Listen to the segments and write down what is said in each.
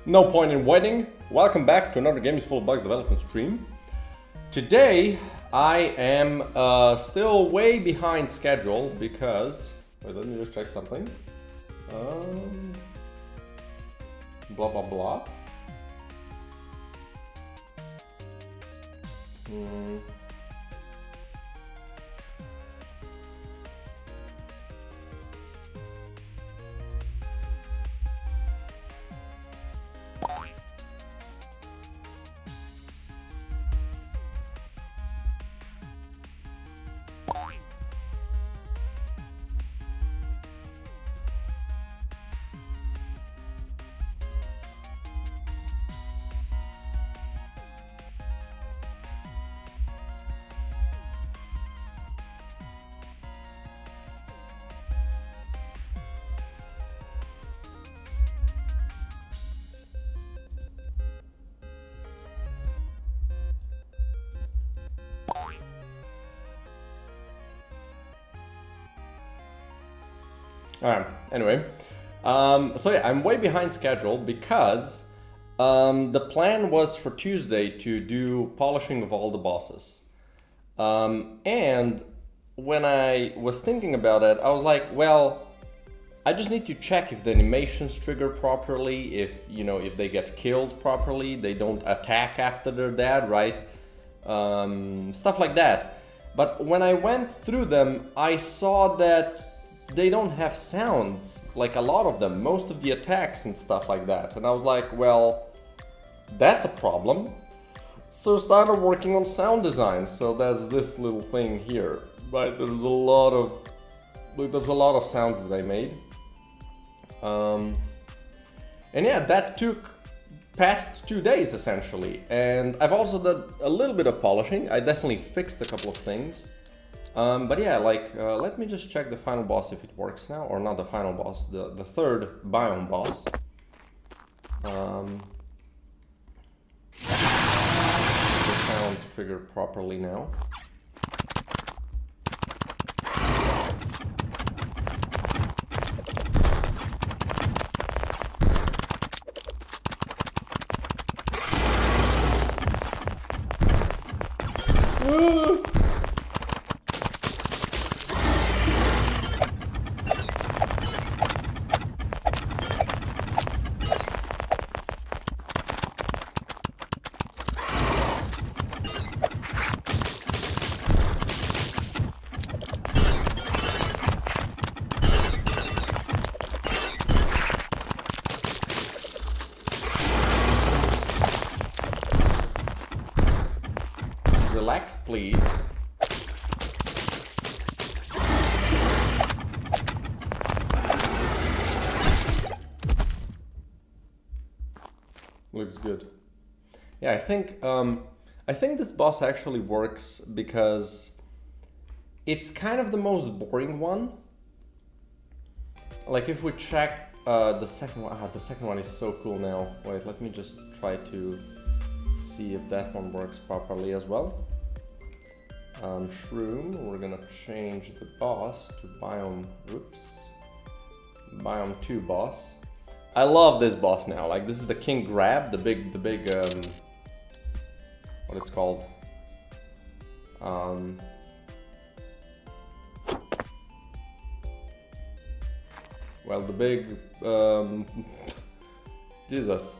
No point in waiting. Welcome back to another Games Full of Bugs development stream. Today I am still way behind schedule because... Wait, let me just check something. Blah blah blah. Alright, anyway, so yeah, I'm way behind schedule because the plan was for Tuesday to do polishing of all the bosses. And when I was thinking about it, I was like, well, I just need to check if the animations trigger properly, if they get killed properly, they don't attack after they're dead, right? Stuff like that. But when I went through them, I saw that they don't have sounds, like a lot of them, most of the attacks and stuff like that. And I was like, well, that's a problem. So I started working on sound design. So there's this little thing here, right? There's a lot of sounds that I made. And yeah, that took past 2 days essentially. And I've also done a little bit of polishing. I definitely fixed a couple of things. But yeah, let me just check the final boss if it works now, or not the final boss, the third biome boss. The sounds trigger properly now. Relax, please. Looks good. Yeah, I think this boss actually works because it's kind of the most boring one. Like if we check the second one, the second one is so cool now. Wait, let me just try to see if that one works properly as well. Shroom, we're gonna change the boss to biome, biome 2 boss. I love this boss now, like this is the King Grab, the big, what it's called? Well, the big, Jesus,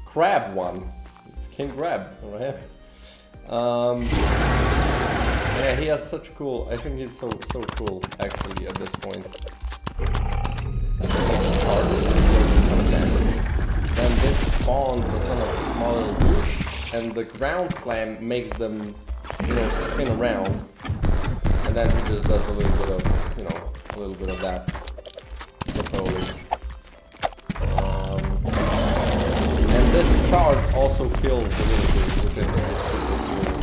crab one. It's King Crab, right? Yeah, he has such cool. I think he's so cool actually at this point. Charges when he does a ton of damage. Then this spawns a ton of small roots, and the ground slam makes them, spin around. And then he just does a little bit of, that. Totally. And this charge also kills the villagers, which I think is super cool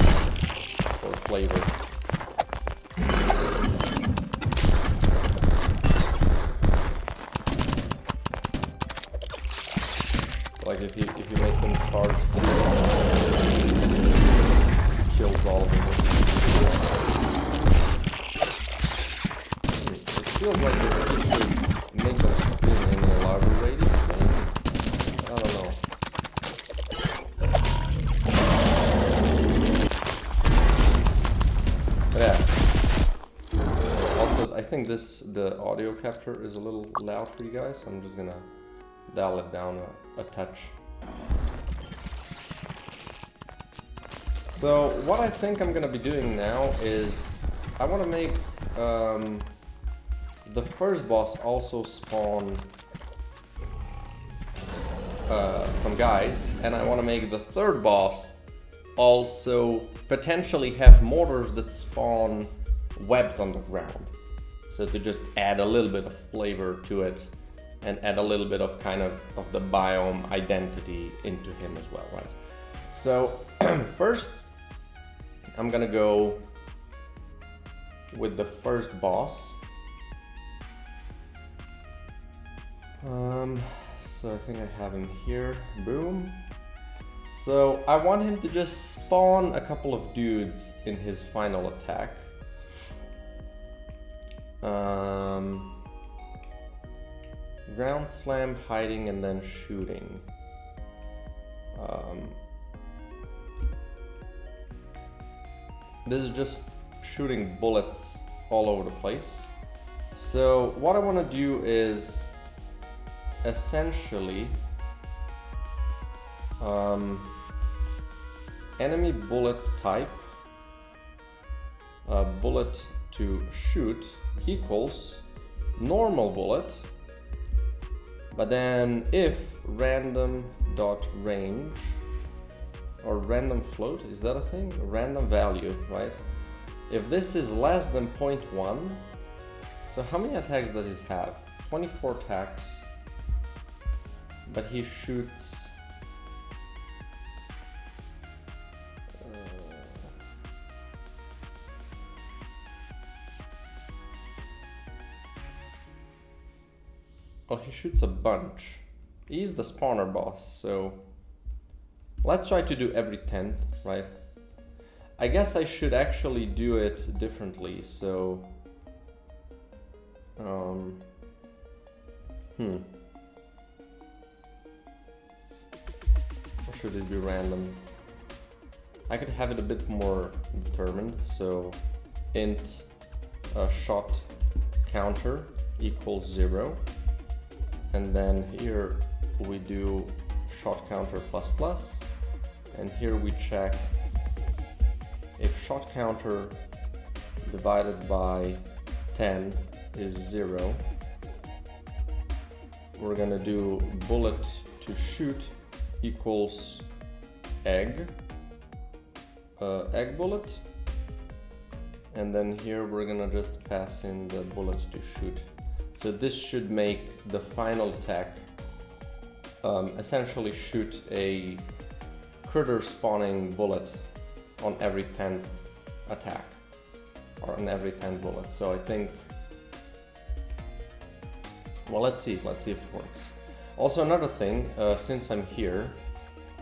for flavor. Like if you make them charge, it kills all of them. It feels like he should make them spin in a larger radius, maybe. think the audio capture is a little loud for you guys, so I'm just gonna dial it down a touch. So what I think I'm gonna be doing now is I want to make the first boss also spawn some guys, and I want to make the third boss also potentially have mortars that spawn webs on the ground. So to just add a little bit of flavor to it and add a little bit of kind of the biome identity into him as well, right? So first I'm gonna go with the first boss. So I think I have him here, boom. So I want him to just spawn a couple of dudes in his final attack. Ground slam, hiding, and then shooting. This is just shooting bullets all over the place. So what I want to do is essentially enemy bullet type bullet to shoot equals normal bullet, but then if random dot range or random float, is that a thing? Random value, right? If this is less than 0.1, so how many attacks does he have? 24 attacks, but he shoots oh, he shoots a bunch. He's the spawner boss, so let's try to do every 10th, right? I guess I should actually do it differently, so or should it be random? I could have it a bit more determined, so int shot counter equals 0, and then here we do shot counter plus plus, and here we check if shot counter divided by 10 is 0. We're gonna do bullet to shoot equals egg bullet, and then here we're gonna just pass in the bullet to shoot. So this should make the final attack essentially shoot a critter spawning bullet on every 10th attack, or on every 10th bullet. So I think, well, let's see if it works. Also another thing, since I'm here,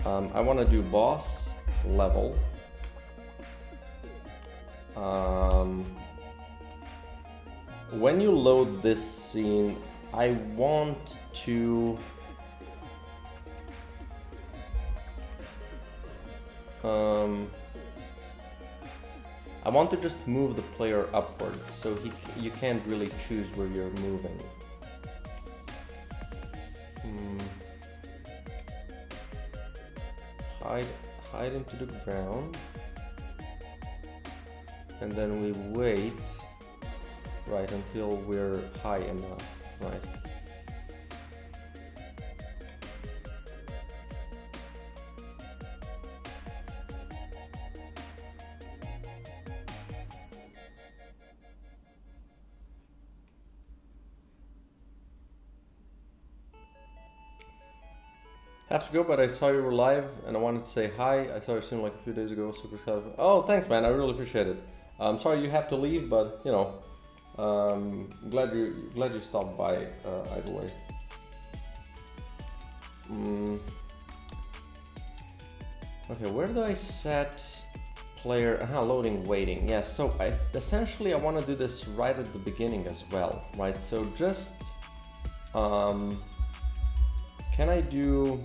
I want to do boss level. When you load this scene, I want to just move the player upwards, so you can't really choose where you're moving. Hide into the ground, and then we wait right until we're high enough, right? Have to go, but I saw you were live and I wanted to say hi. I saw you stream like a few days ago. Super excited. Oh, thanks, man. I really appreciate it. I'm sorry you have to leave, but you know, glad you stopped by either way. Okay, where do I set player? Loading, waiting. Yeah. So essentially I want to do this right at the beginning as well, right? So just can I do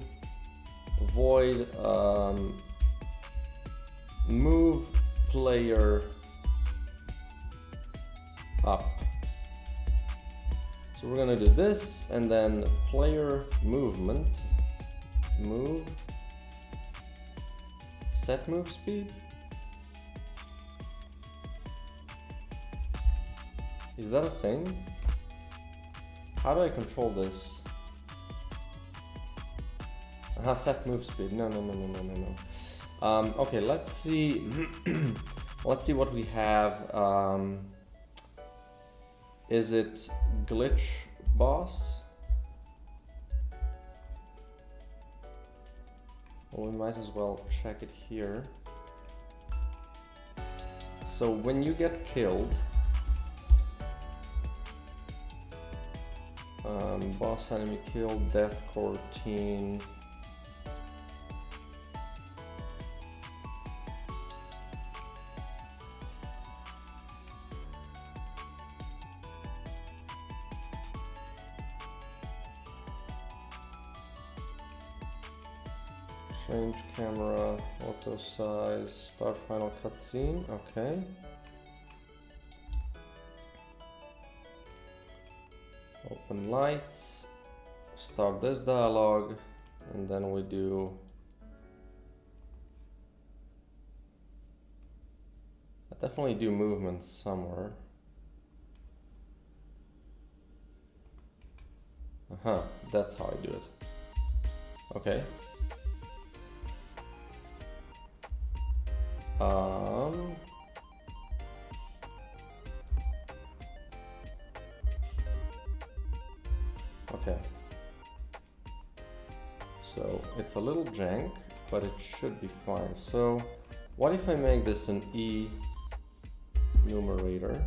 void move player up So we're gonna do this, and then player movement, move, set move speed. Is that a thing? How do I control this? Set move speed. No. Okay, let's see. Let's see what we have. Is it glitch boss? Well, we might as well check it here. So when you get killed, boss enemy killed, death core teen. Change camera, auto size, start final cutscene, okay. Open lights, start this dialogue, and then we do I definitely do movements somewhere. That's how I do it. Okay. Okay. So it's a little jank, but it should be fine. So what if I make this an E numerator?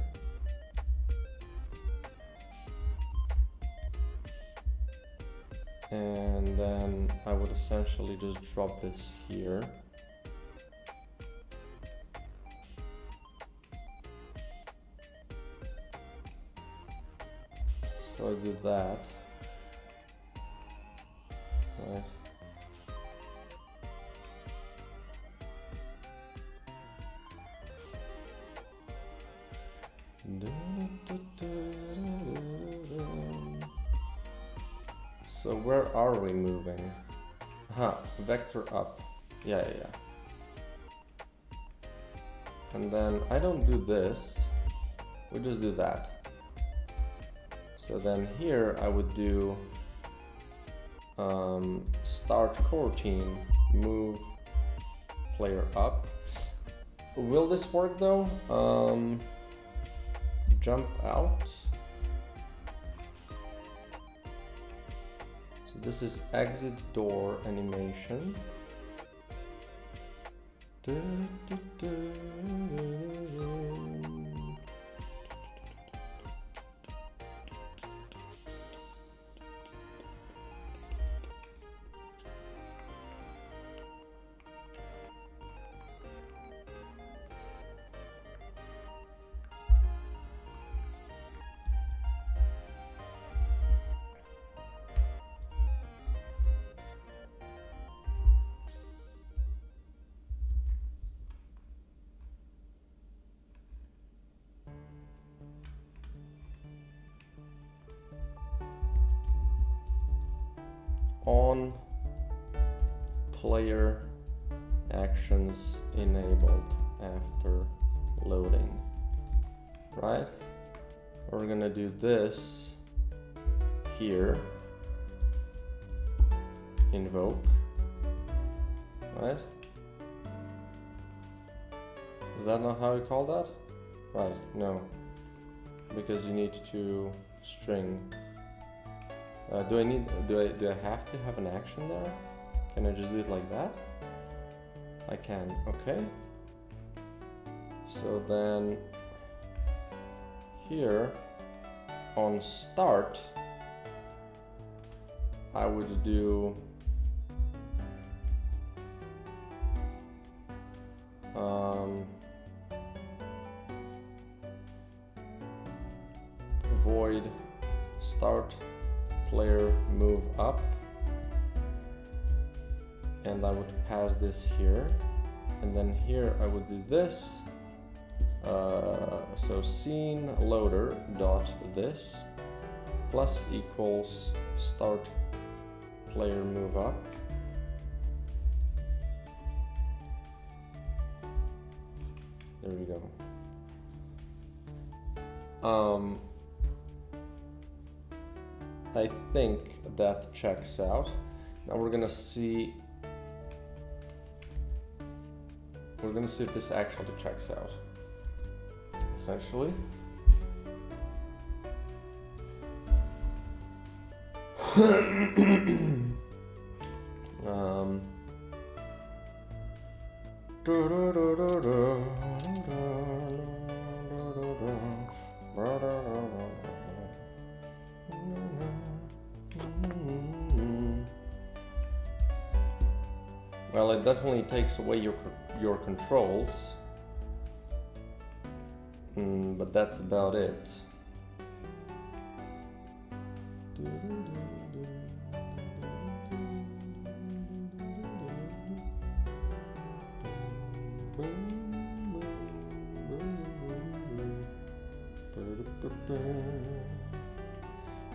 And then I would essentially just drop this here. So I do that. Right. So where are we moving? Vector up. Yeah. And then I don't do this, we just do that. So then here I would do start coroutine, move player up. Will this work though? Jump out. So this is exit door animation. On player actions enabled after loading, right? We're gonna do this here, invoke, right? Is that not how you call that? Right, no, because you need to string. Do I have to have an action there? Can I just do it like that? I can, okay. So then here on start, I would do void start player move up, and I would pass this here, and then here I would do this. So scene loader dot this, plus equals start player move up. There we go. I think that checks out. Now we're gonna see if this actually checks out. Essentially. Well, it definitely takes away your controls, but that's about it.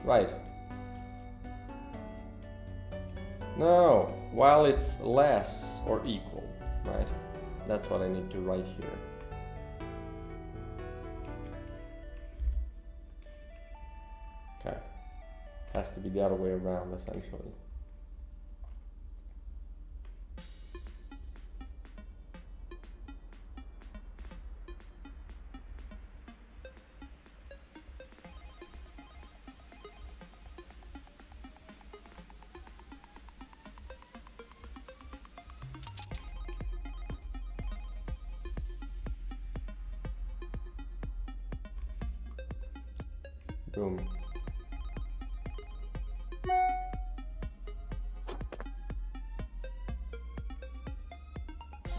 Right. No, while it's less or equal, right? That's what I need to write here. Okay. Has to be the other way around, essentially. Boom.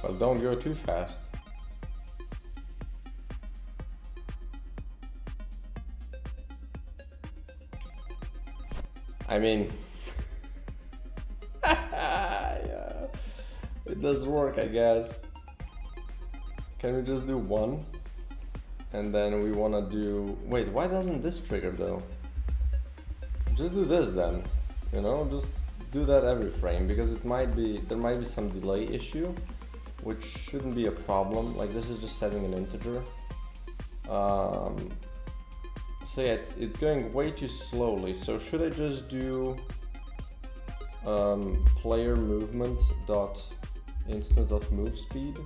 Well, don't go too fast. I mean, yeah, it does work, I guess. Can we just do one? And then we want to do... Wait, why doesn't this trigger though? Just do this then, you know, just do that every frame, because there might be some delay issue, which shouldn't be a problem. Like, this is just setting an integer. So yeah, it's going way too slowly. So should I just do player movement dot instance dot move speed?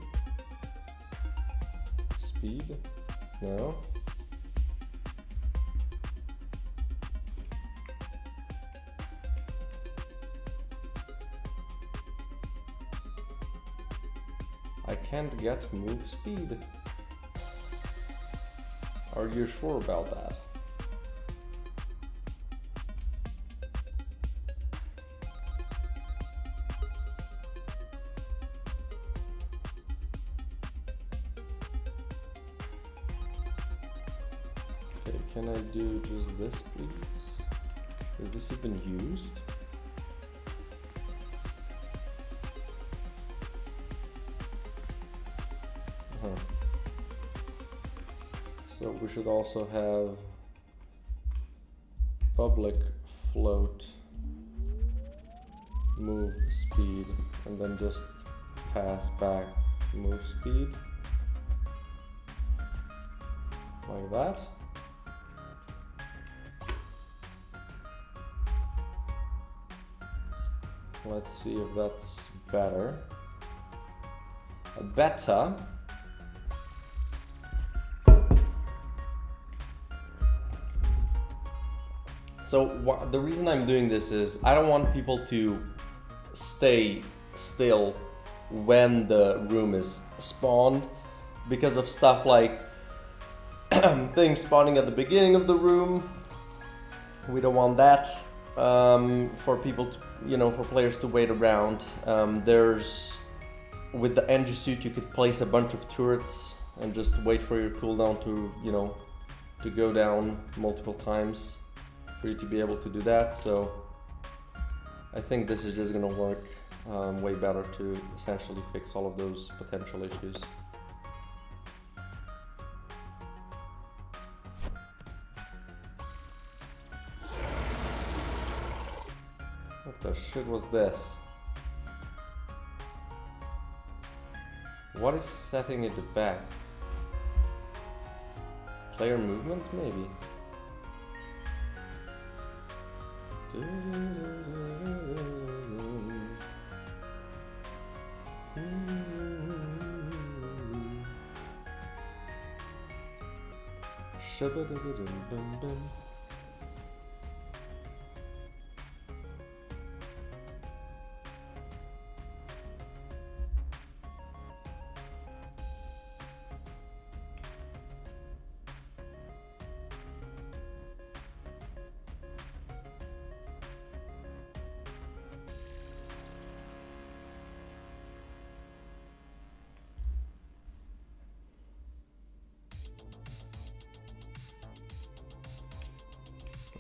Speed? No. I can't get move speed. Are you sure about that? Okay, can I do just this, please? Is this even used? So we should also have public float move speed, and then just pass back move speed like that. Let's see if that's better. Better. So the reason I'm doing this is I don't want people to stay still when the room is spawned, because of stuff like things spawning at the beginning of the room. We don't want that. For people to, for players to wait around. With the NG suit you could place a bunch of turrets and just wait for your cooldown to go down multiple times for you to be able to do that. So I think this is just gonna work way better to essentially fix all of those potential issues. the shit was this? What is setting it back? Player movement, maybe? Shabba-dabba-dum-bum-bum.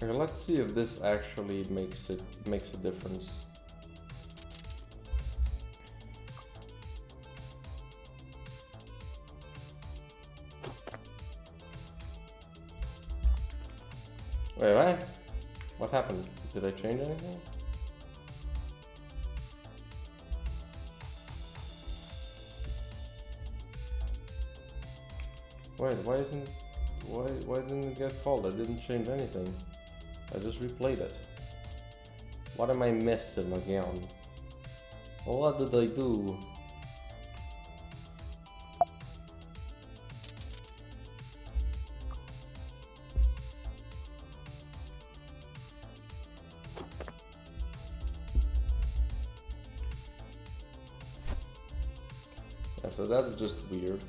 Okay, let's see if this actually makes a difference. Wait, what? What happened? Did I change anything? Wait, why didn't it get called? I didn't change anything. I just replayed it. What am I missing again? What did I do? Yeah, so that's just weird.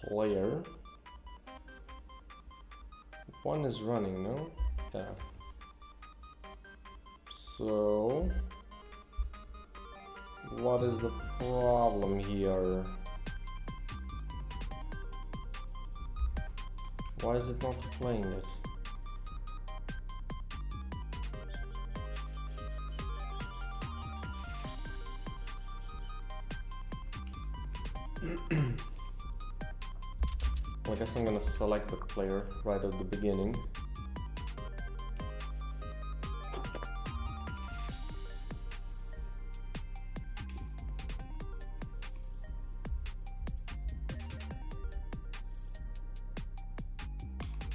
Player. One is running, no? Yeah. So, what is the problem here? Why is it not playing it? Well, I guess I'm gonna select the player right at the beginning.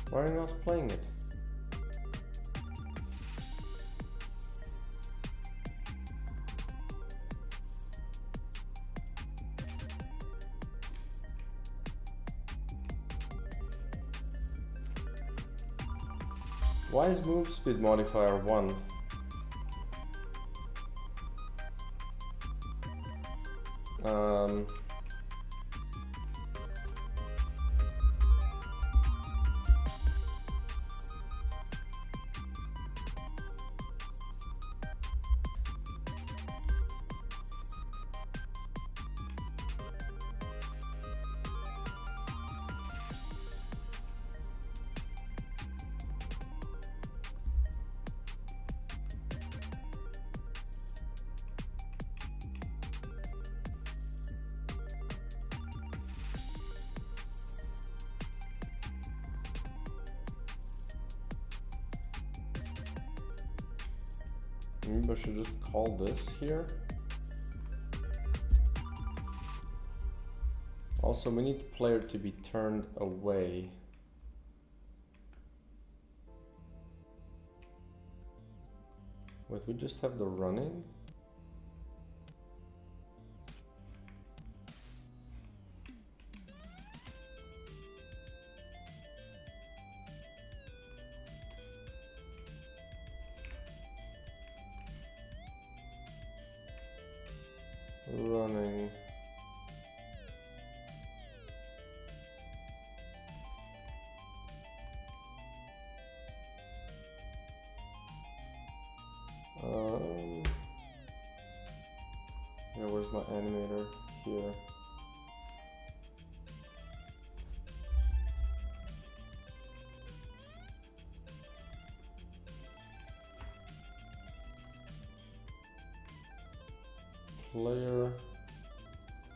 Why are you not playing it? Why is move speed modifier 1? Maybe I should just call this here. Also, we need player to be turned away. Wait, we just have the running? Running. Yeah, where's my animator? Here. Player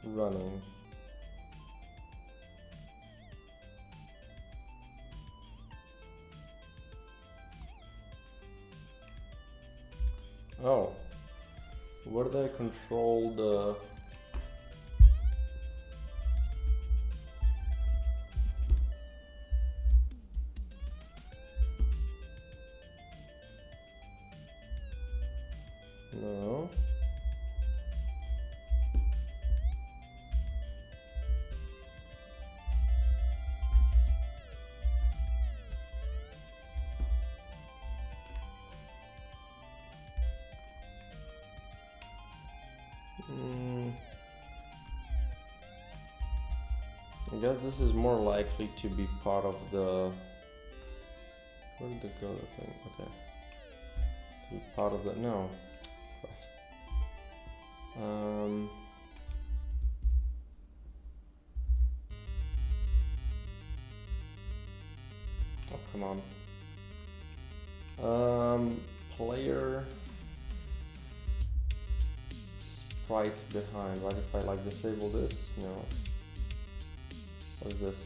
running. Oh, where do they control the... No. I guess this is more likely to be part of the... Where did it go, the thing? Okay. To be part of the... No. Right. Oh, come on. Player... Sprite behind, right? If I like disable this? No. What is this?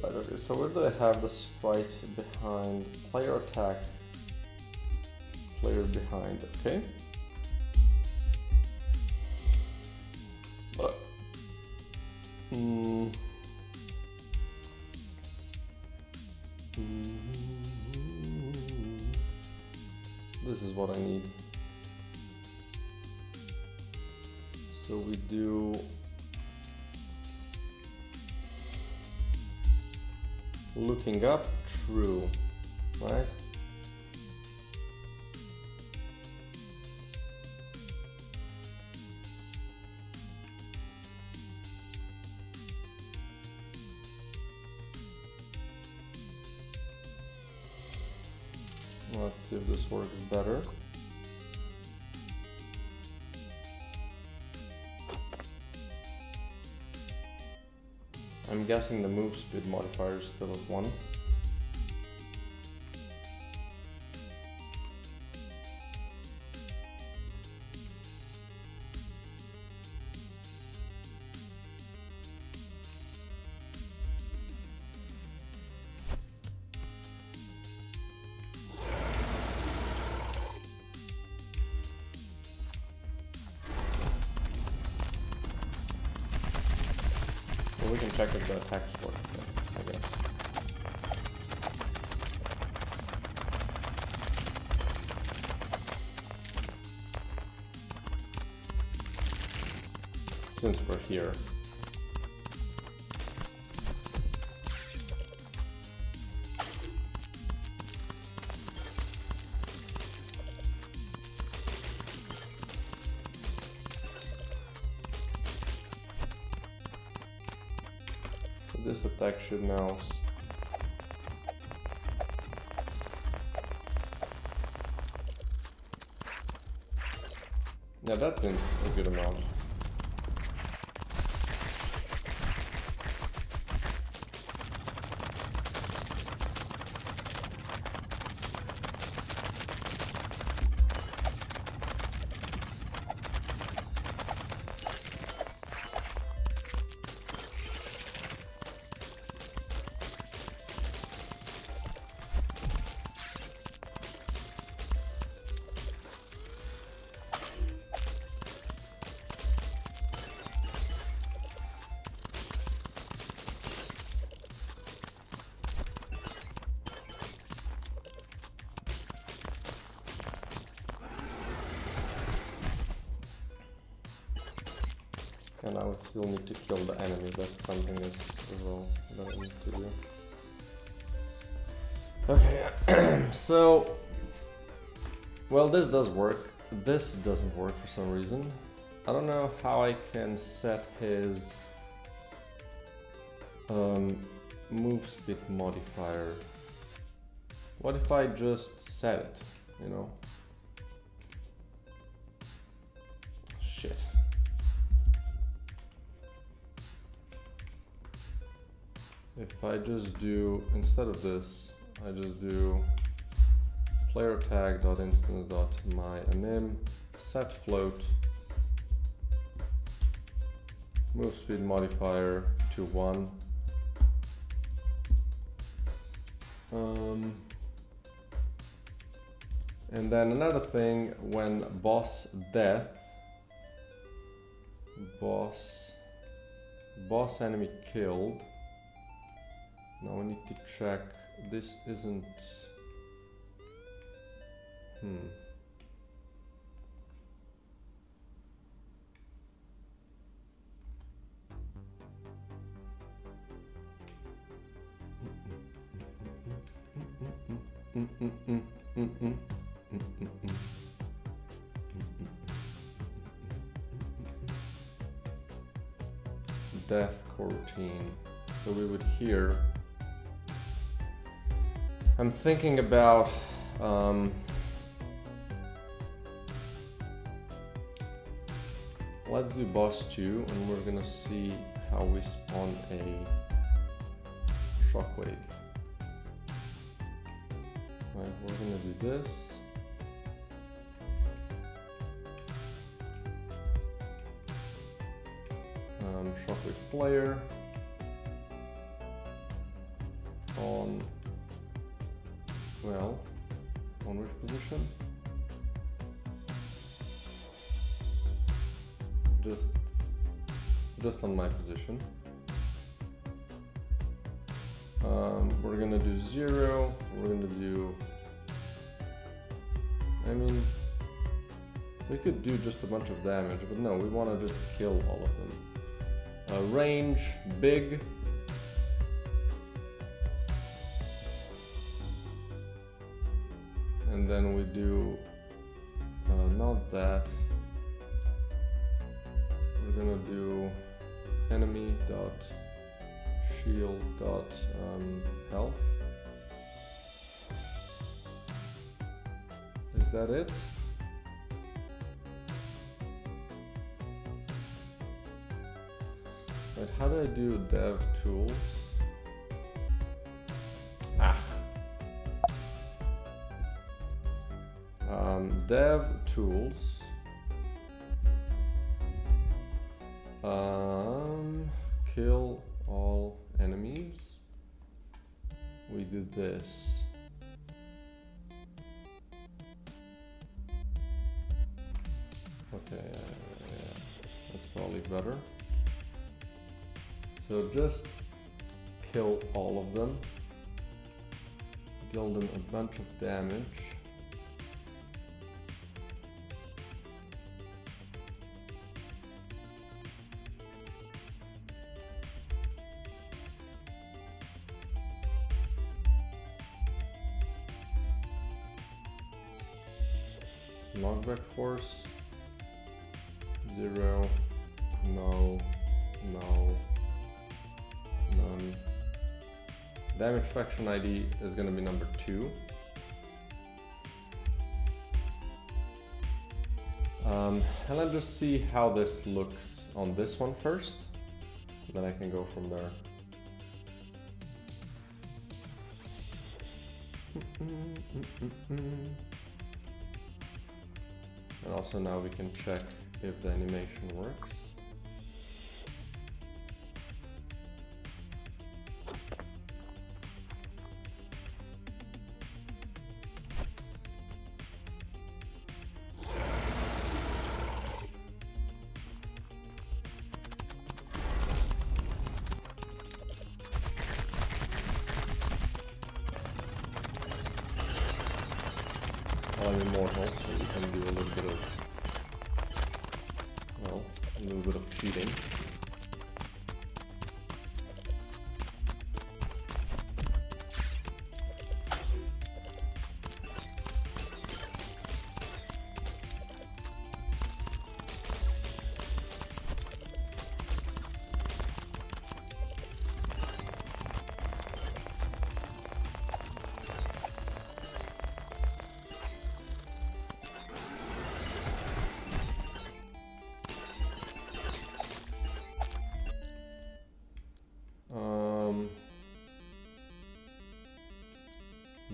Right, okay, so where do I have the sprite behind? Player attack. Player behind, okay. This is what I need. So we do looking up, true, right? Let's see if this works better. I'm guessing the move speed modifier is still at 1. We can check if the attacks work, I guess. Since we're here. This attack should now... Yeah, that seems a good amount. And I would still need to kill the enemy. That's something as well that I need to do. Okay, so... Well, this does work. This doesn't work for some reason. I don't know how I can set his move speed modifier. What if I just set it, you know? Shit. If I just do, instead of this, I just do player tag.instance.myanim set float move speed modifier to 1. And then another thing, when boss death, boss enemy killed. Now we need to check, this isn't, death coroutine. So we would hear. I'm thinking about let's do boss 2 and we're gonna see how we spawn a shockwave. Right, we're gonna do this. Shockwave player on, well, on which position? Just on my position. We're gonna do 0. We're gonna do, I mean, we could do just a bunch of damage, but no, we want to just kill all of them. Range, big. And then we do, not that. We're gonna do enemy dot shield dot health. Is that it? Right, how do I do dev tools? Dev tools. Kill all enemies. We do this. Okay, yeah, that's probably better. So just kill all of them, deal them a bunch of damage. Knockback force, 0, no, no. None. Damage faction ID is going to be number 2. And let's just see how this looks on this one first, then I can go from there. And also now we can check if the animation works. I'm immortal, so we can do a little bit of, well, a little bit of cheating.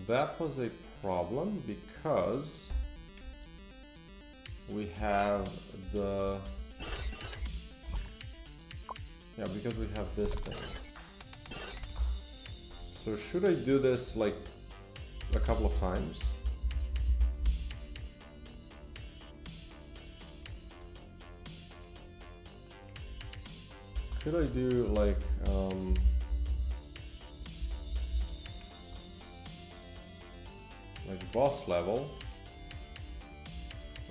That was a problem because we have this thing. So should I do this like a couple of times? Could I do like boss level?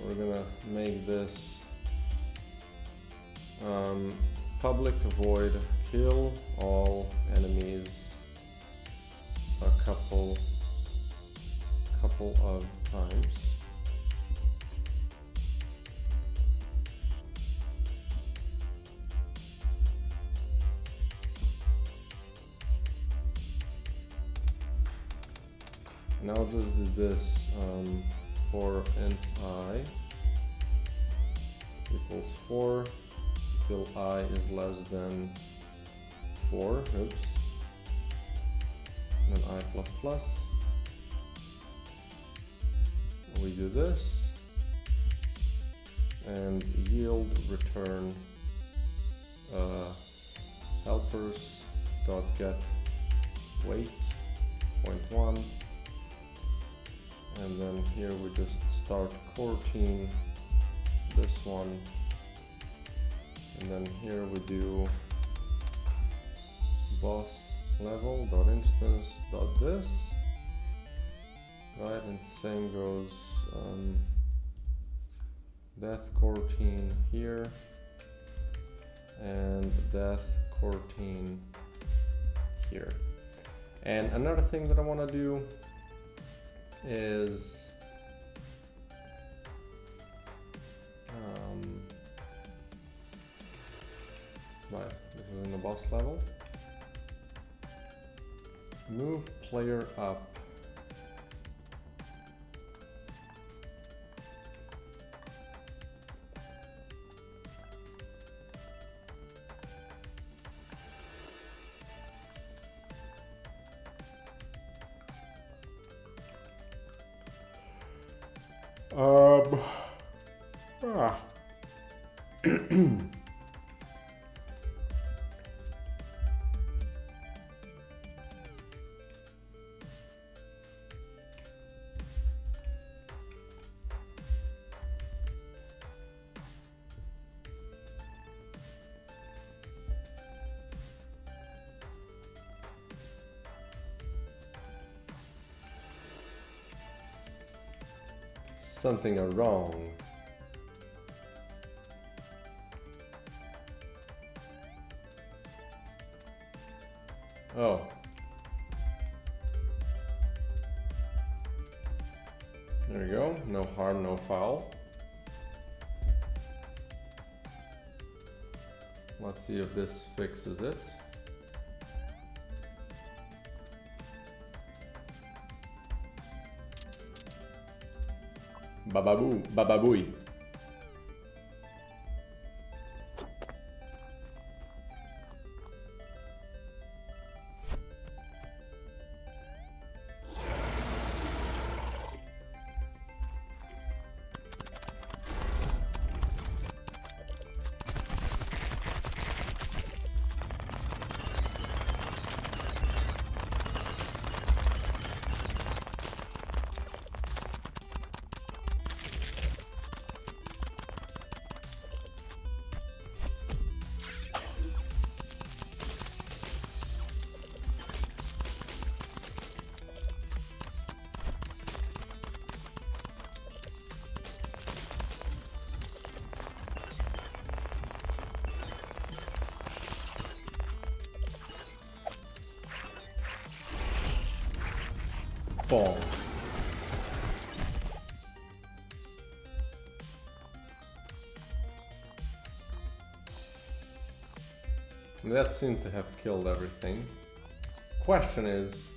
We're gonna make this public void kill all enemies a couple of times. Now just do this for int I equals 4 till I is less than 4, oops, and then I plus plus. We do this and yield return helpers dot get weight 0.1. And then here we just start coroutine this one, and then here we do boss level dot instance dot this, right? And same goes death coroutine here and death coroutine here. And another thing that I want to do is right, this is in the boss level. Move player up. Something are wrong. Oh. There you go. No harm, no foul. Let's see if this fixes it. Bababoo, bababooey. Spawn. That seemed to have killed everything. Question is,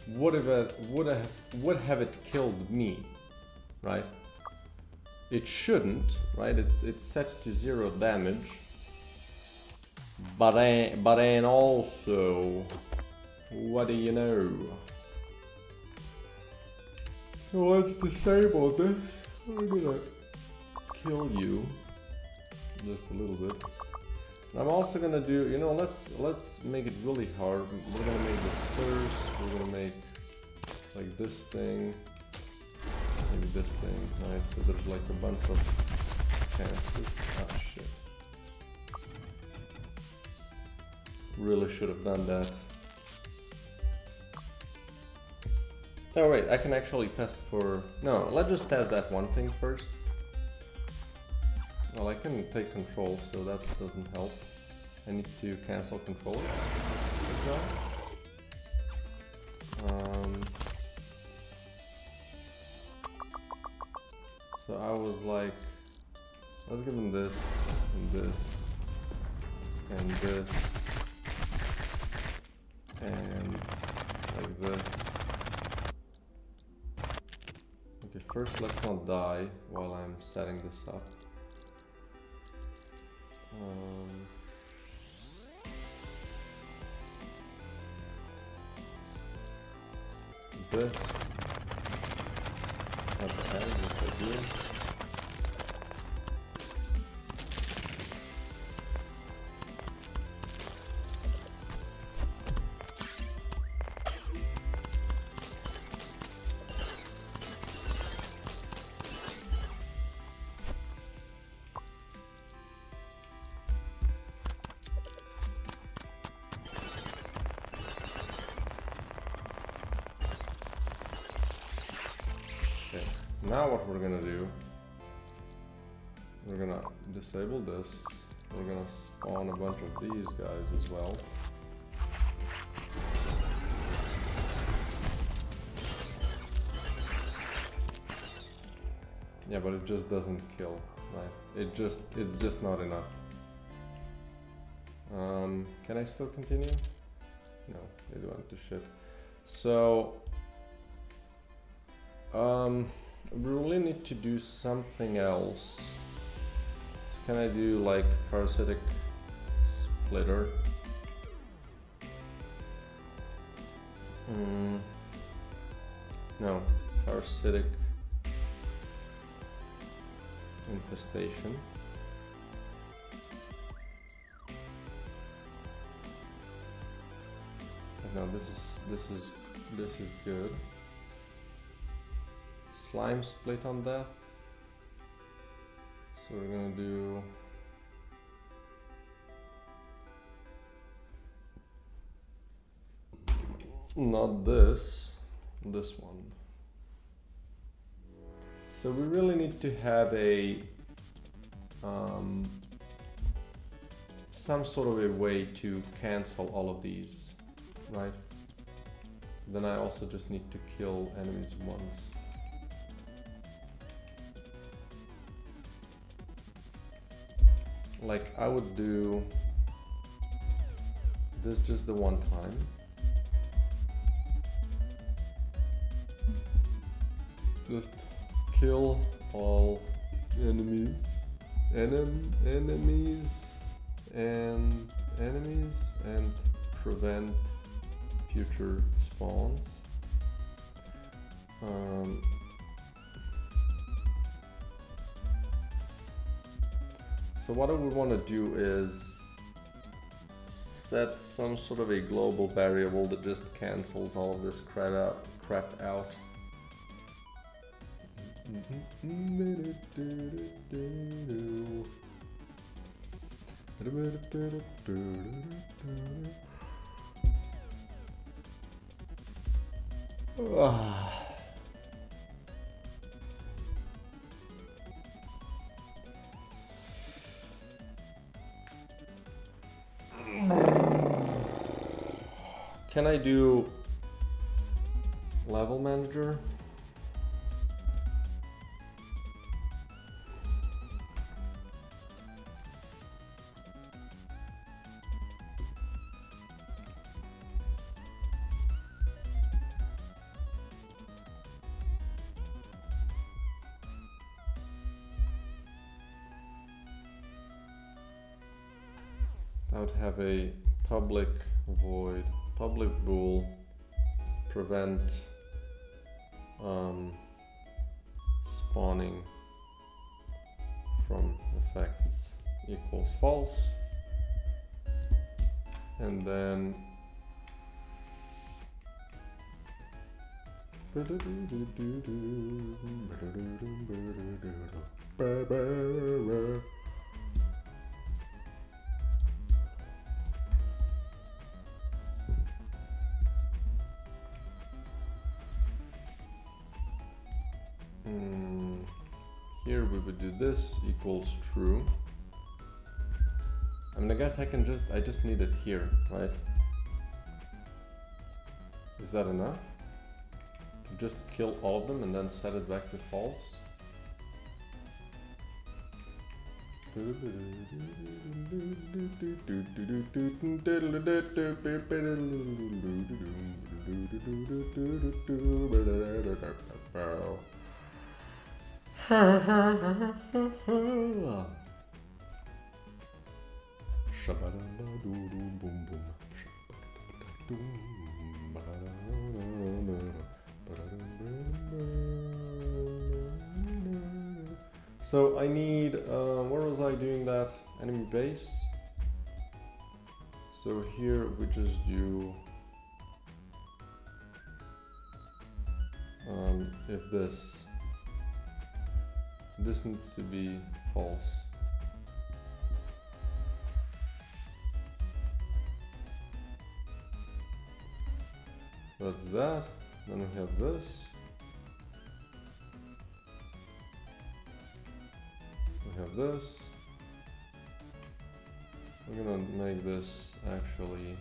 would have it killed me, right? It shouldn't, right? It's set to 0 damage. But then also, what do you know? Let's disable this. I'm gonna kill you just a little bit. I'm also gonna do, you know, let's make it really hard. We're gonna make this first. We're gonna make like this thing, maybe this thing, right? So there's like a bunch of chances. Ah, shit. Really should have done that. Oh wait, I can actually test for... No, let's just test that one thing first. Well, I can take control, so that doesn't help. I need to cancel controls as well. So I was like, let's give him this, and this, and this, and like this. Okay, first let's not die while I'm setting this up. This. Okay, yes I do. Now what we're gonna do, we're gonna disable this, we're gonna spawn a bunch of these guys as well. Yeah, but it just doesn't kill, right? It's just not enough. Can I still continue? No, it went to shit. So, we really need to do something else. So can I do like parasitic splitter? No, parasitic infestation. No, this is good. Slime split on death. So we're gonna do not this one. So we really need to have a some sort of a way to cancel all of these, right? Then I also just need to kill enemies once. Like I would do this just the one time. Just kill all enemies, enemies and prevent future spawns. So what I would want to do is set some sort of a global variable that just cancels all of this crap out. Can I do Level manager. I would have a public void, public bool, prevent spawning from effects equals false, and then here we would do this equals true. I mean, I guess I just need it here, right? Is that enough? To just kill all of them and then set it back to false? So I need, where was I doing that? Enemy base. So here we just do, if this needs to be false. That's that. Then we have this. We have this. I'm gonna make this actually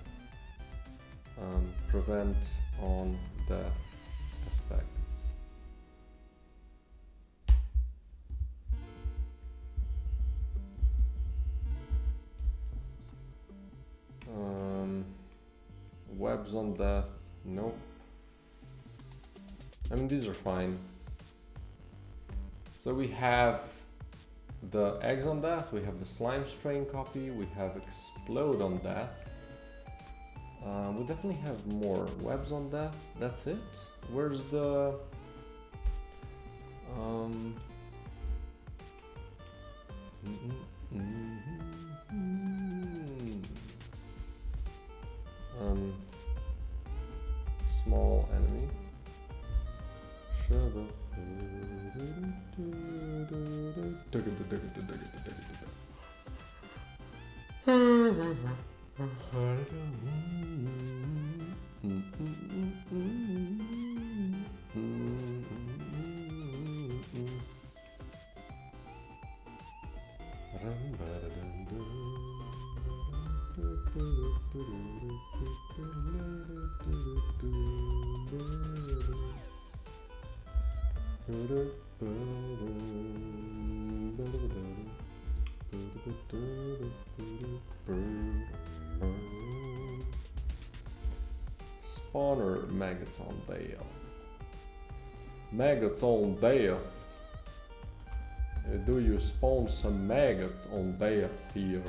prevent on death effects. Webs on death, nope. I mean, these are fine. So we have the eggs on death, we have the slime strain copy, we have explode on death. We definitely have more webs on death. That's it. Where's the small enemy? Spawner maggots on death. Maggots on death. Do you spawn some maggots on death here?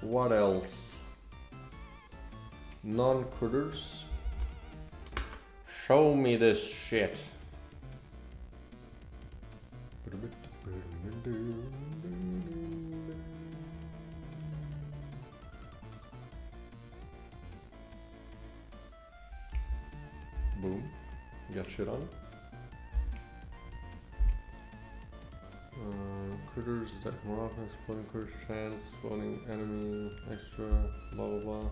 What else? Non-critters. Show me this shit. Boom. Got shit on. Critters attack more often, exploding critters chance, spawning enemy, extra, blah blah blah.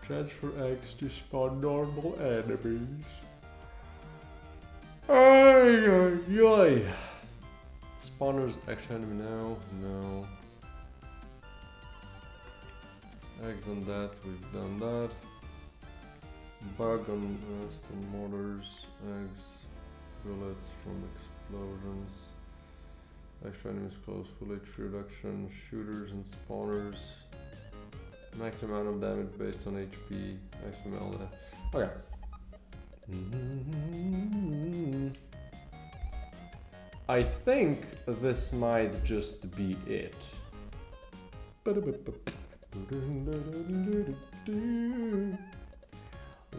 Transfer eggs to spawn normal enemies. Ay, ay, ay. Spawners, extra enemy now? No. Eggs on that, we've done that. Bug on steel mortars, eggs, bullets from explosions. Extra enemies close, full HP reduction, shooters and spawners. Max amount of damage based on HP, extra melee. Okay. I think this might just be it.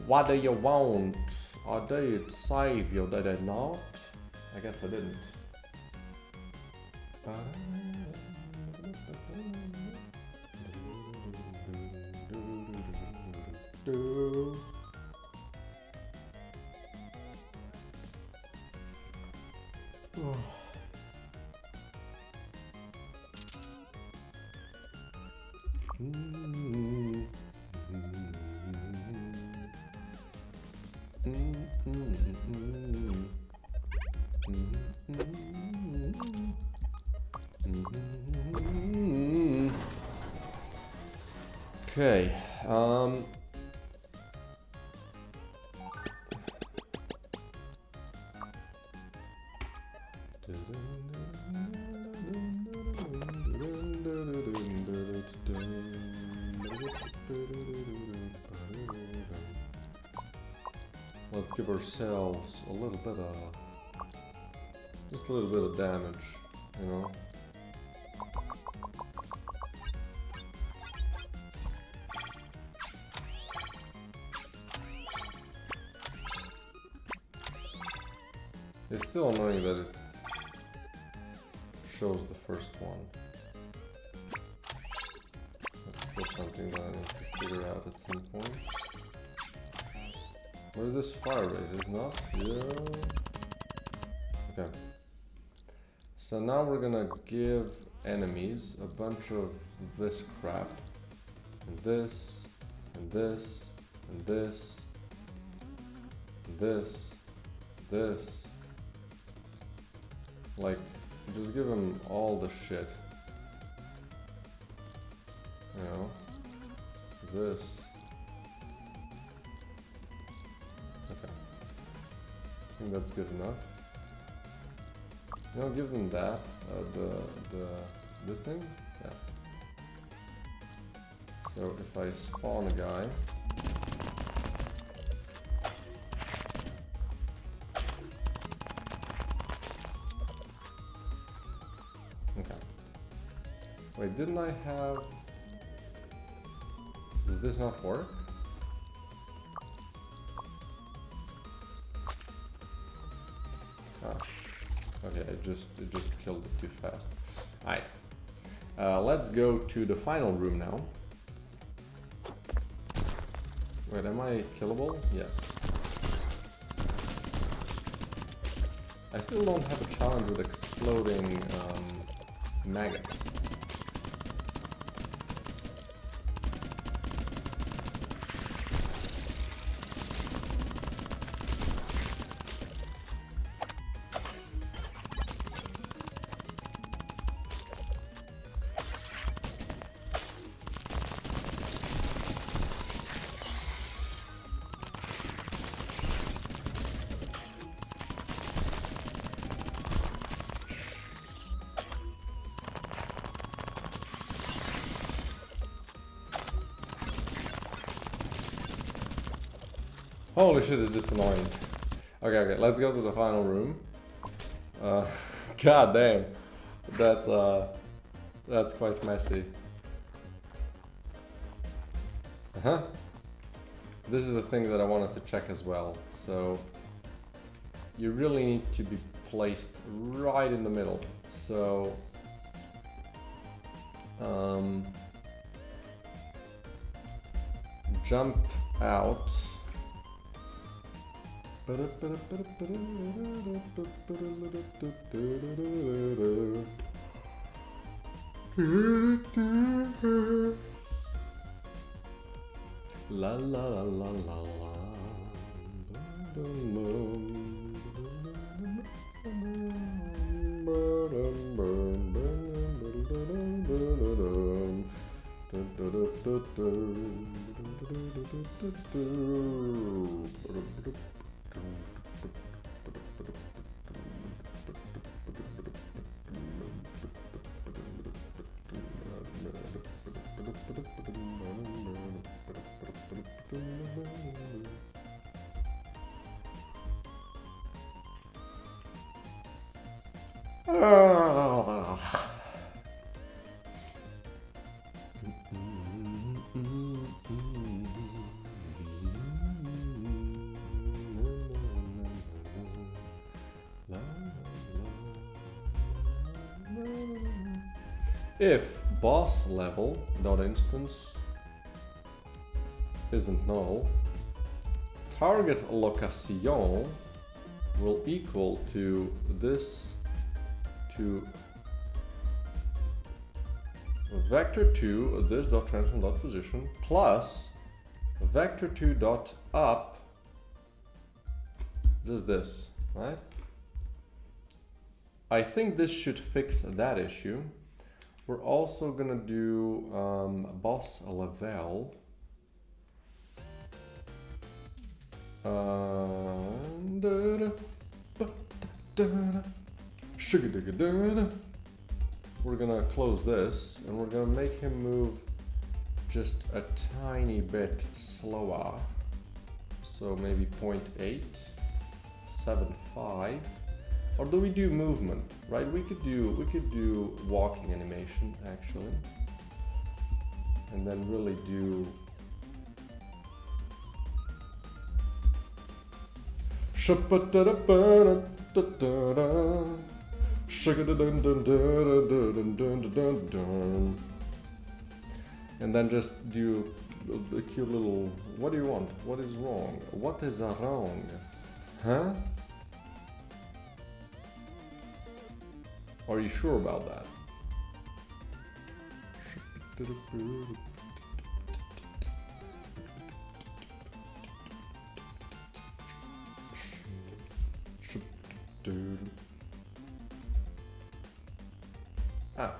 What do you want? I did save you, did I not? I guess I didn't. Okay, let's give ourselves a little bit of, just a little bit of damage, you know. It's still annoying that it shows the first one. That's still something that I need to figure out at some point. Where is this fire rate? Is not? Yeah. Okay. So now we're gonna give enemies a bunch of this crap. And this, and this, and this, and this, this. Like, just give them all the shit. You know? This. Okay. I think that's good enough. You know, give them that. This thing? Yeah. So if I spawn a guy. Wait, didn't I have... Does this not work? Ah. Okay, it just killed it too fast. Alright. Let's go to the final room now. Wait, am I killable? Yes. I still don't have a challenge with exploding maggots. Holy shit, is this annoying. Okay, let's go to the final room. God damn. That's quite messy. This is the thing that I wanted to check as well. So you really need to be placed right in the middle. So jump out. La la la la la la. If boss level dot instance isn't null, target location will equal to this to vector2 this dot transform dot position plus vector2 dot up, just this, right? I think this should fix that issue. We're also gonna do boss level we're gonna close this and we're gonna make him move just a tiny bit slower, so maybe 0.8, 7.5. Or do we do movement? Right, we could do walking animation actually, and then really do and then just do the cute little, what do you want? What is wrong? What is wrong? Huh? Are you sure about that? Ah.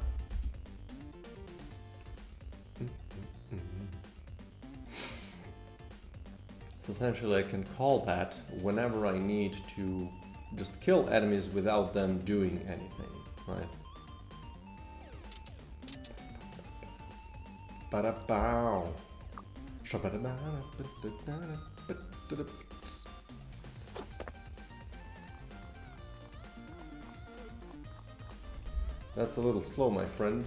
So essentially I can call that whenever I need to just kill enemies without them doing anything. Right. Ba-da-bow. That's a little slow, my friend.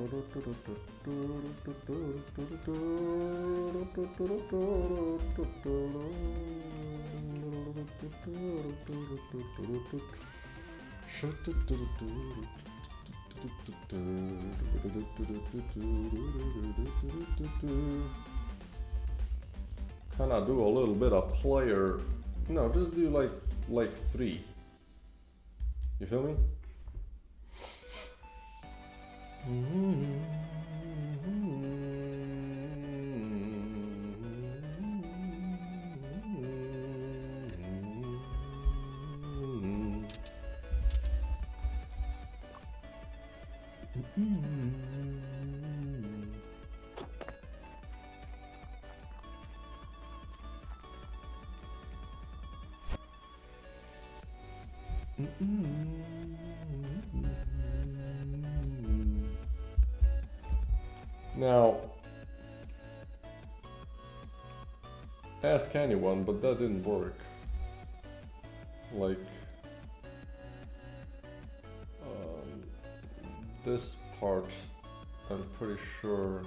Kinda do a little bit of player. No, just do like 3. You feel me? Now, ask anyone, but that didn't work. Like, this part, I'm pretty sure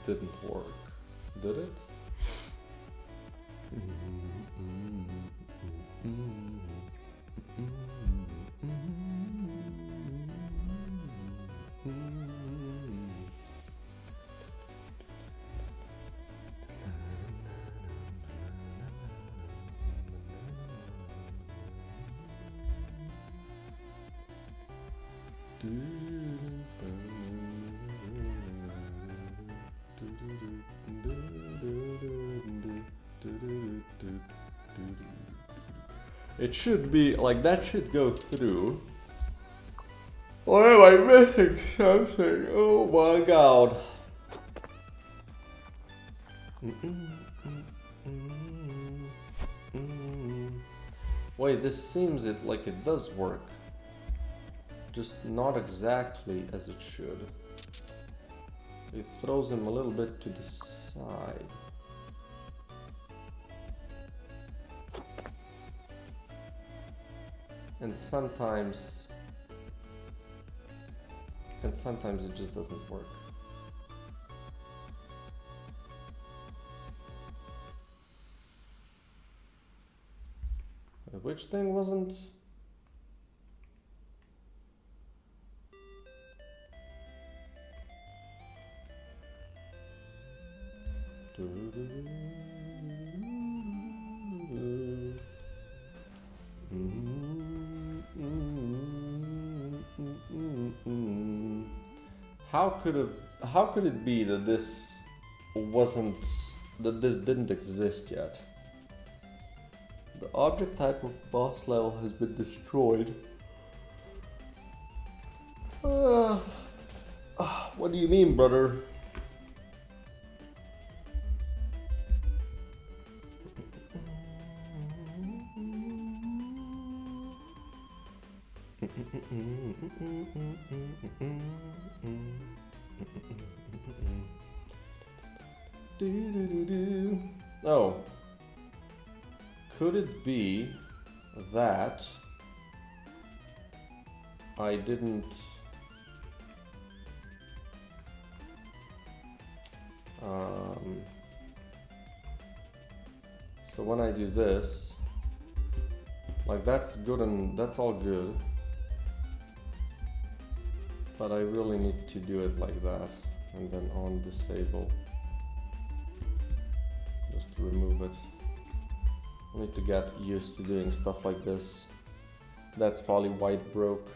didn't work. Did it? It should be like that, should go through. Or am I missing something? Oh my god. Wait, this seems like it does work. Just not exactly as it should. It throws him a little bit to the side. And sometimes it just doesn't work. Which thing wasn't? How could it be that this didn't exist yet? The object type of boss level has been destroyed. What do you mean, brother? Oh, could it be that I didn't so when I do this, like that's good and that's all good, but I really need to do it like that and then on disable, just to remove it. I need to get used to doing stuff like this. That's probably why it broke.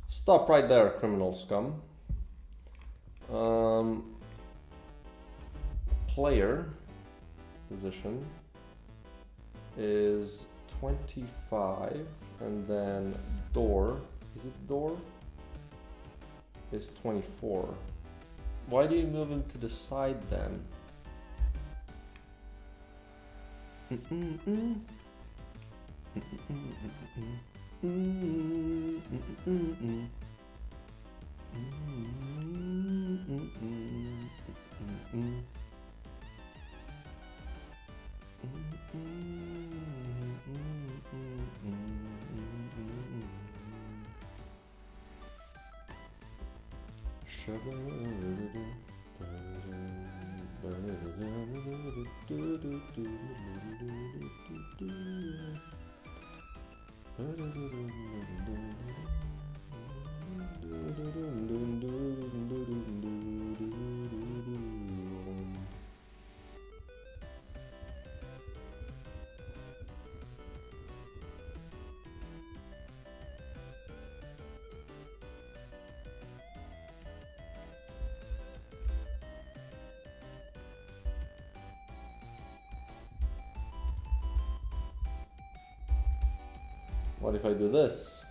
Stop right there, criminal scum. Player position is 25, and then door, is it door? Is 24. Why do you move him to the side then? What if I do this?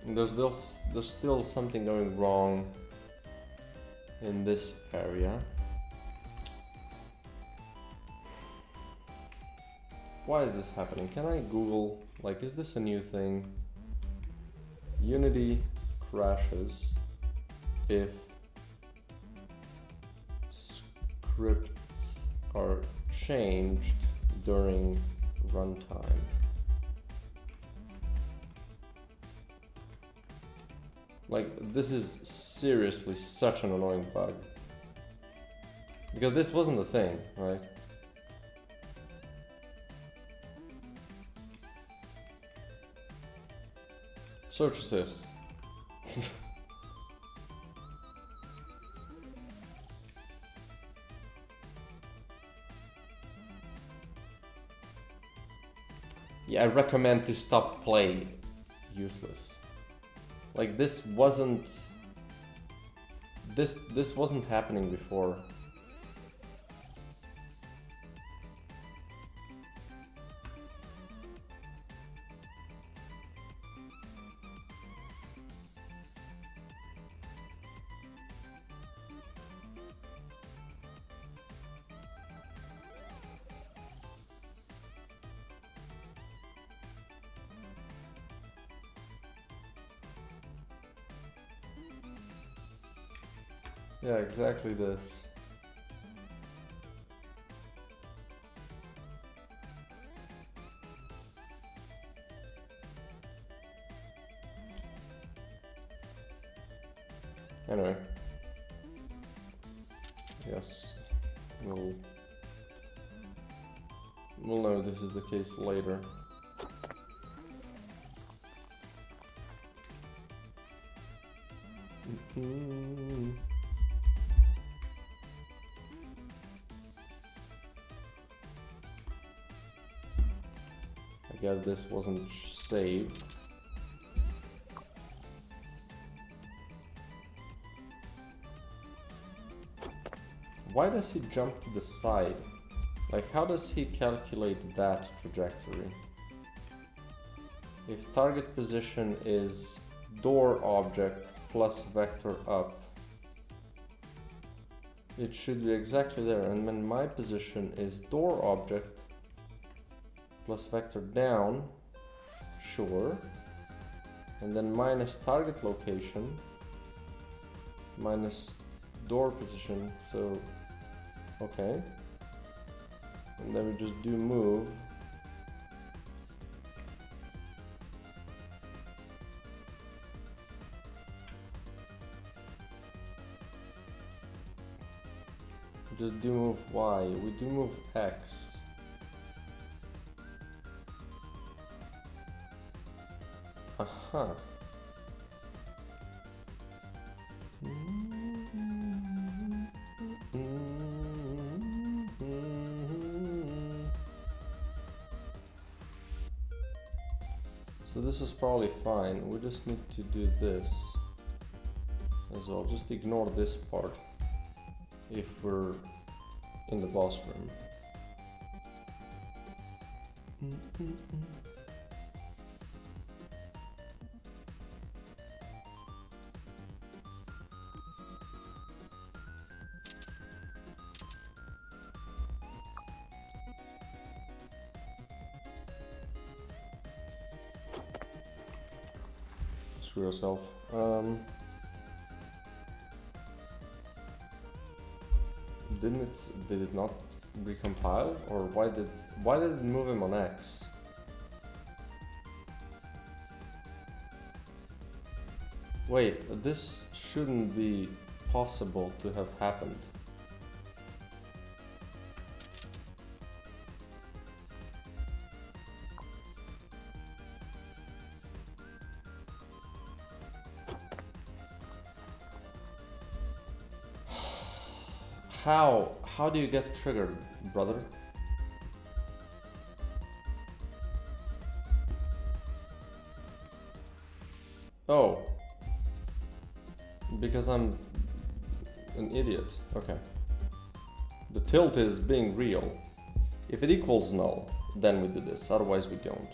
There's still something going wrong in this area. Why is this happening? Can I Google, like, is this a new thing? Unity crashes if scripts are changed during runtime. Like, this is seriously such an annoying bug. Because this wasn't a thing, right? Search assist. Yeah, I recommend to stop play. Useless. Like, this wasn't happening before. Yeah, exactly this. Anyway. Yes. We'll know this is the case later. I guess this wasn't saved. Why does he jump to the side? Like, how does he calculate that trajectory? If target position is door object plus vector up, it should be exactly there. And when my position is door object plus vector down, sure, and then minus target location minus door position, so okay, and then we just do move. Just do move Y, we do move X. Aha. So this is probably fine. We just need to do this as well. Just ignore this part if we're in the boss room. Screw yourself. Did it not recompile, or why did it move him on X? Wait, this shouldn't be possible to have happened. How do you get triggered, brother? Oh. Because I'm an idiot. Okay. The tilt is being real. If it equals null, then we do this, otherwise we don't.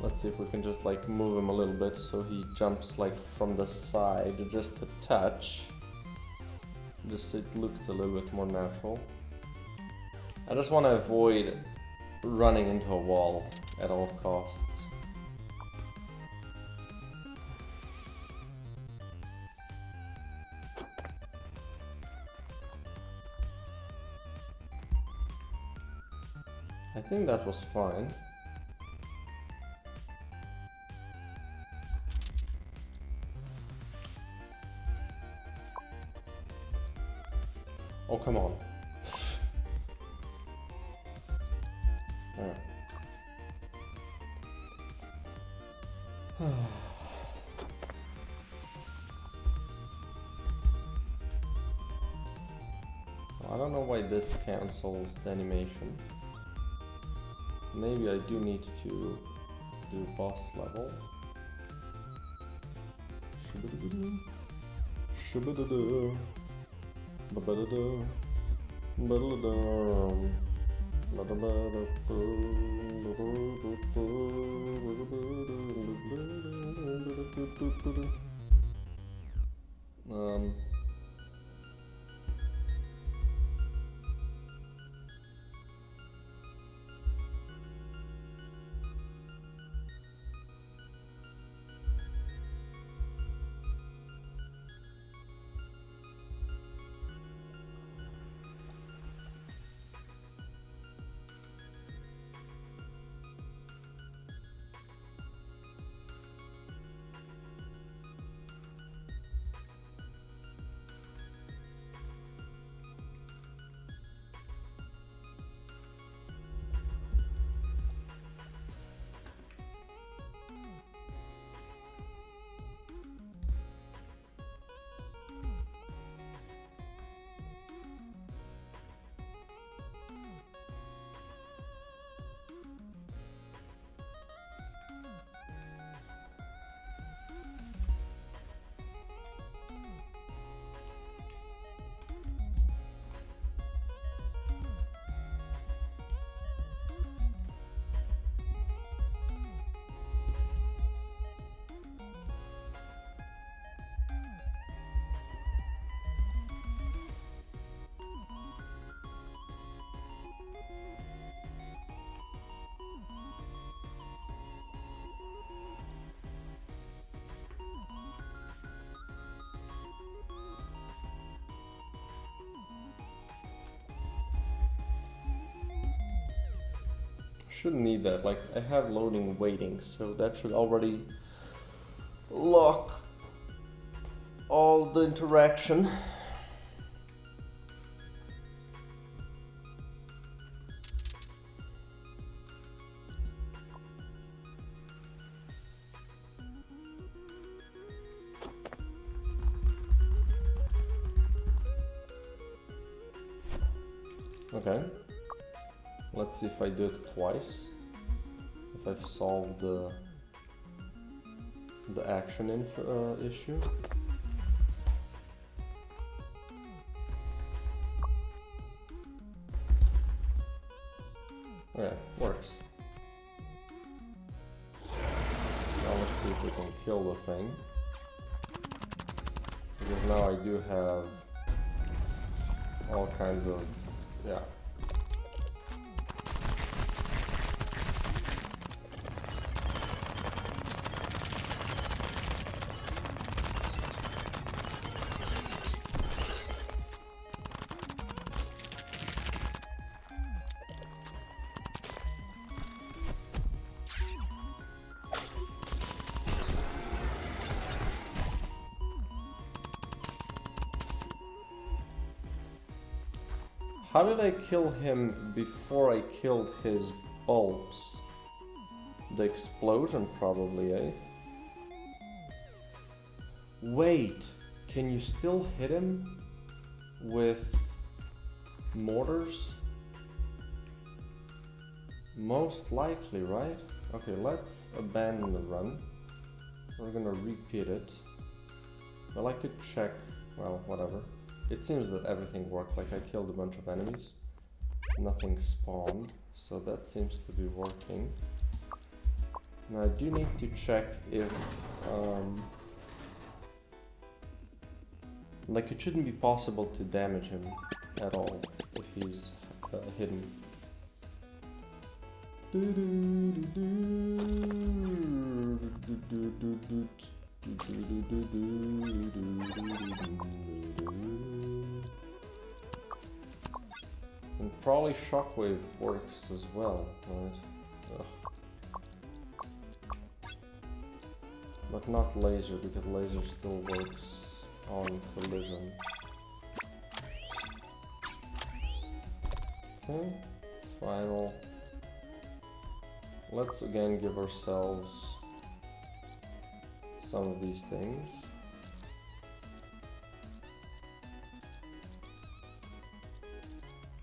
Let's see if we can just like move him a little bit so he jumps like from the side, just a touch. Just so it looks a little bit more natural. I just want to avoid running into a wall at all costs. I think that was fine. Oh, come on. I don't know why this cancels the animation. Maybe I do need to do boss level. Shouldn't need that, like I have loading waiting, so that should already lock all the interaction. Okay. Let's see if I do it twice. If I've solved the action issue. Yeah, works. Now let's see if we can kill the thing. Because now I do have all kinds of, yeah. How did I kill him before I killed his bulbs? The explosion probably, eh? Wait, can you still hit him with mortars? Most likely, right? Okay, let's abandon the run. We're gonna repeat it. I like to check, well, whatever. It seems that everything worked, like I killed a bunch of enemies. Nothing spawned, so that seems to be working. Now I do need to check if... like it shouldn't be possible to damage him at all if he's hidden. And probably shockwave works as well, right? Ugh. But not laser, because laser still works on collision. Okay, final. Let's again give ourselves some of these things.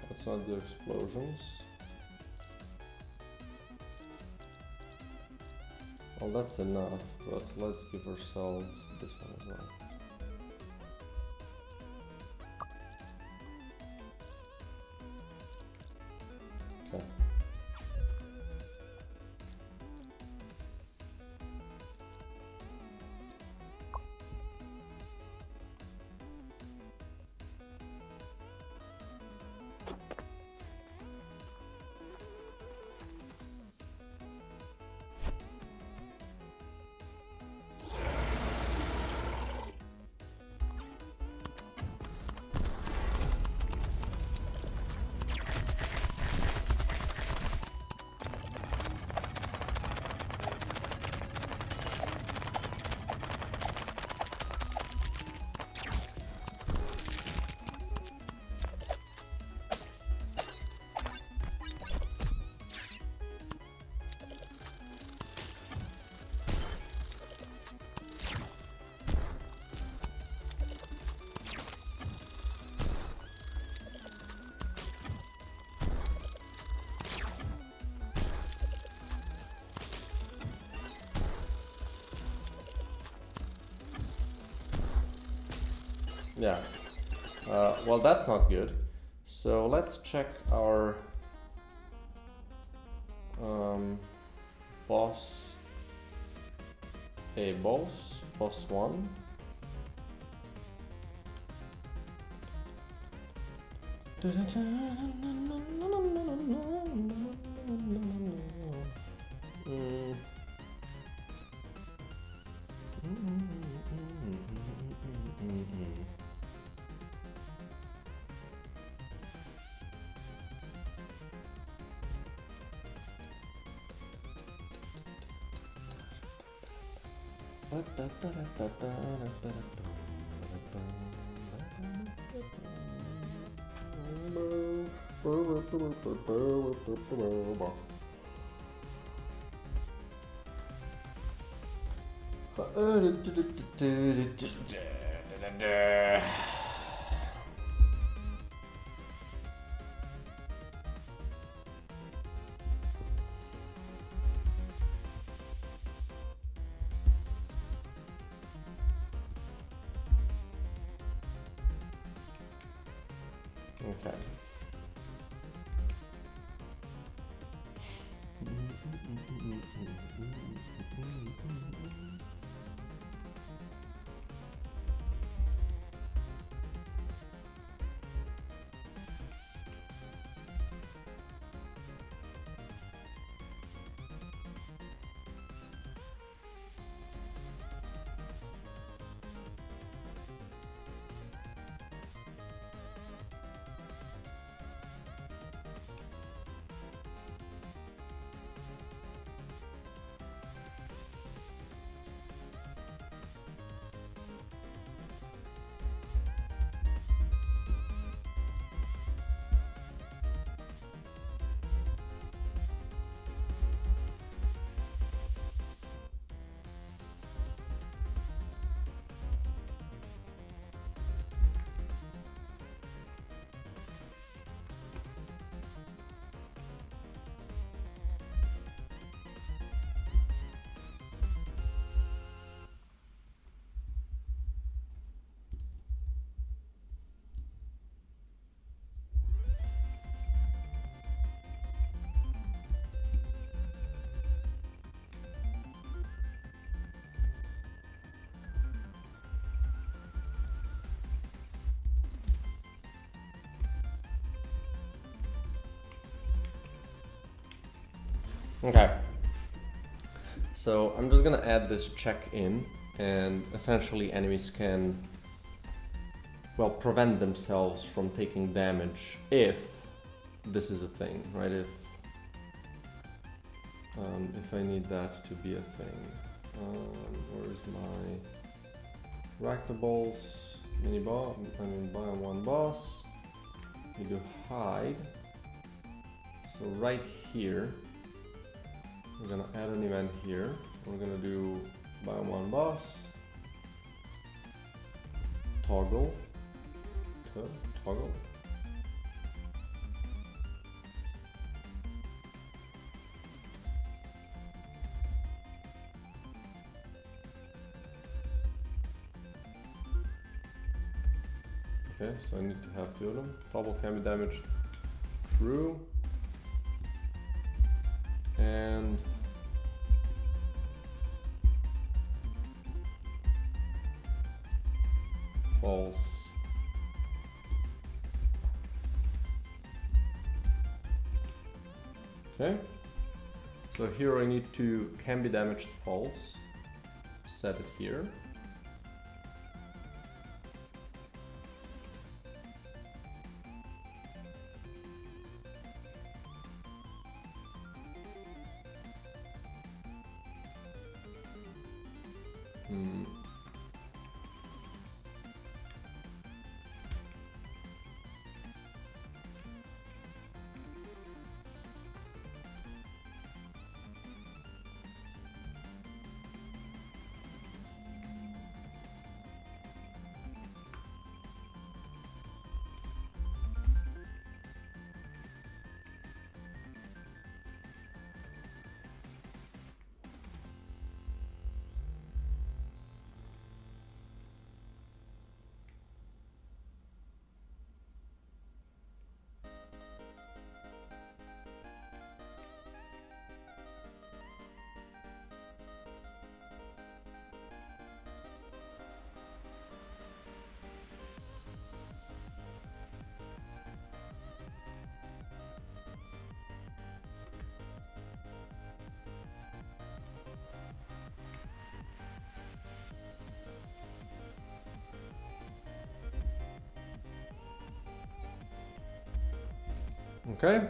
Let's not do explosions. Well, that's enough, but let's give ourselves this one as well. Okay. Yeah, well that's not good. So let's check our boss boss 1. Okay. Okay. So I'm just gonna add this check in, and essentially enemies can, well, prevent themselves from taking damage if this is a thing, right? If I need that to be a thing. Where's my Ractables mini boss? I mean, buy on one boss. You do hide. So right here, we're gonna add an event here. We're gonna do buy on one boss. Toggle. Toggle. Okay, so I need to have two of them. Toggle can be damaged. True. And false. Okay. So here I need to can be damaged false. Set it here. Okay,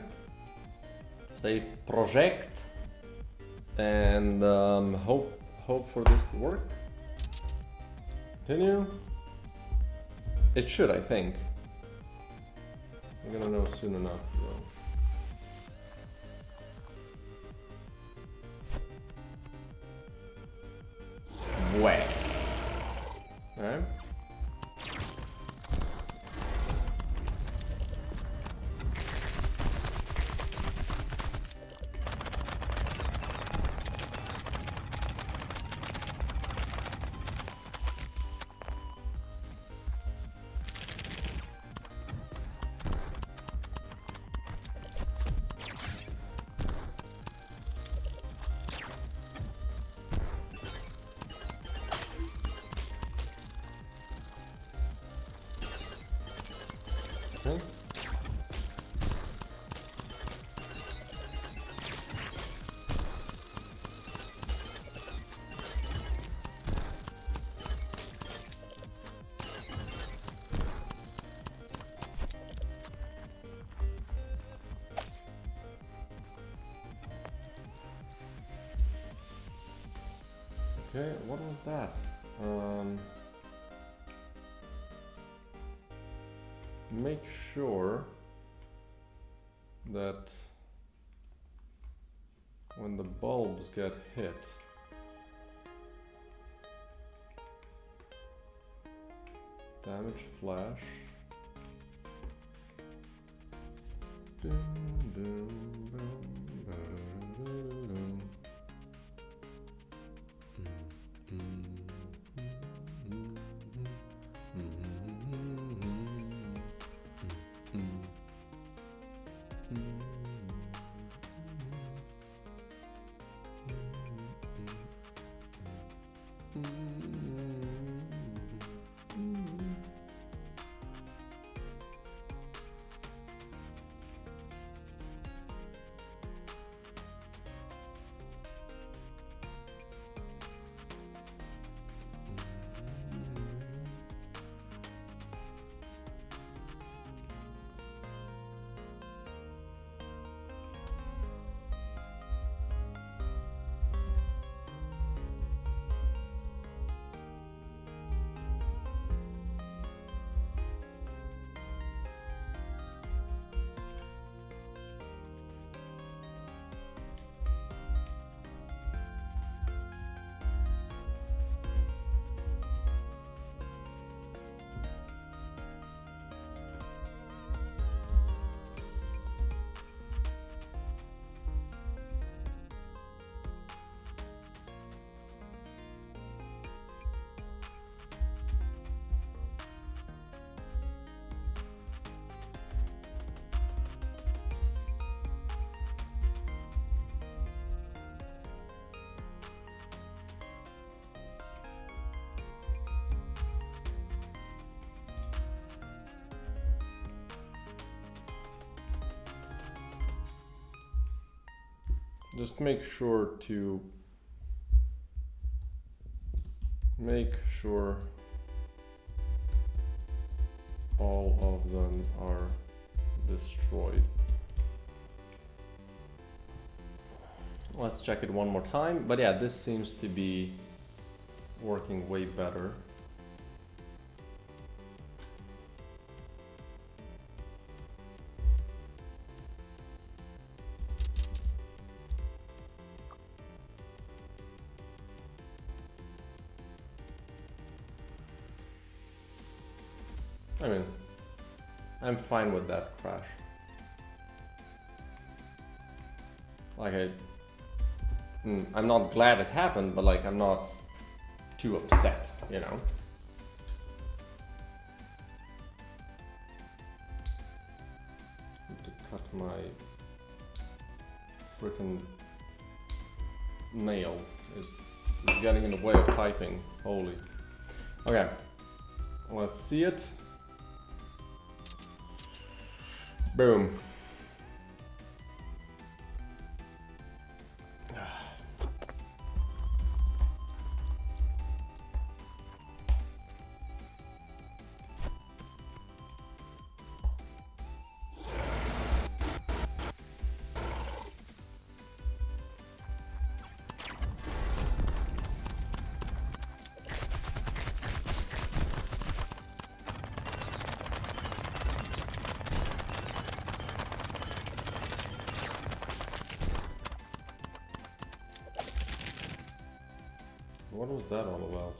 save project and hope for this to work. Continue. It should, I think. I'm gonna know soon enough though. Way. Alright. Okay. Okay, what was that? Make sure that when the bulbs get hit, damage flash. Dun, dun, dun, ba-da-da-da-dum. just make sure all of them are destroyed. Let's check it one more time. But yeah, this seems to be working way better. I mean, I'm fine with that crash. Like I'm not glad it happened, but like I'm not too upset, you know? Need to cut my freaking nail. It's getting in the way of typing. Holy. Okay. Let's see it. Boom. What was that all about?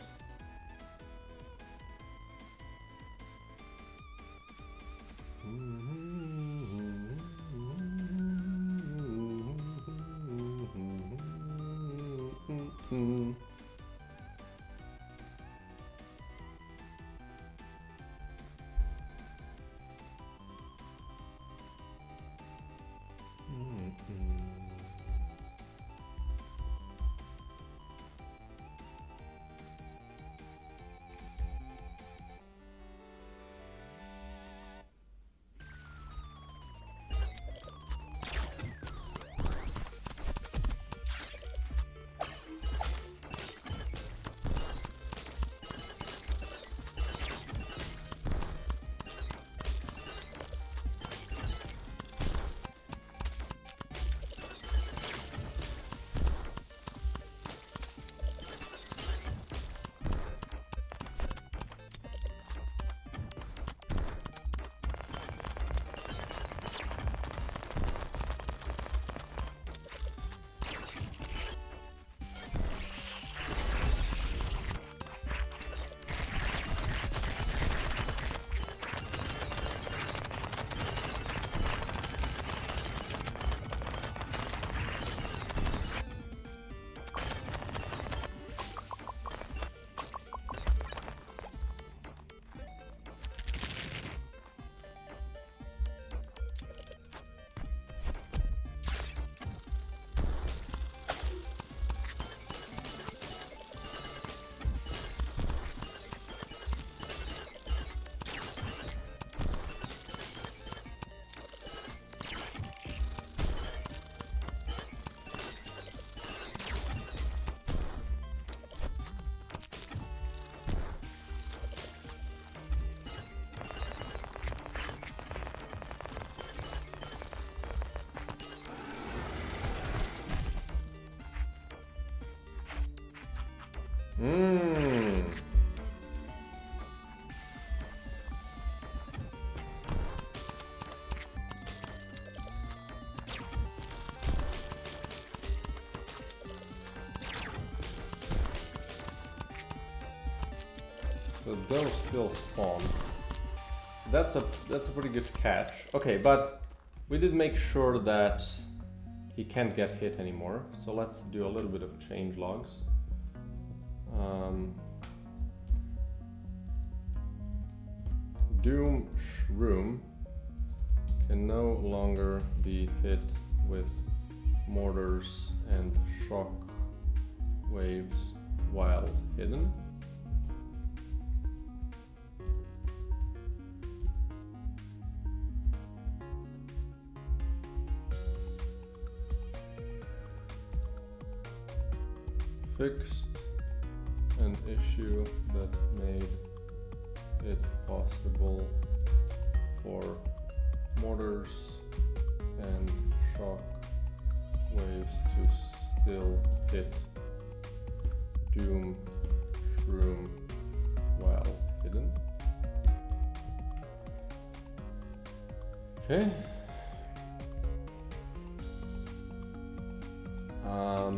So those still spawn. That's a pretty good catch. Okay, but we did make sure that he can't get hit anymore. So let's do a little bit of change logs. Doom Shroom can no longer be hit with mortars and shock waves while hidden. fixed an issue that made it possible for mortars and shock waves to still hit Doom Shroom while hidden. Okay.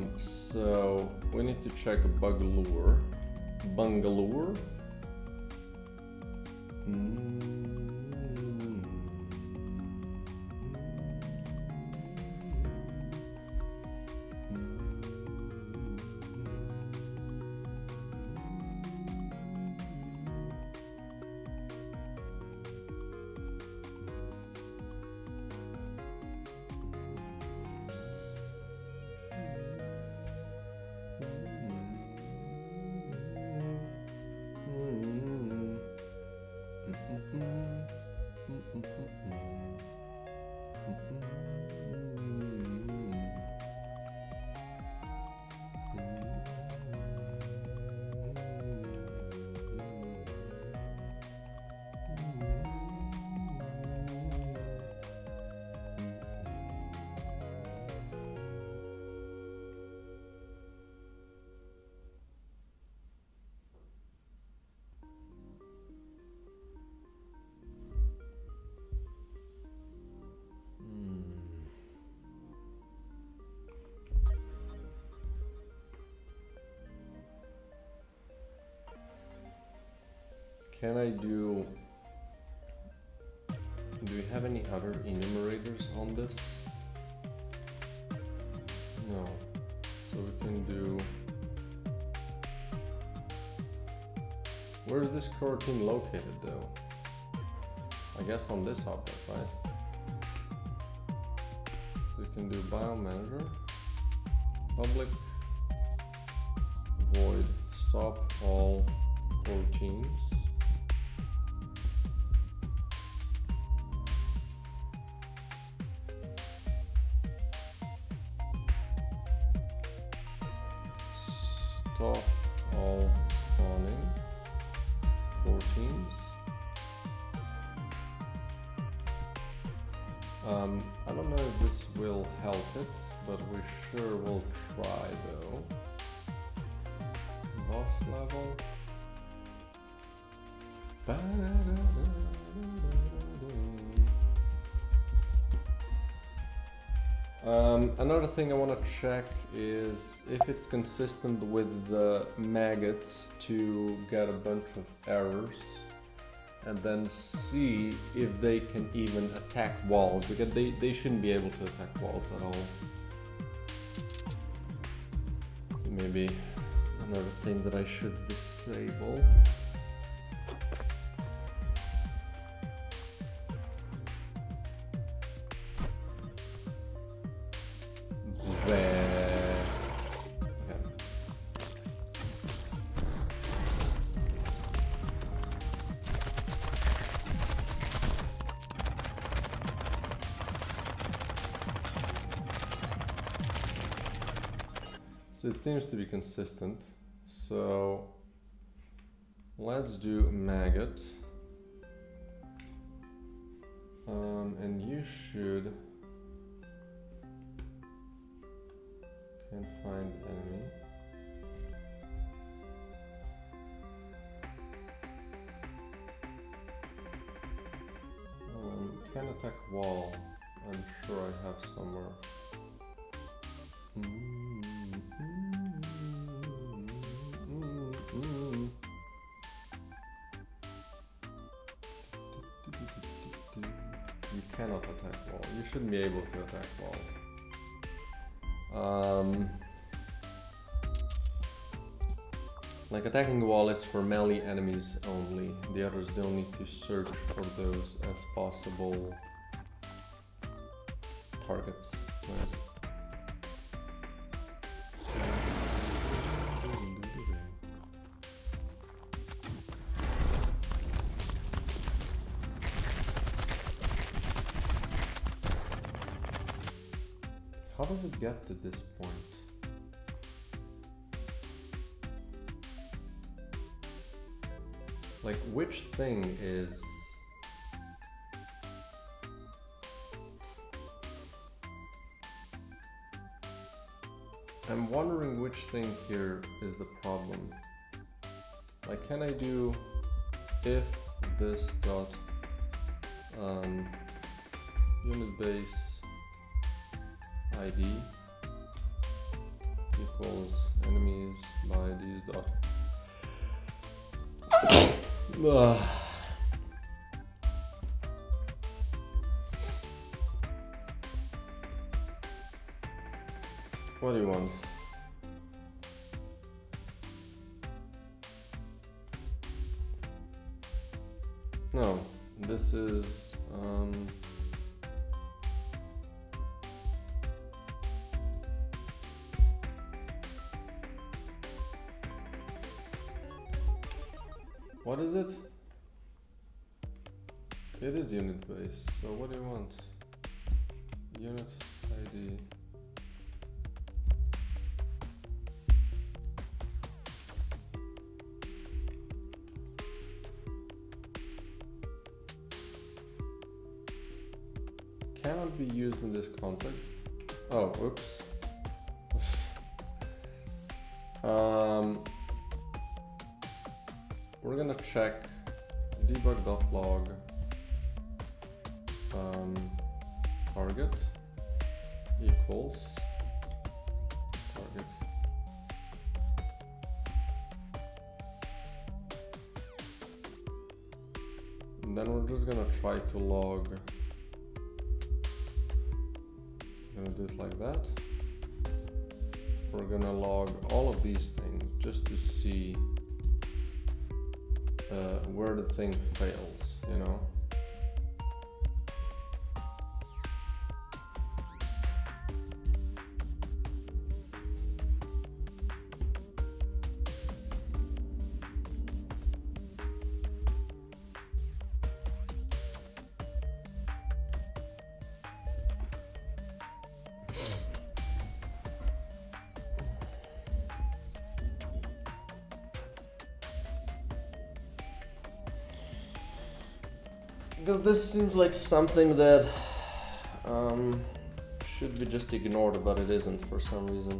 So we need to check Bangalore. Can I do we have any other enumerators on this? No. So we can do, where's this coroutine located though? I guess on this object, right? So we can do biomanager, public void stop all coroutines. Stop all spawning coroutines. I don't know if this will help it, but we sure will try though. Boss level. Another thing I want to check is if it's consistent with the maggots to get a bunch of errors, and then see if they can even attack walls, because they shouldn't be able to attack walls at all. Maybe another thing that I should disable. So it seems to be consistent. So let's do maggot. And you should, can't find enemy. Can attack wall. I'm sure I have somewhere. You cannot attack wall. You shouldn't be able to attack wall. Like attacking the wall is for melee enemies only. The others don't need to search for those as possible targets. Right? How does it get to this point? Like, which thing is... I'm wondering which thing here is the problem. Like, can I do if this dot unit base ID equals enemies by these dot what do you want? No, this is what is it? It is unit base, so what do you want? Unit ID. Cannot be used in this context. Oh, oops. We're gonna check debug.log target equals target. And then we're just gonna try to log. Gonna do it like that. We're gonna log all of these things just to see where the thing fails, you know? Because this seems like something that should be just ignored, but it isn't for some reason.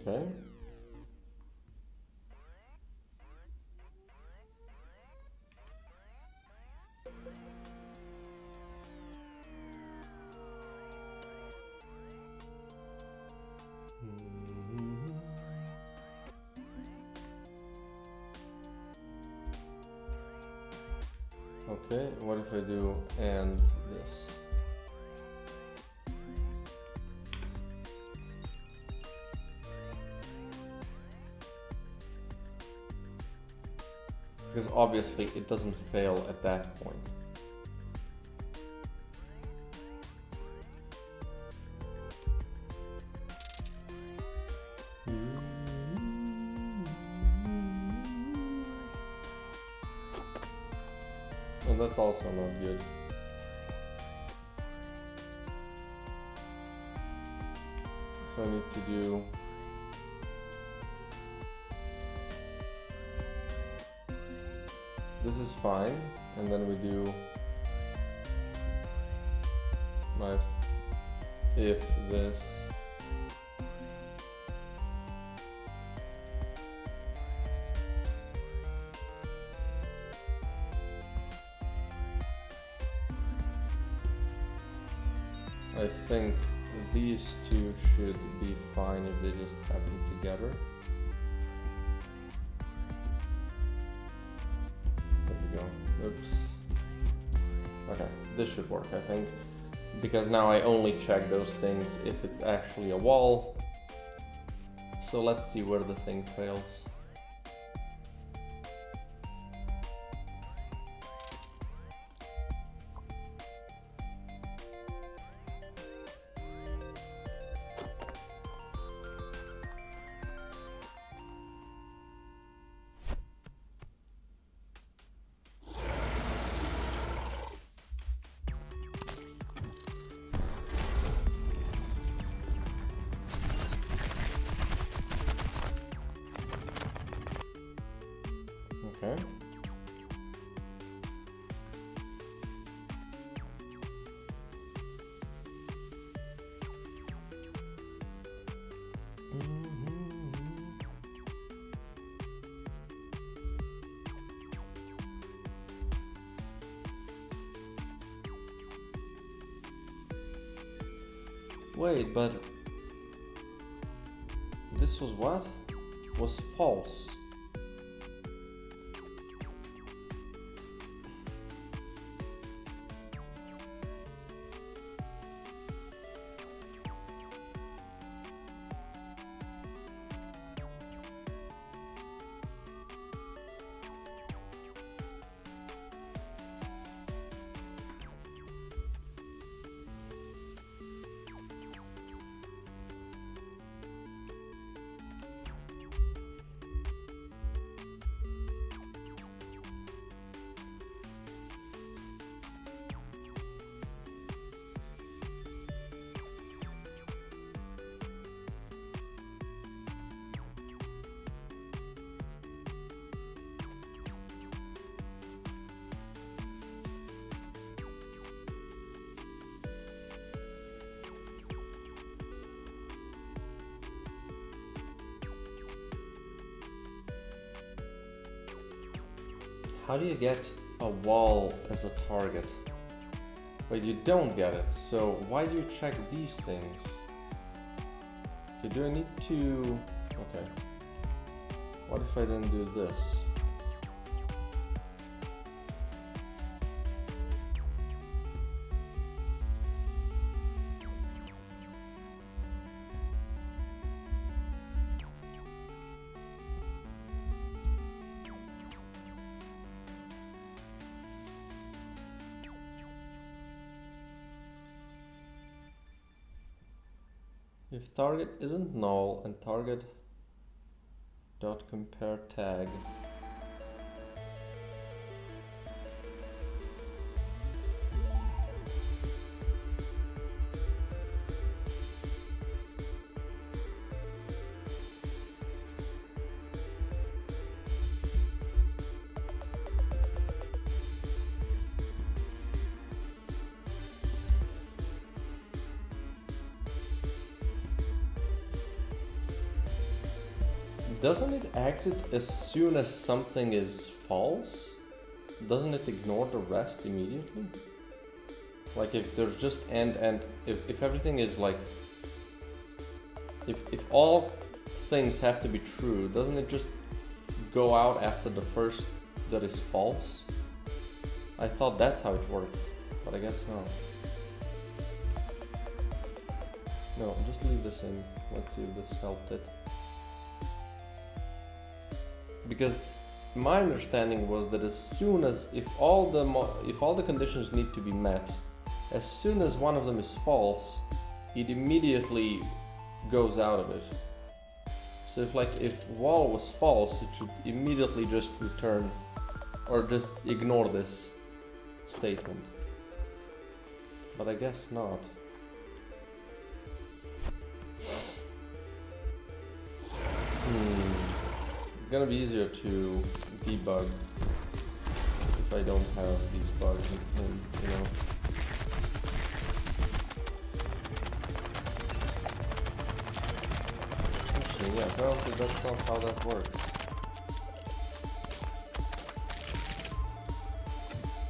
Okay. Okay, what if I do and this? Because obviously it doesn't fail at that point. And that's also not good. So I need to do this is fine, and then we do right if this I think these two should be fine if they just happen together. There we go. Oops. Okay, this should work, I think. Because now I only check those things if it's actually a wall. So let's see where the thing fails. Wait, but this was what? Was false. How do you get a wall as a target? Wait, you don't get it, so why do you check these things? Okay, do I need to... Okay. What if I then do this? If target isn't null and target dot compare tag. Doesn't it exit as soon as something is false? Doesn't it ignore the rest immediately? Like if there's just and if everything is like if all things have to be true, doesn't it just go out after the first that is false? I thought that's how it worked, but I guess not. No, just leave this in. Let's see if this helped it. Because my understanding was that as soon as if all the conditions need to be met, as soon as one of them is false, it immediately goes out of it. So if wall was false, it should immediately just return or just ignore this statement. But I guess not. It's gonna be easier to debug if I don't have these bugs in, you know. Actually, yeah, apparently that's not how that works.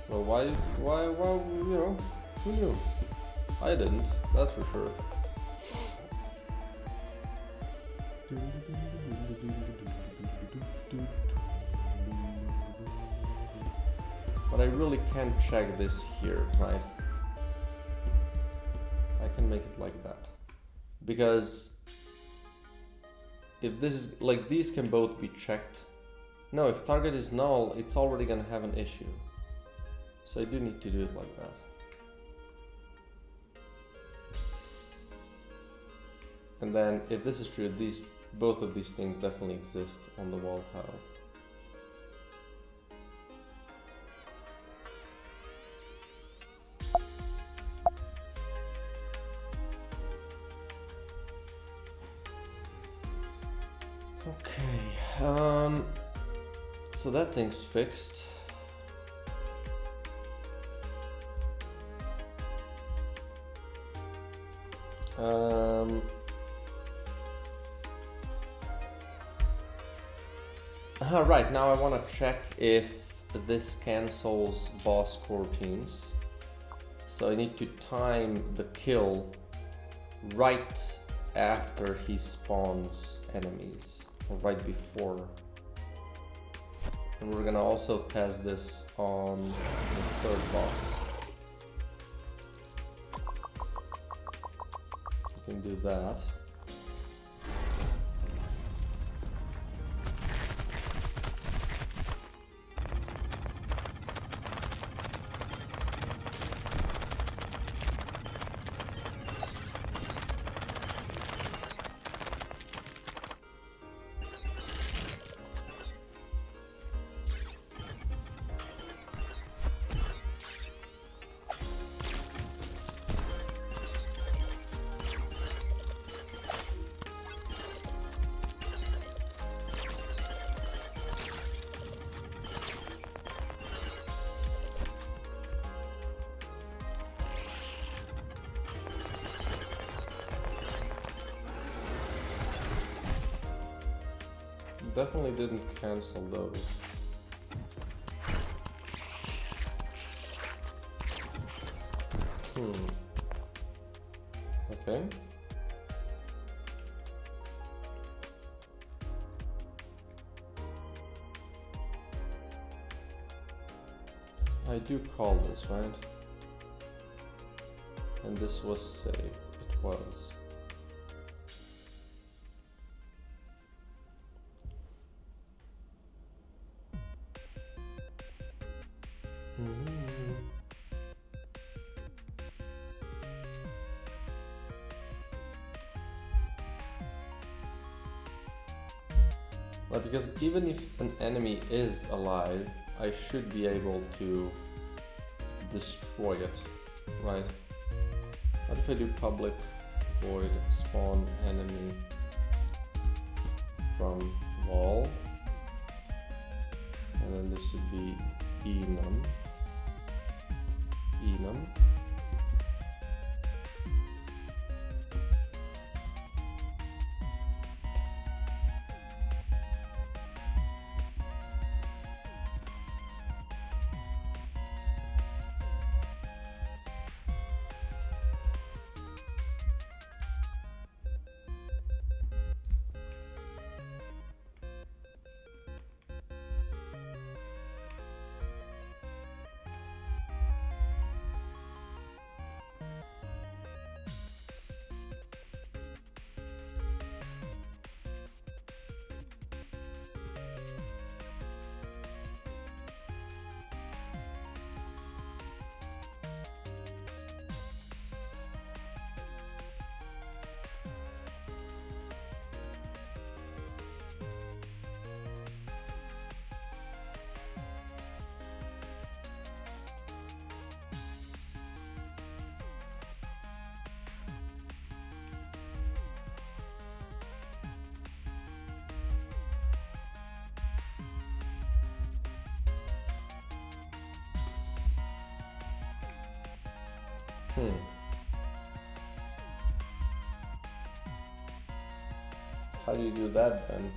Well, why, you know, who knew? I didn't, that's for sure. But I really can't check this here, right? I can make it like that. Because if this is, like, these can both be checked. No, if target is null, it's already gonna have an issue. So I do need to do it like that. And then if this is true, both of these things definitely exist on the wall tile. Okay, so that thing's fixed. Right, now I want to check if this cancels boss coroutines. So I need to time the kill right after he spawns enemies, or right before. And we're gonna also test this on the third boss. You can do that. Definitely didn't cancel those. Okay. I do call this, right? And this was saved. It was. Well, because even if an enemy is alive, I should be able to destroy it, right? What if I do public void spawn enemy from wall, and then this should be enum. How do you do that then?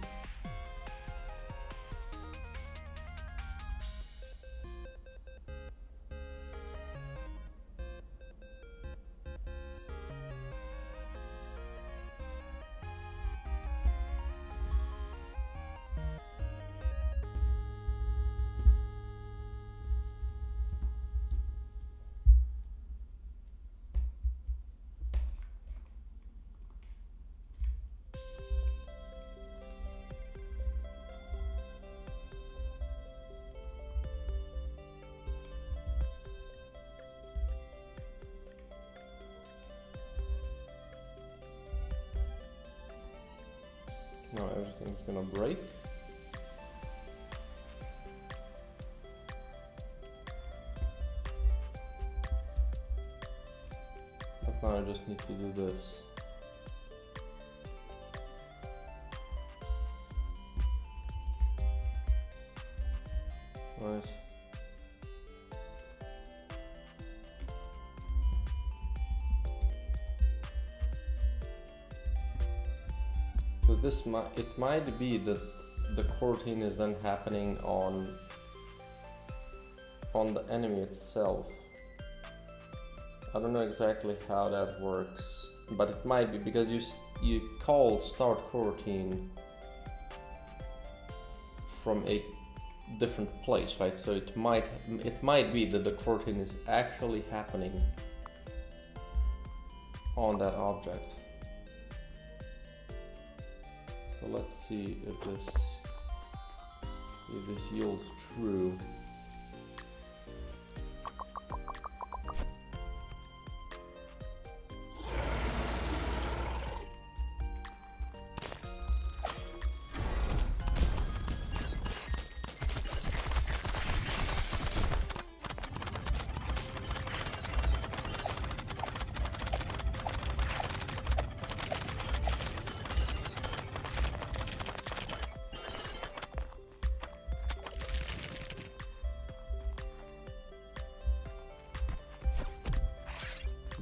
Now everything's gonna break. But now I just need to do this. Right. This it might be that the coroutine is then happening on the enemy itself. I don't know exactly how that works. but it might be because you call start coroutine from a different place, right? So it might be that the coroutine is actually happening on that object. So let's see if this yields true.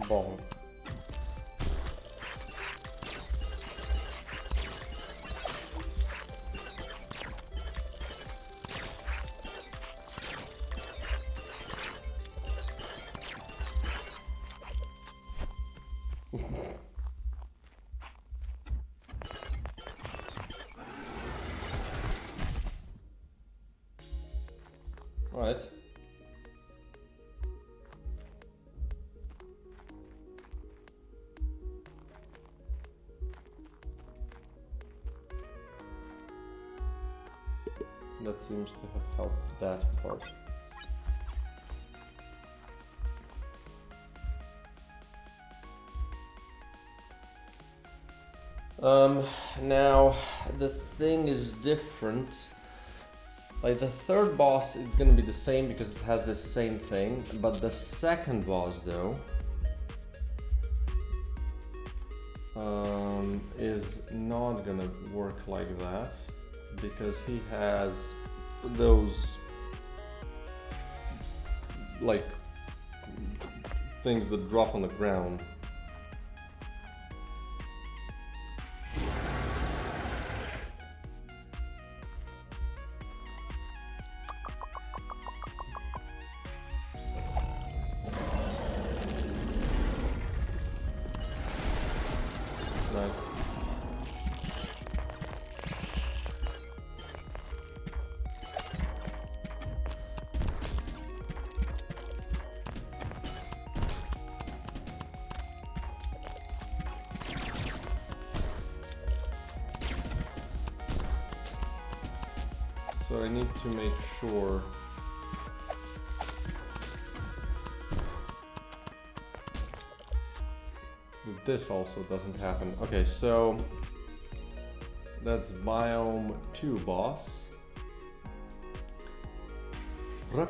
Bong. Right. That seems to have helped that part. Now the thing is different. Like the third boss, it's gonna be the same because it has the same thing, but the second boss though is not gonna work like that because he has those like things that drop on the ground. Right. So I need to make sure that this also doesn't happen. Okay, so that's biome 2 boss. You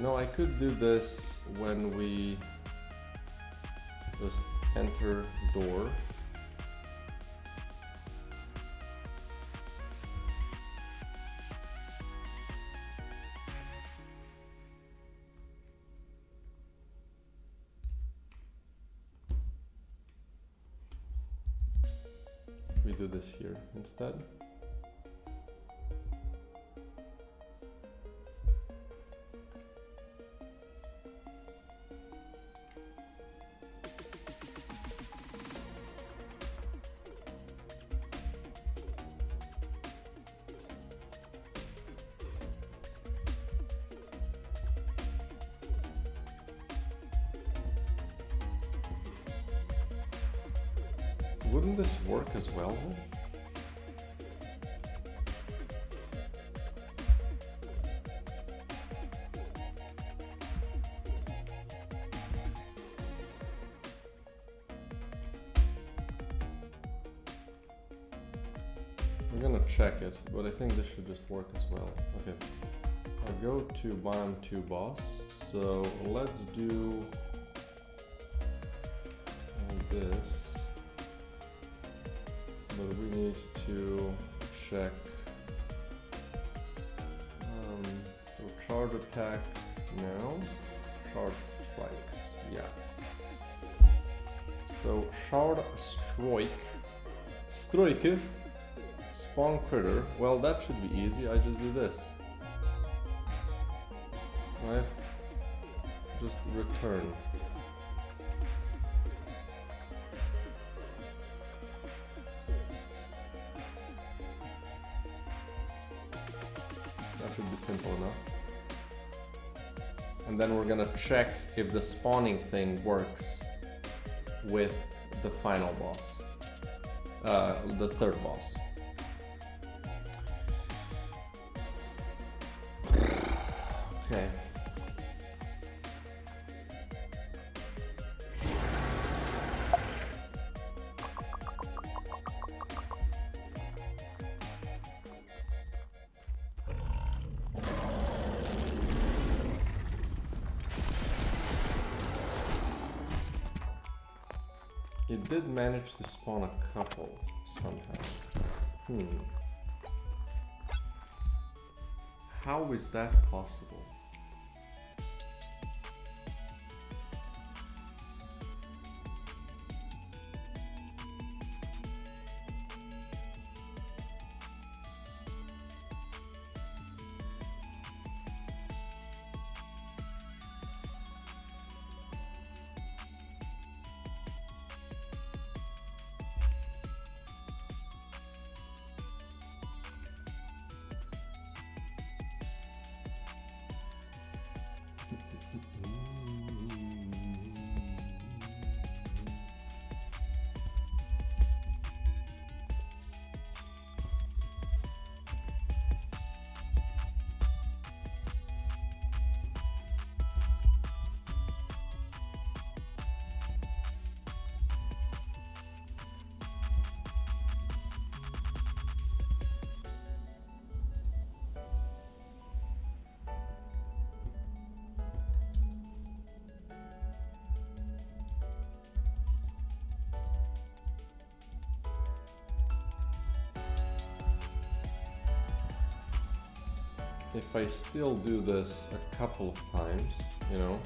know, I could do this when we just enter door. We do this here instead. Wouldn't this work as well? I'm gonna check it, but I think this should just work as well. Okay, I'll go to biome 2 boss. So let's do this. But we need to check so charge attack, no, charge strikes, yeah. So shard strike Spawn critter. Well, that should be easy. I just do this. Right? Just return. That should be simple enough. And then we're gonna check if the spawning thing works with the final boss. The third boss. Okay. It did manage to spawn a couple somehow. How is that possible? If I still do this a couple of times, you know,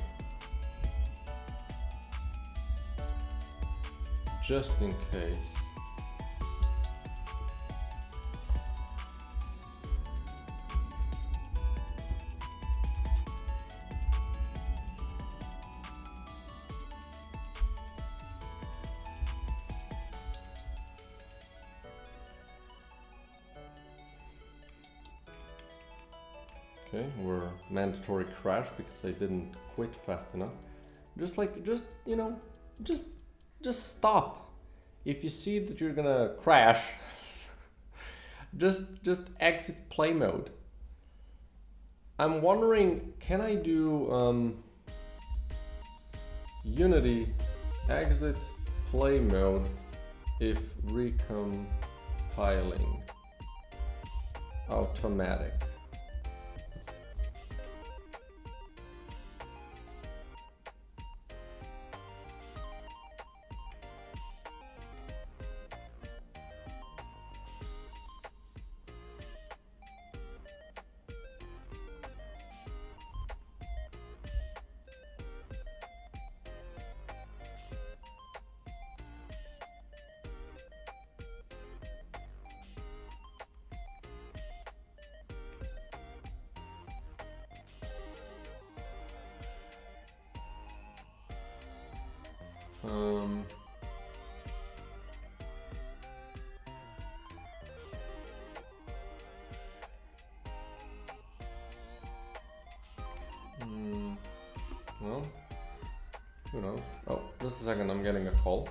just in case. Okay, we're mandatory crash because I didn't quit fast enough. You know, just stop. If you see that you're gonna crash, just exit play mode. I'm wondering, can I do Unity exit play mode if recompiling automatic? Well, who knows? Oh, just a second, I'm getting a call.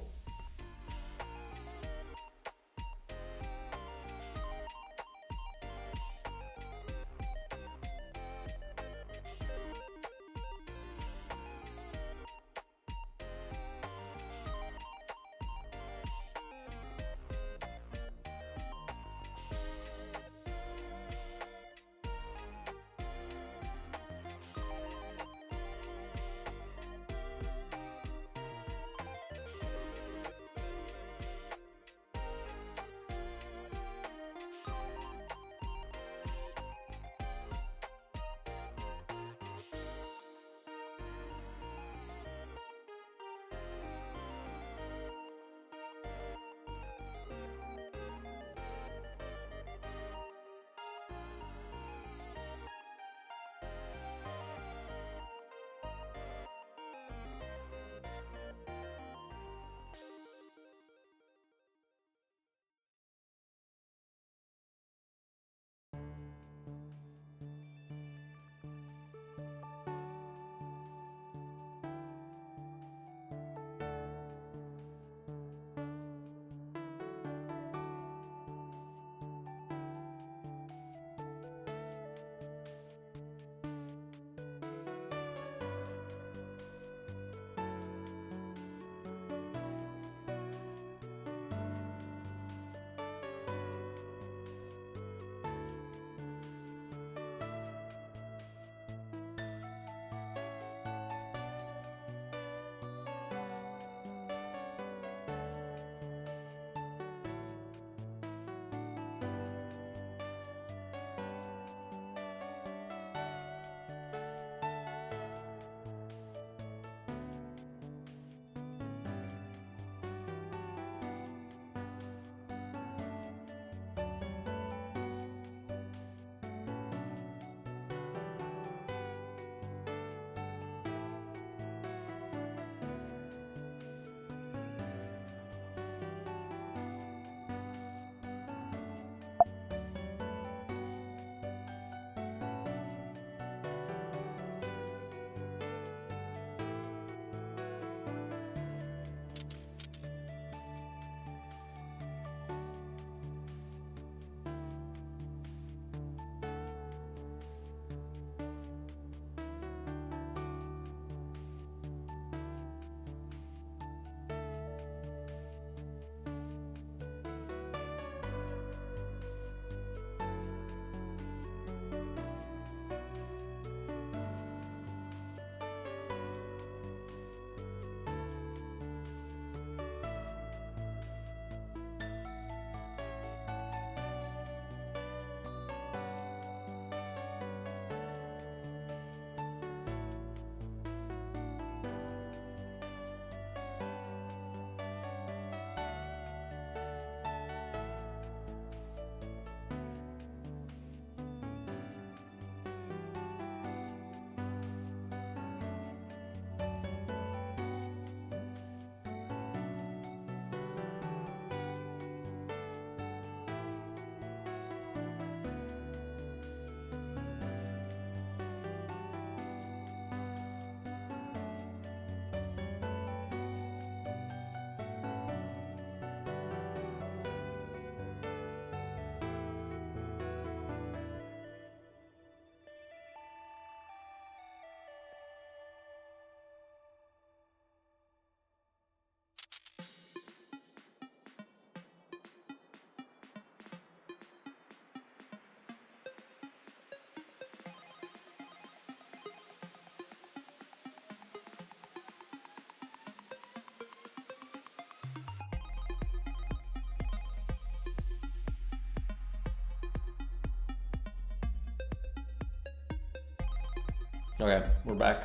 Okay, we're back.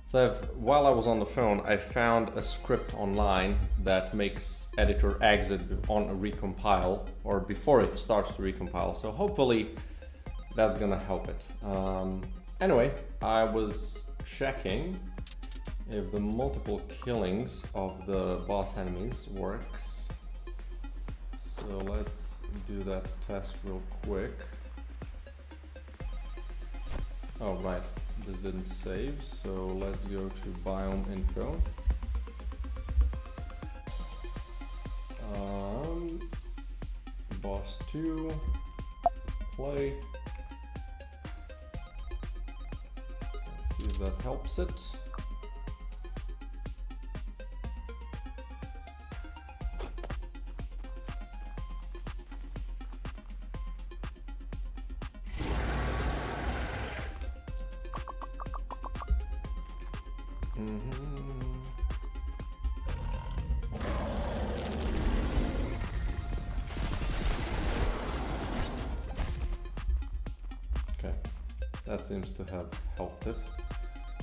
So while I was on the phone, I found a script online that makes editor exit on a recompile or before it starts to recompile. So hopefully that's gonna help it. Anyway, I was checking if the multiple killings of the boss enemies works. So let's do that test real quick. Oh, right. This didn't save, so let's go to biome info. Boss 2, play. Let's see if that helps it. Okay, that seems to have helped it.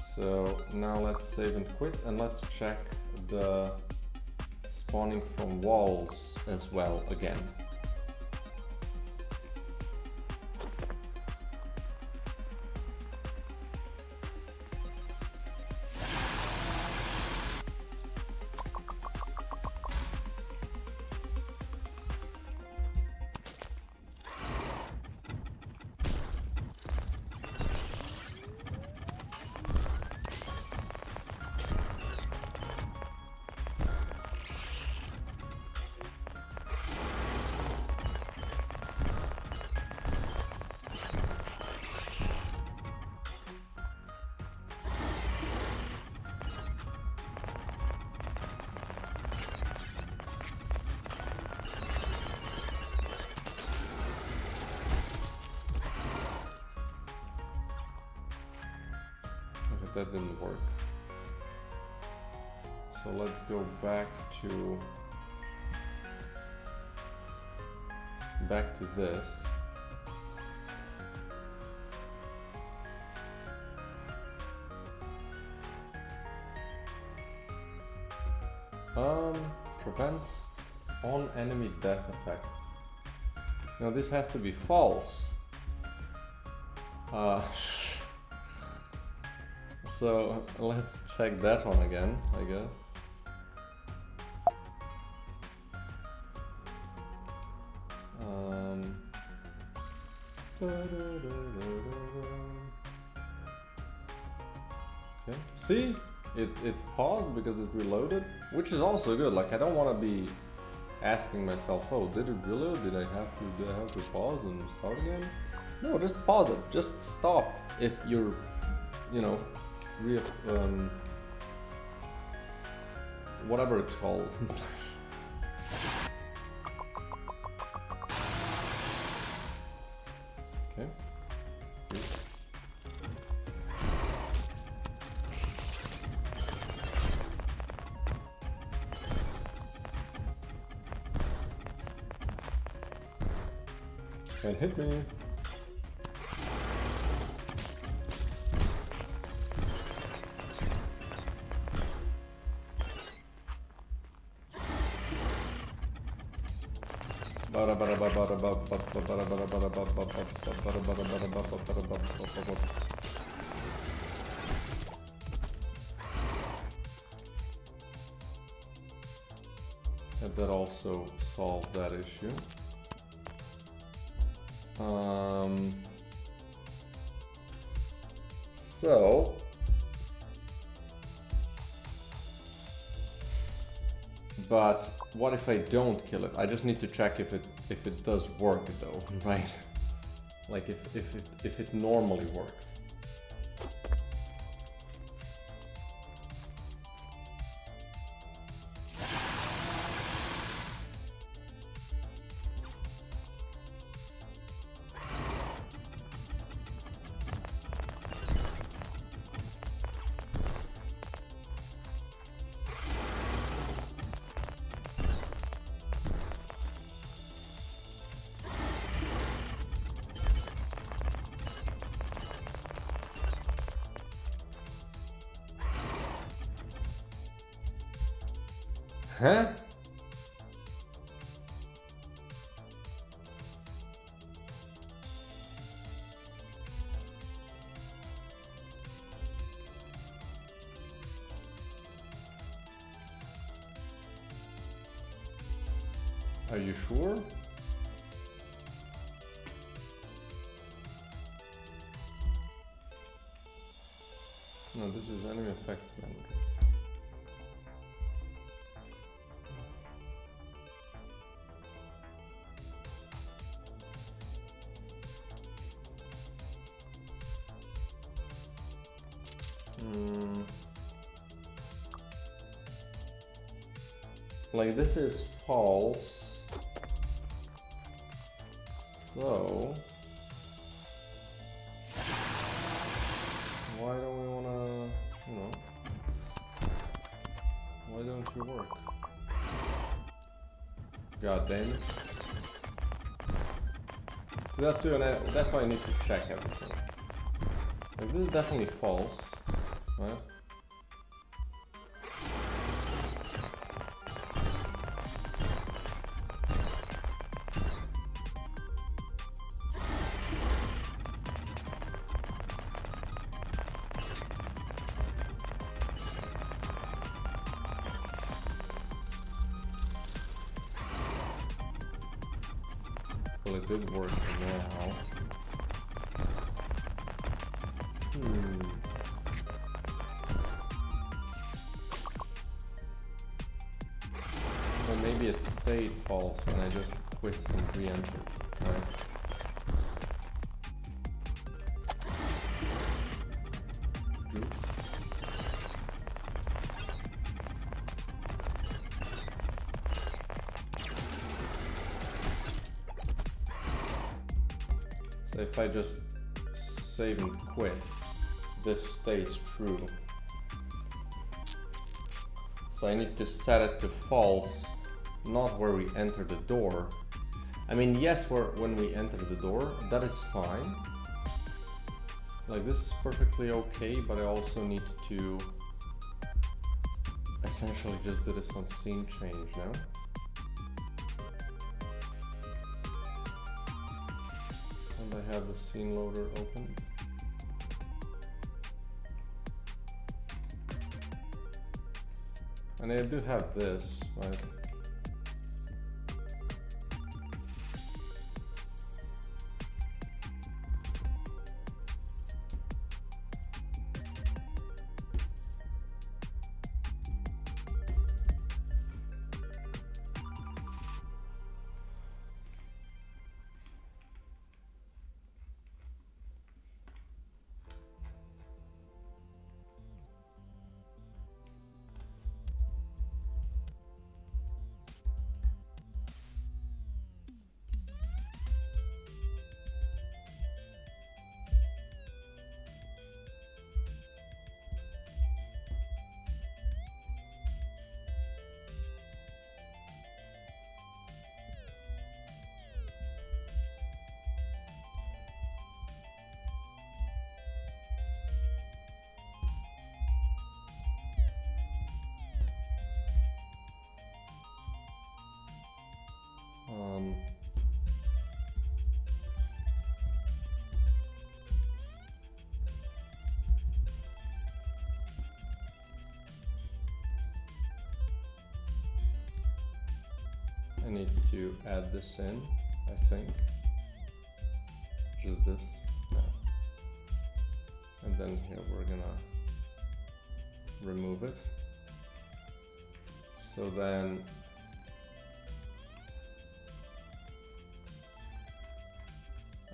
So now let's save and quit, and let's check the spawning from walls as well again. That didn't work. So let's go back to this. Prevents on enemy death effect. Now this has to be false. So let's check that one again, I guess. Okay. See, it paused because it reloaded, which is also good. Like, I don't want to be asking myself, oh, did it reload? Did I have to pause and start again? No, just pause it. Just stop if you're, you know, whatever it's called. Okay. Good. Can't hit me. And that also solved that issue. So but what if I don't kill it? I just need to check if it does work though, right? Like if it normally works. Huh? Are you sure? No, this is enemy effects manager. Like this is false. So why don't we wanna, you know, why don't you work? God damn it. So that's why I need to check everything. Like this is definitely false, right? Well, it did work now. Well, maybe it stayed false when I just quit and re-entered, right? So if I just save and quit, this stays true. So I need to set it to false, not where we enter the door. I mean, yes, when we enter the door, that is fine. Like this is perfectly okay, but I also need to essentially just do this on scene change now. I have the scene loader open. And I do have this, right? I need to add this in, I think. Just this. Yeah. And then here we're gonna remove it. So then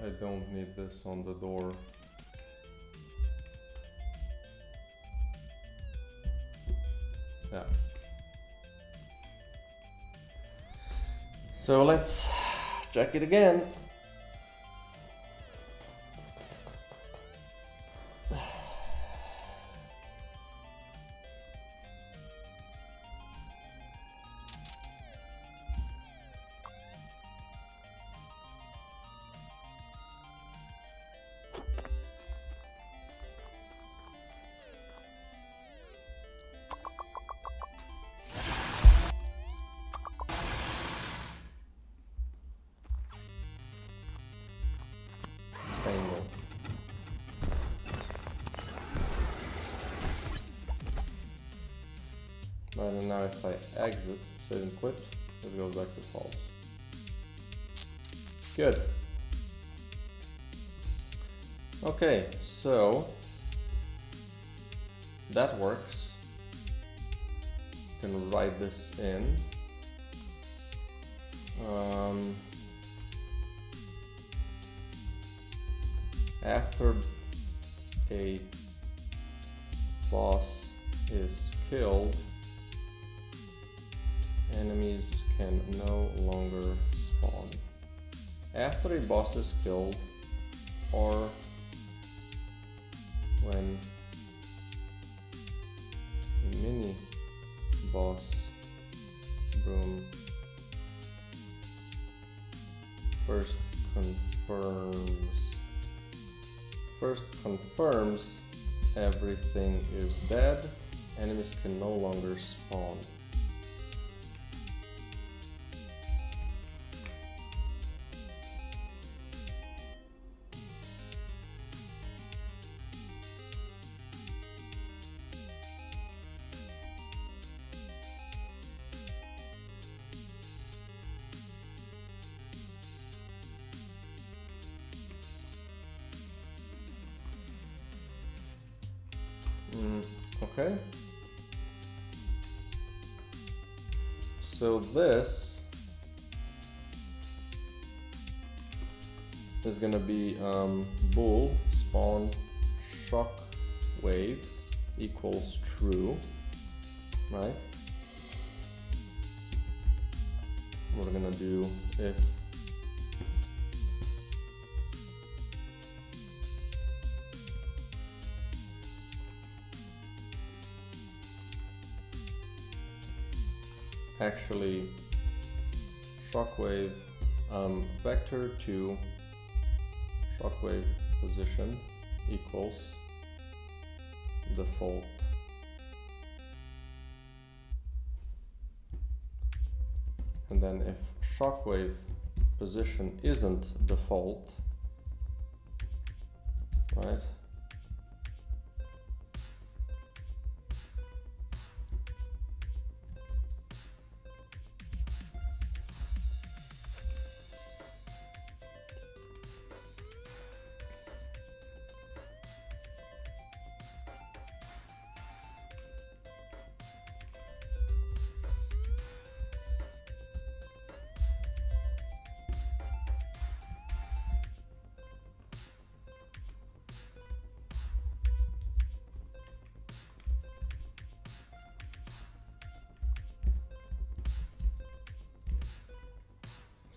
I don't need this on the door. Yeah. So let's check it again. Right, and now if I exit, save and quit, it goes back to false. Good. Okay, so that works. You can write this in. After a boss is killed, enemies can no longer spawn. After a boss is killed, or when a mini boss broom first confirms everything is dead, enemies can no longer spawn. Okay. So this is gonna be bool spawn shock wave equals true, right? We're gonna do if actually shockwave vector to shockwave position equals default. And then if shockwave position isn't default, right?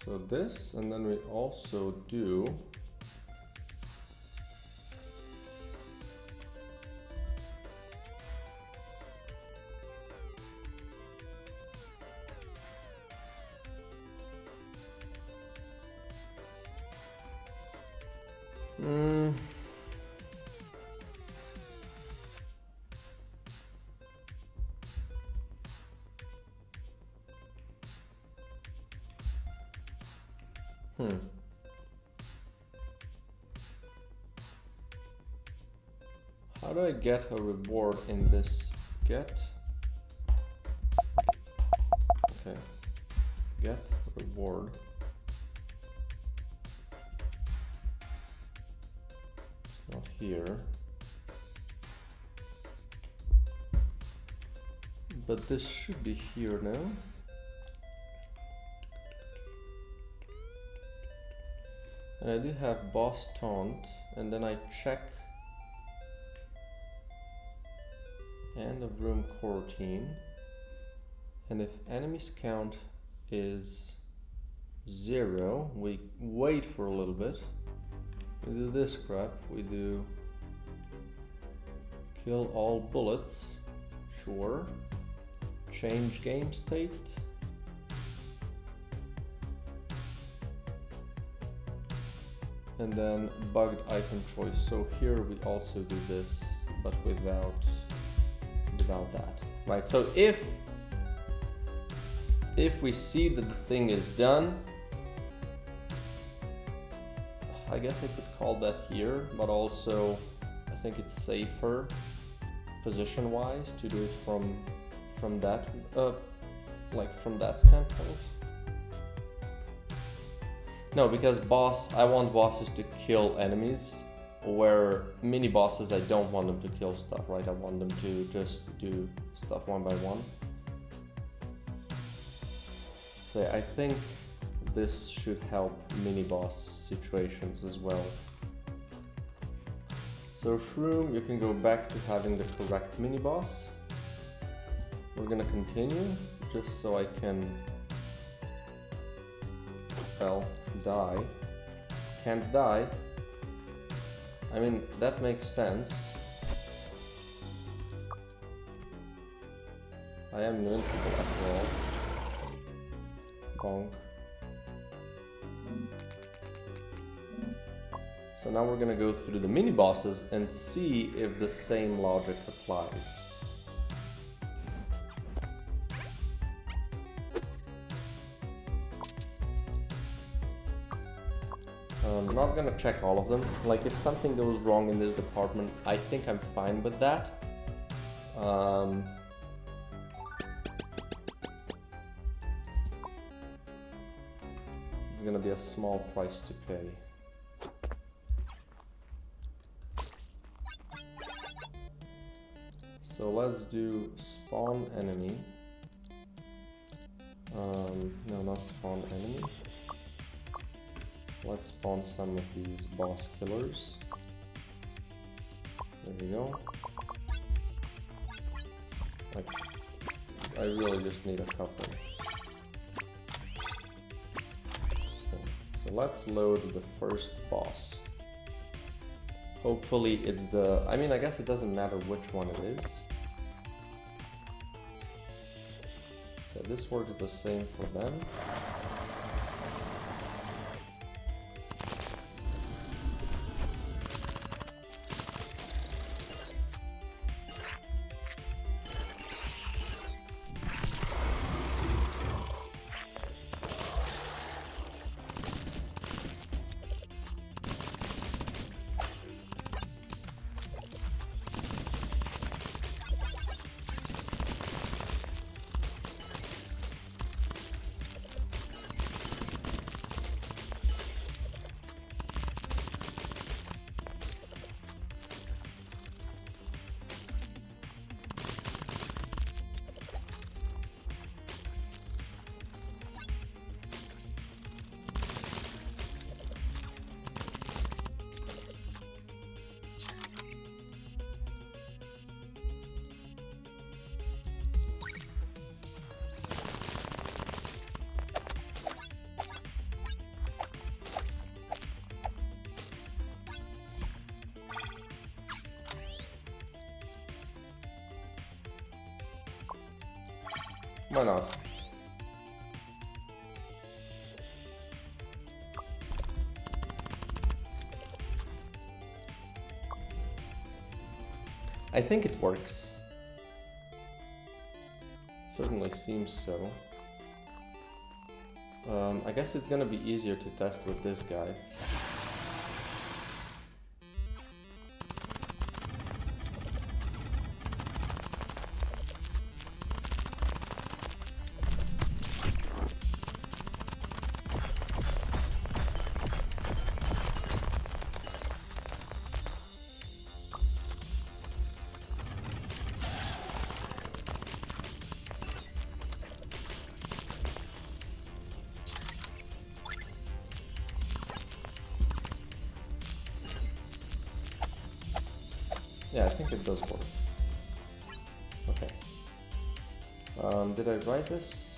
So this, and then we also do how do I get a reward in this get? Okay, get reward. It's not here. But this should be here now. And I do have boss taunt, and then I check end of room coroutine, and if enemies count is 0, we wait for a little bit. We do this crap, we do kill all bullets, sure, change game state, and then bugged item choice. So here we also do this, but without that, right? So if we see that the thing is done, I guess I could call that here, but also I think it's safer position wise to do it from from that, from that standpoint. No, because I want bosses to kill enemies, where mini bosses, I don't want them to kill stuff, right? I want them to just do stuff one by one. So I think this should help mini boss situations as well. So Shroom, you can go back to having the correct mini boss. We're gonna continue, just so I can, well, die. Can't die. I mean, that makes sense. I am invincible after all. Bonk. So now we're gonna go through the mini bosses and see if the same logic applies. I'm not gonna check all of them. Like, if something goes wrong in this department, I think I'm fine with that. It's gonna be a small price to pay. So let's do spawn enemy. No, not spawn enemy. Let's spawn some of these boss killers. There we go. Like, I really just need a couple. So let's load the first boss. Hopefully it's the... I mean, I guess it doesn't matter which one it is. So this works the same for them. Why not? I think it works. Certainly seems so. I guess it's gonna be easier to test with this guy. Yeah, I think it does work. Okay. Did I write this?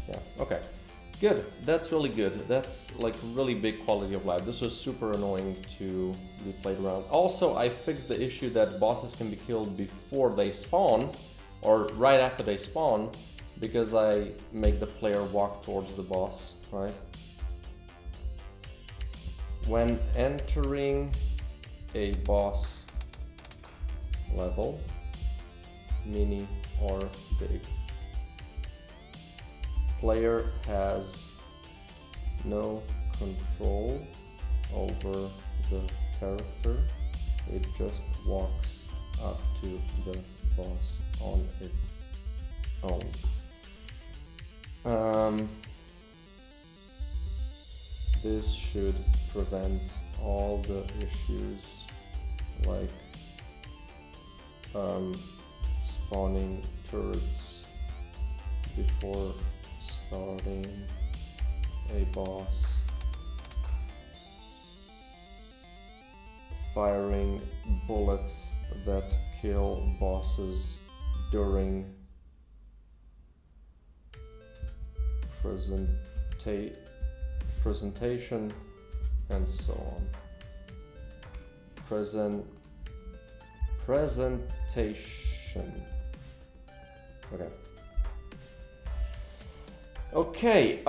Yeah, okay. Good, that's really good. That's like really big quality of life. This was super annoying to be played around. Also, I fixed the issue that bosses can be killed before they spawn, or right after they spawn, because I make the player walk towards the boss, right? When entering a boss level, mini or big, player has no control over the character, it just walks up to the boss. on its own. This should prevent all the issues like spawning turrets before starting a boss, firing bullets that kill bosses during presentation, and so on. Presentation. Okay.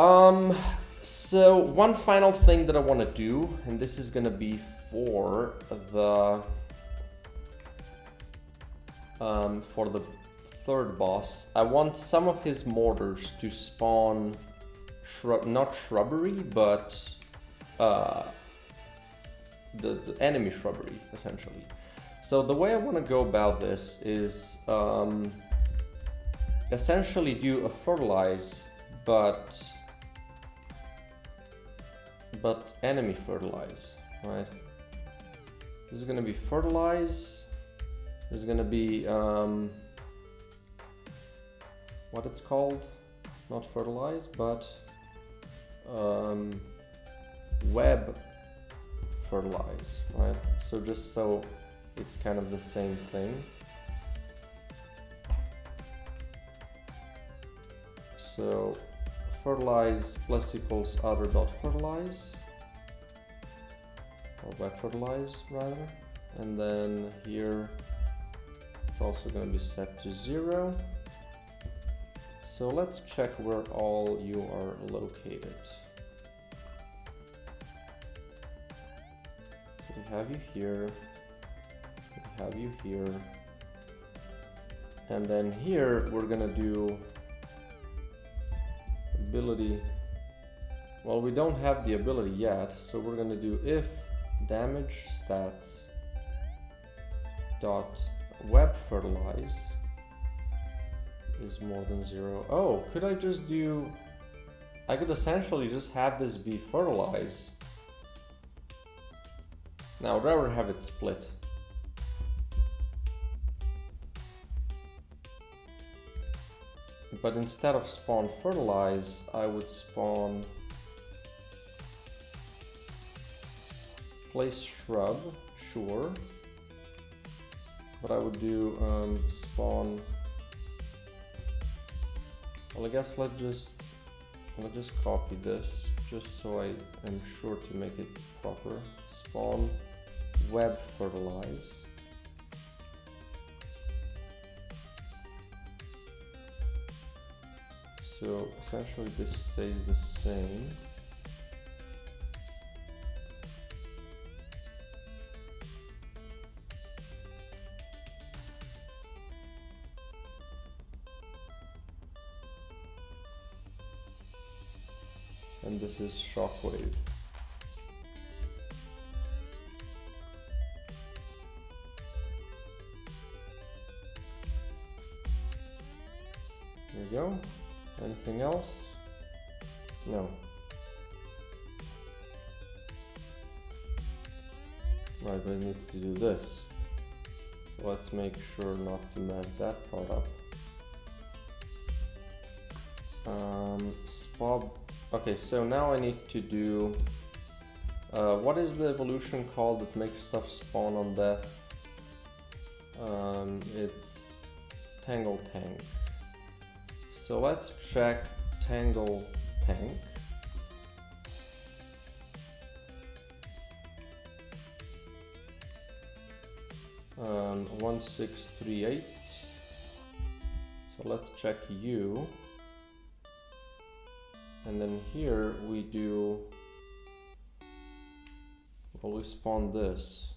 So one final thing that I want to do, and this is gonna be for the third boss. I want some of his mortars to spawn not shrubbery, but the enemy shrubbery, essentially. So the way I want to go about this is essentially do a fertilize, but enemy fertilize, right? This is going to be fertilize. This is going to be what it's called, not fertilize, but web fertilize, right? So just so it's kind of the same thing. So fertilize plus equals other dot fertilize, or web fertilize rather, and then here it's also going to be set to 0. So let's check where all you are located. So we have you here, we have you here, and then here we're gonna do ability. Well, we don't have the ability yet, so we're gonna do if damage stats dot web fertilize is more than 0. Oh, could I just do... I could essentially just have this be fertilize. Now, I'd rather have it split. But instead of spawn fertilize, I would spawn place shrub, sure. But I would do spawn. Well, I guess let's just copy this just so I am sure to make it proper. Spawn web fertilize. So essentially this stays the same. And this is shockwave. There we go. Anything else? No. Right, but it needs to do this. So let's make sure not to mess that part up. Okay, so now I need to do what is the evolution called that makes stuff spawn on death? It's Tangle Tank. So let's check Tangle Tank. Um, 1638. So let's check you. And then here we do, well, we spawn this.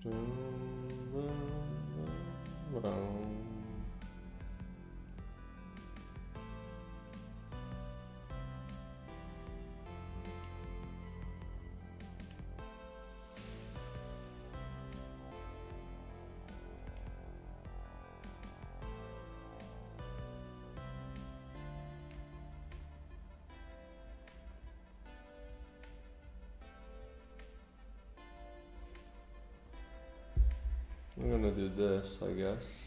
I'm gonna do this, I guess.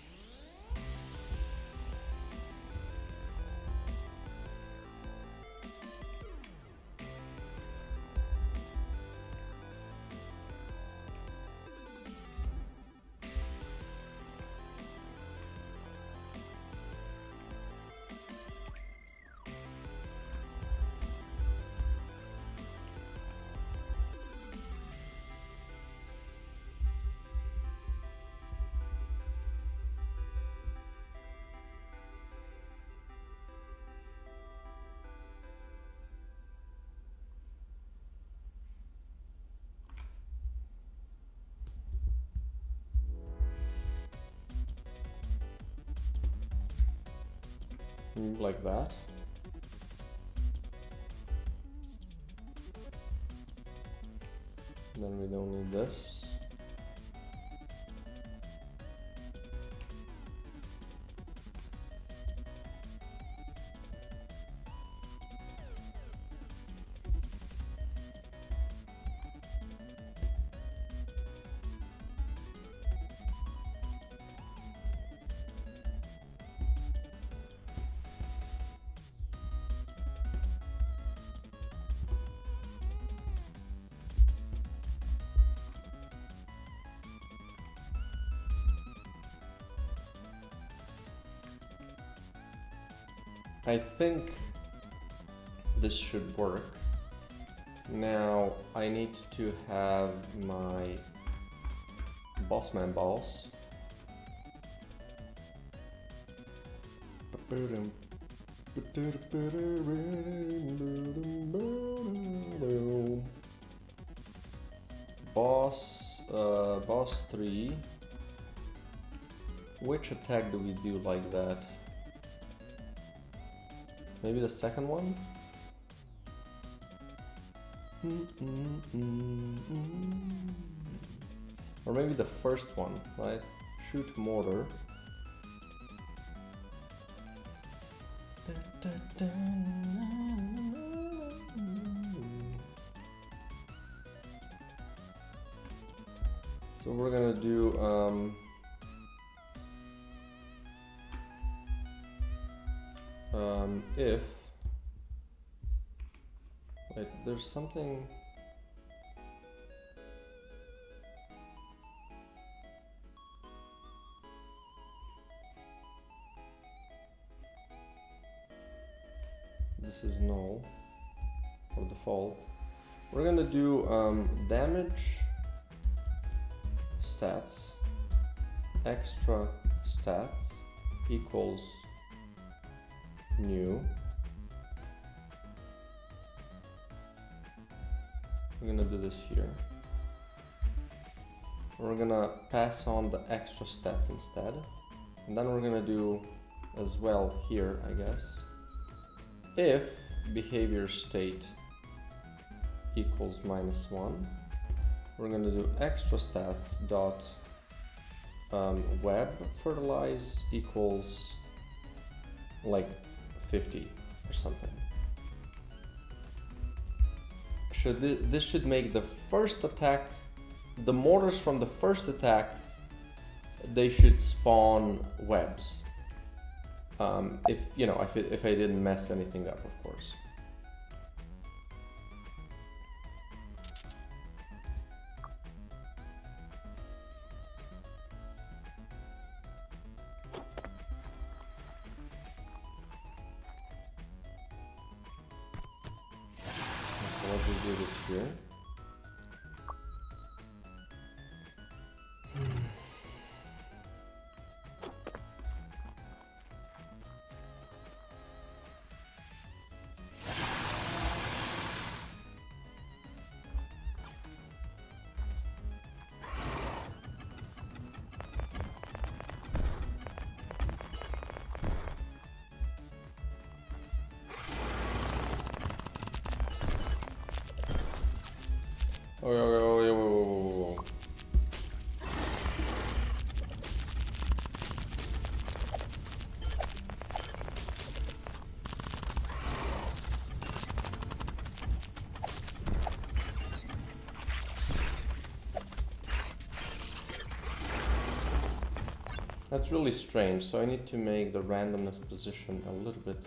Like that. Then we don't need this. I think this should work. Now I need to have my bossman balls. Boss 3. Which attack do we do like that? Maybe the second one? Or maybe the first one, right? Shoot mortar. So we're gonna do if, wait, there's something, this is null or default. We're gonna do damage stats extra stats equals new. We're gonna do this here. We're gonna pass on the extra stats instead. And then we're gonna do as well here, I guess. If behavior state equals -1, we're gonna do extra stats dot web fertilize equals like 50 or something. This should make the first attack, the mortars from the first attack, they should spawn webs. If you know, if I didn't mess anything up, of course. So I'll just do this here. Oh. That's really strange, so I need to make the randomness position a little bit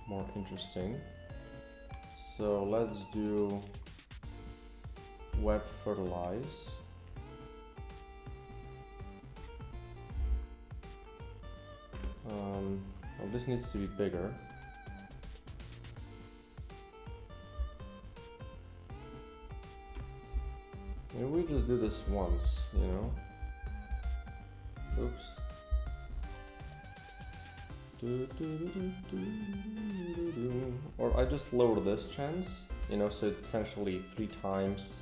more interesting. So let's do web fertilize. Well, this needs to be bigger. Maybe we just do this once, you know? Oops. Or I just lower this chance, you know, so it's essentially 3 times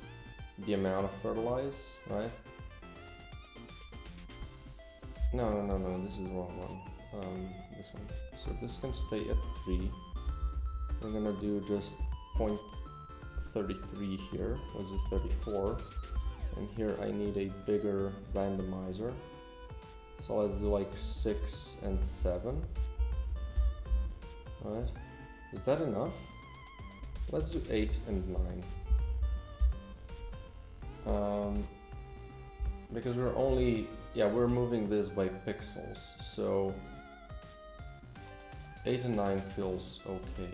the amount of fertilize, right? No, this is the wrong one. This one. So this can stay at 3. We're gonna do just 0.33 here, which is 34. And here I need a bigger randomizer. So let's do like 6 and 7. Alright, is that enough? Let's do 8 and 9. Because we're only, we're moving this by pixels, so 8 and 9 feels okay.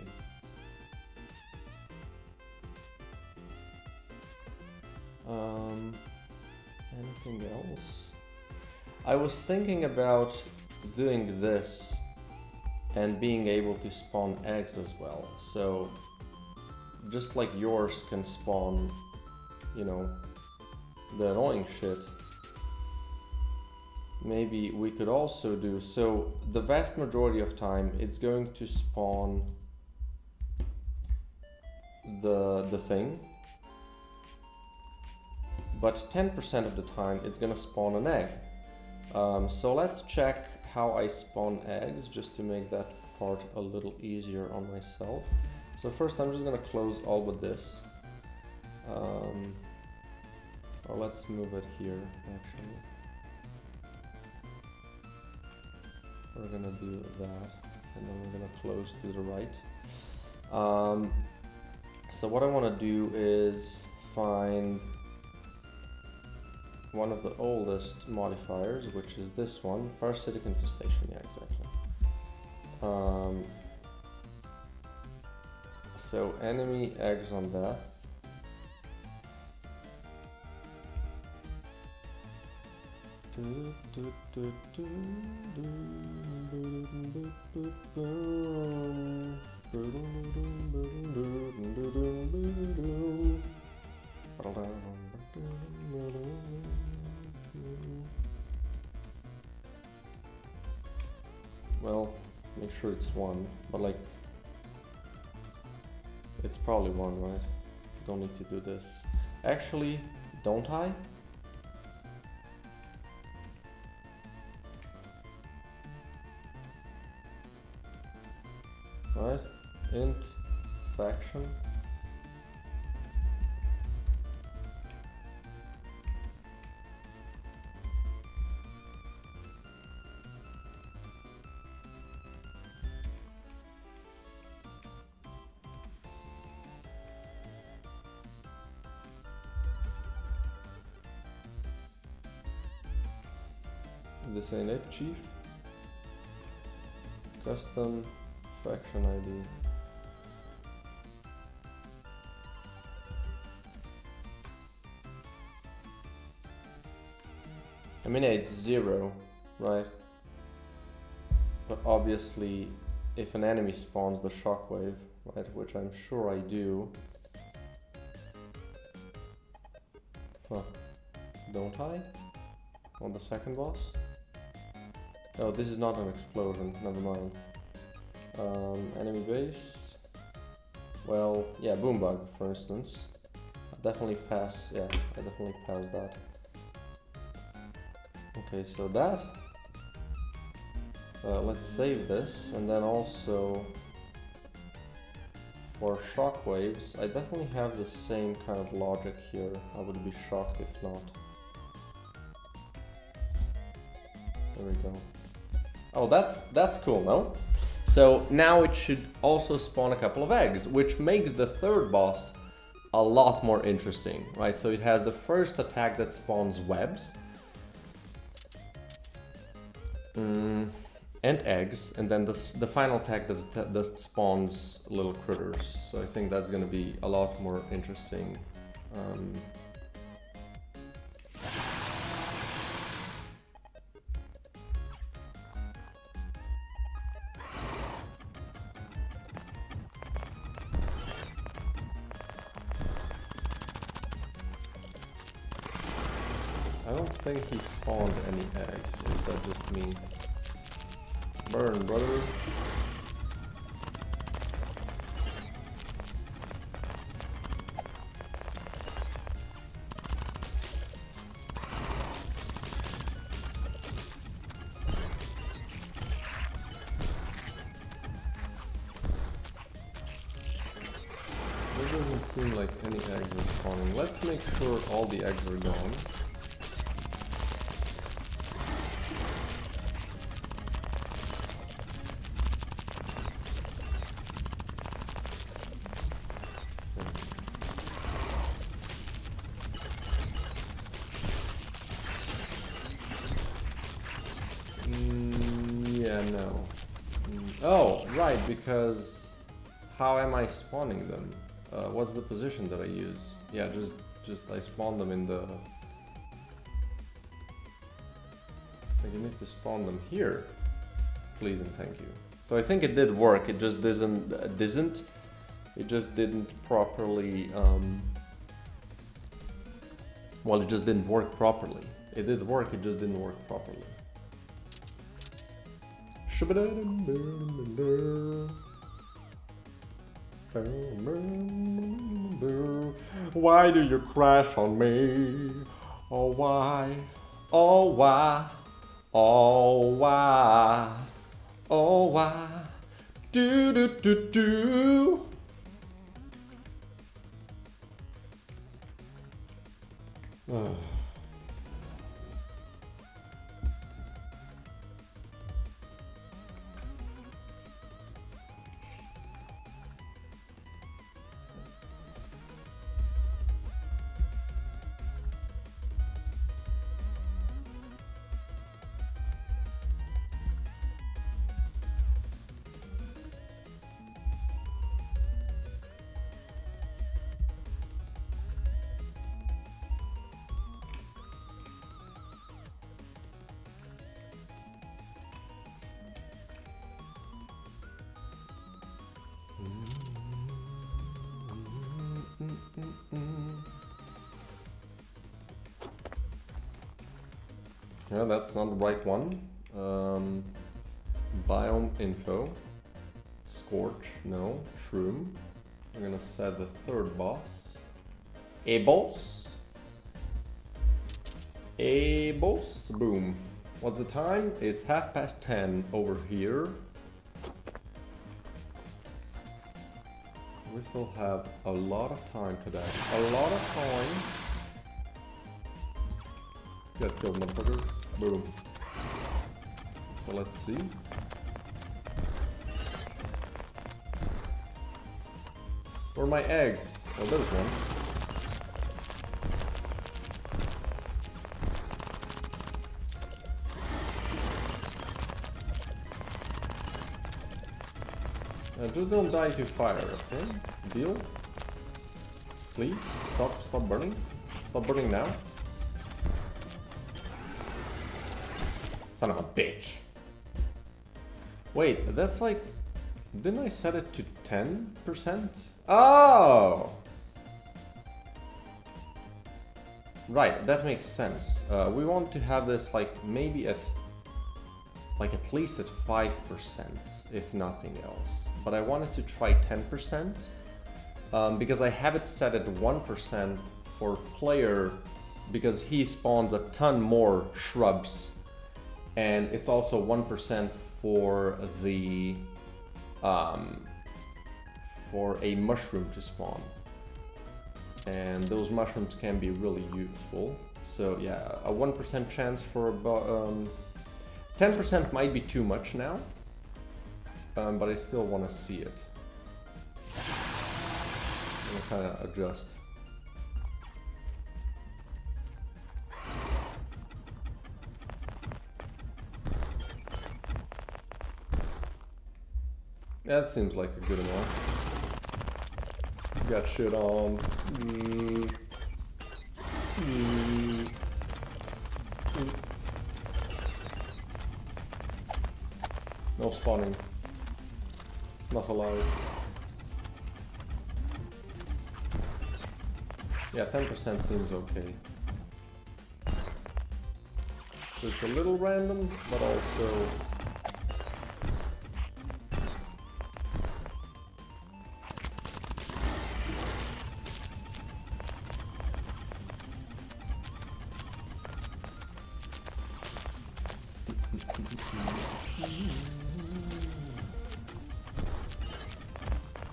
Anything else? I was thinking about doing this and being able to spawn eggs as well. So just like yours can spawn, you know, the annoying shit, maybe we could also do, so the vast majority of time it's going to spawn the thing, but 10% of the time it's gonna spawn an egg. So let's check how I spawn eggs, just to make that part a little easier on myself. So first I'm just gonna close all but this. Or let's move it here, actually. We're gonna do that, and then we're gonna close to the right. So what I wanna do is find one of the oldest modifiers, which is this one, parasitic infestation. Yeah, exactly. So enemy eggs on that. Well, make sure it's 1, but like, it's probably 1, right? Don't need to do this. Actually, don't I? Right? Int faction. This ain't it, chief. Custom faction ID. I mean, it's 0, right? But obviously, if an enemy spawns the shockwave, right, which I'm sure I do. Huh. Don't I? On the second boss? Oh, this is not an explosion, never mind. Enemy base. Well, yeah, boom bug, for instance. I definitely pass, I definitely passed that. Okay, so that. Let's save this, and then also For shockwaves, I definitely have the same kind of logic here. I would be shocked if not. There we go. Oh, that's cool, no? So now it should also spawn a couple of eggs, which makes the third boss a lot more interesting, right? So it has the first attack that spawns webs. And eggs, and then the final attack that spawns little critters. So I think that's gonna be a lot more interesting. I don't think he spawned any eggs, or is that just me? Burn, brother. It doesn't seem like any eggs are spawning. Let's make sure all the eggs are gone. Yeah, no. Oh, right, because how am I spawning them? What's the position that I use? Yeah, just I spawn them in the... I you need to spawn them here. Please and thank you. So I think it did work, it just didn't properly... Well, it just didn't work properly. It did work, it just didn't work properly. Why do you crash on me? Oh why? Oh why? Oh why? Oh why? Do do do do. Yeah, that's not the right one. Biome info. Scorch, no. Shroom. I'm gonna set the third boss. A boss. A boss. Boom. What's the time? It's 10:30 over here. We still have a lot of time today. A lot of time. Get killed, motherfucker. Boom. So let's see. Where are my eggs? Oh, there's one. Just don't die to fire, okay? Deal? Please, stop burning. Stop burning now. Son of a bitch. Wait, that's like... Didn't I set it to 10%? Oh! Right, that makes sense. We want to have this like maybe at... Like at least at 5%, if nothing else. But I wanted to try 10%. Because I have it set at 1% for player... Because he spawns a ton more shrubs. And it's also 1% for the for a mushroom to spawn. And those mushrooms can be really useful. So yeah, a 1% chance for about 10% might be too much now, but I still want to see it. I'm gonna kind of adjust. That seems like a good amount. Got shit on. No spawning. Not allowed. Yeah, 10% seems okay. So it's a little random, but also...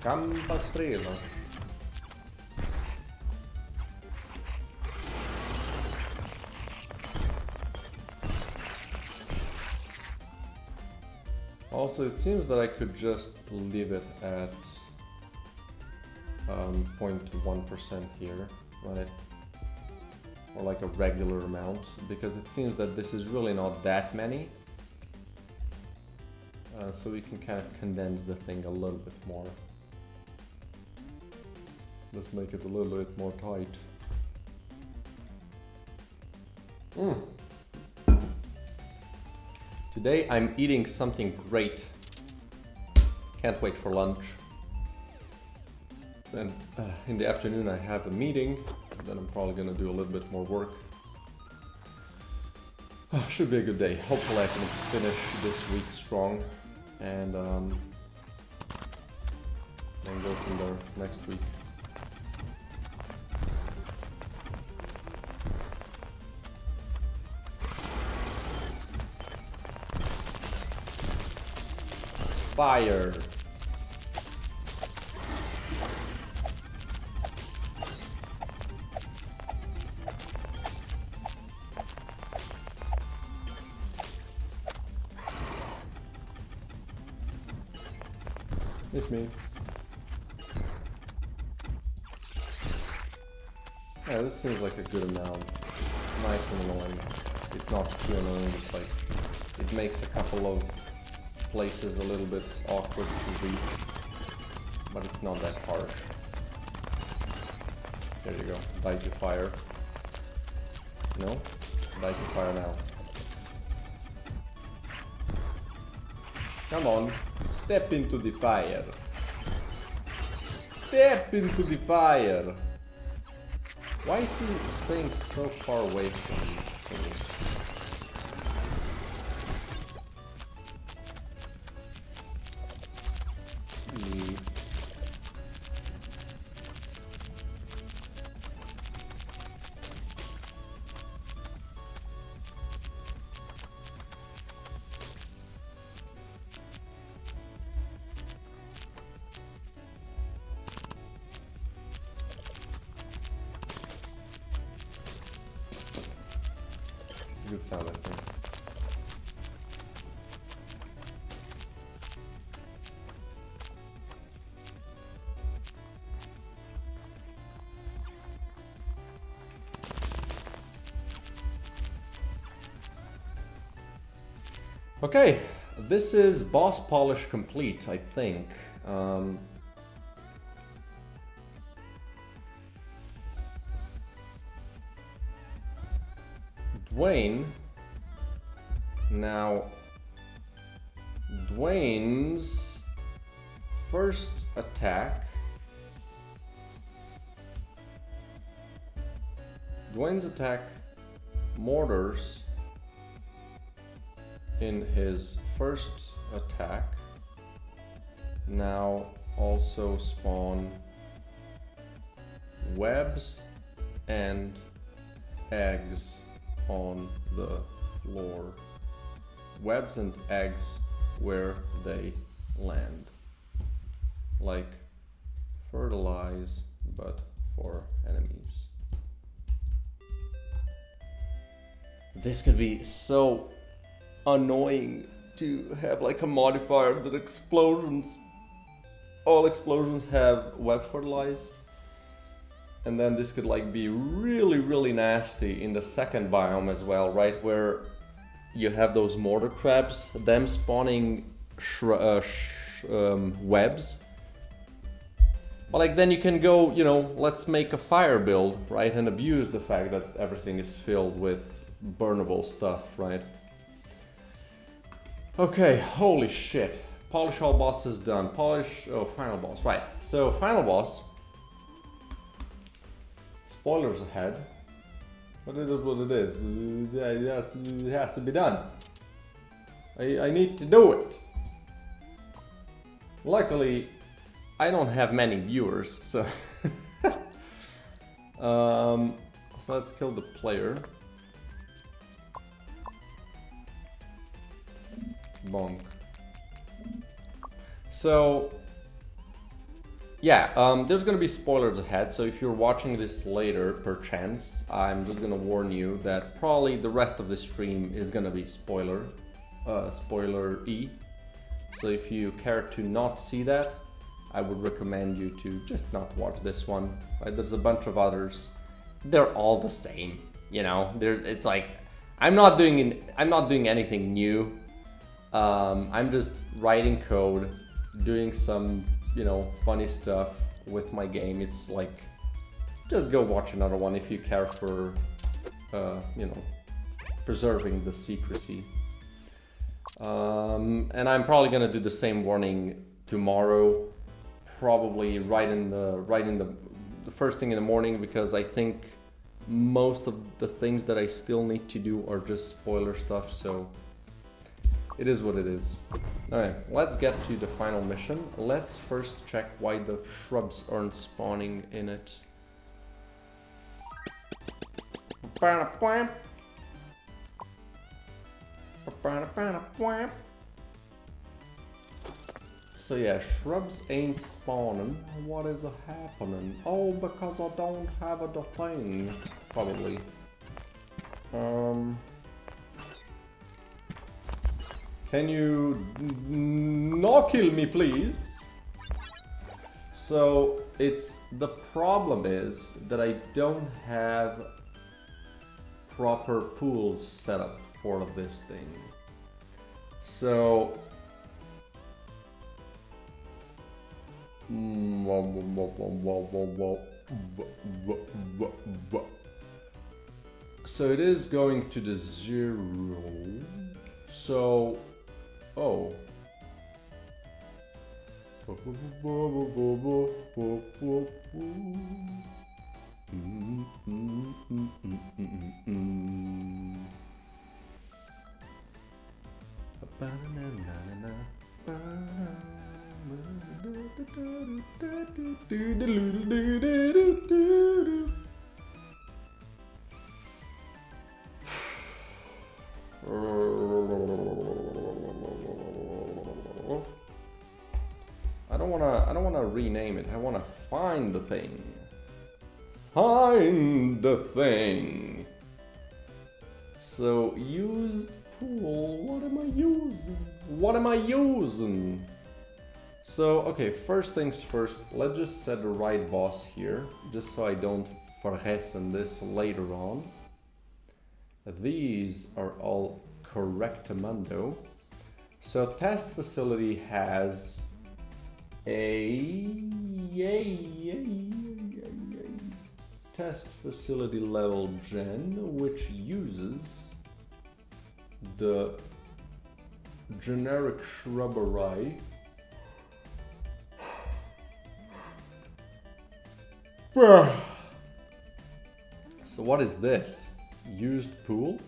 Campastrella. Also, it seems that I could just leave it at 0.1% here, right? Or like a regular amount, because it seems that this is really not that many. So we can kind of condense the thing a little bit more. Let's make it a little bit more tight. Today I'm eating something great. Can't wait for lunch. Then in the afternoon I have a meeting. Then I'm probably gonna do a little bit more work. Should be a good day. Hopefully I can finish this week strong. And then go from there next week. Fire. It's me. Yeah, this seems like a good amount. It's nice and annoying. It's not too annoying, it's like it makes a couple of places a little bit awkward to reach, but it's not that harsh. There you go. Die to fire. No? Die to fire now. Come on, step into the fire. Step into the fire. Why is he staying so far away from me? Good sound, I think. Okay, this is boss polish complete, I think. Dwayne. Now, Dwayne's first attack. Dwayne's attack mortars in his first attack. Now also spawn webs and eggs on the floor. Webs and eggs where they land. Like fertilize, but for enemies. This could be so annoying to have like a modifier that all explosions have web fertilize. And then this could like be really, really nasty in the second biome as well, right? Where you have those mortar crabs, them spawning webs. But like then you can go, you know, let's make a fire build, right? And abuse the fact that everything is filled with burnable stuff, right? Okay, holy shit. Polish all bosses done. Final boss, right. So final boss. Spoilers ahead. But it is what it is. It has to be done. I need to do it. Luckily, I don't have many viewers, so... so let's kill the player. Bonk. So... yeah, there's gonna be spoilers ahead, so if you're watching this later, perchance, I'm just gonna warn you that probably the rest of the stream is gonna be spoiler-y. So if you care to not see that, I would recommend you to just not watch this one. Right? There's a bunch of others. They're all the same, you know. It's like I'm not doing anything new. I'm just writing code, doing some, you know, funny stuff with my game. It's like, just go watch another one if you care for, you know, preserving the secrecy. And I'm probably gonna do the same warning tomorrow, probably right in the first thing in the morning, because I think most of the things that I still need to do are just spoiler stuff. So it is what it is. Alright, let's get to the final mission. Let's first check why the shrubs aren't spawning in it. So yeah, shrubs ain't spawning. What is happening? Oh, because I don't have a thing, probably. Can you not kill me, please? So the problem is that I don't have proper pools set up for this thing. So it is going to the 0. So oh. I don't wanna rename it. I wanna find the thing. Find the thing. So used pool. What am I using? What am I using? So okay, first things first. Let's just set the right boss here, just so I don't vergessen this later on. These are all correctamundo. So test facility has a test facility level gen, which uses the generic shrubbery. So what is this? Used pool?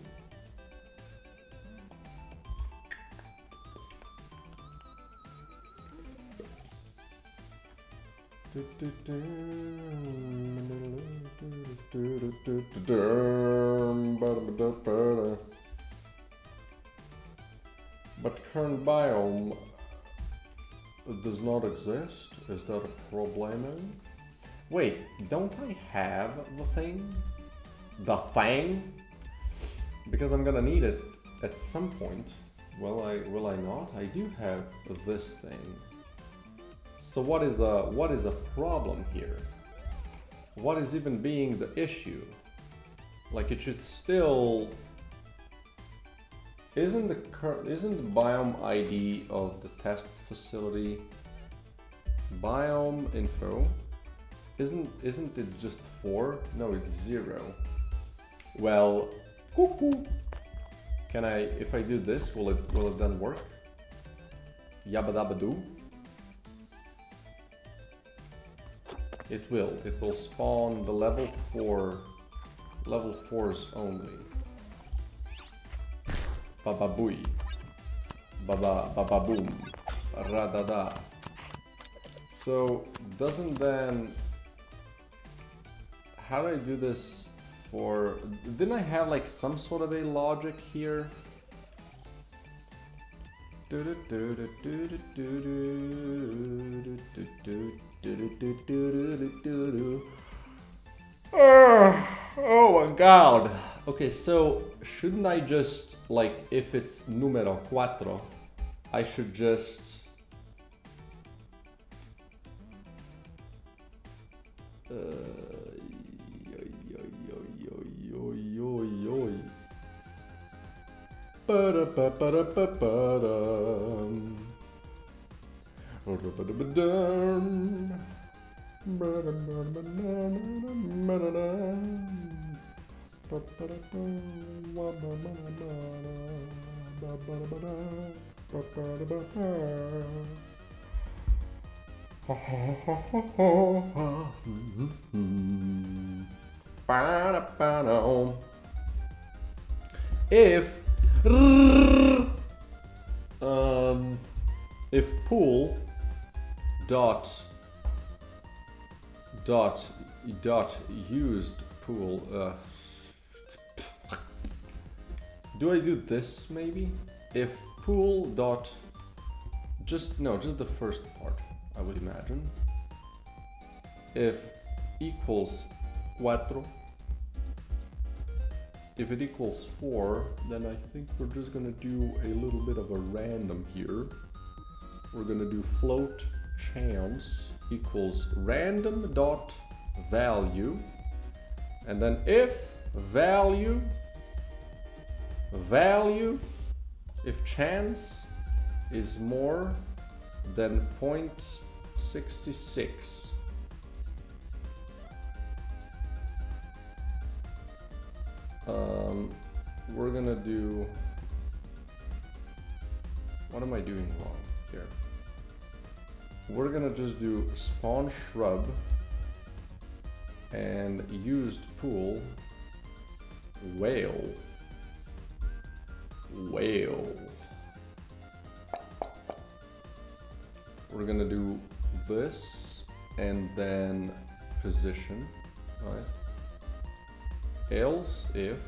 But current biome does not exist? Is that a problem? Wait, don't I have the thing? The thing? Because I'm gonna need it at some point. Will I not? I do have this thing. So what is a problem here? What is even being the issue? Like, it should still... Isn't the biome ID of the test facility biome info? Isn't it just 4? No, it's 0. Well, cuckoo. Can I, if I do this, will it then work? Yabba dabba doo. It will spawn the level 4s only. Baba booey. Baba boom. Radada. So doesn't then, how do I do this for, didn't I have like some sort of a logic here? Oh my god. Okay, so shouldn't I just, like, if it's numero 4, I should just if pool dot used pool, do I do this maybe? If pool dot just the first part, I would imagine. If equals 4, if it equals 4, then I think we're just gonna do a little bit of a random here. We're gonna do float chance equals random dot value, and then if value, if chance is more than 0.66, we're gonna do, what am I doing wrong here? We're gonna just do spawn shrub and used pool whale. We're gonna do this and then position, right? Else if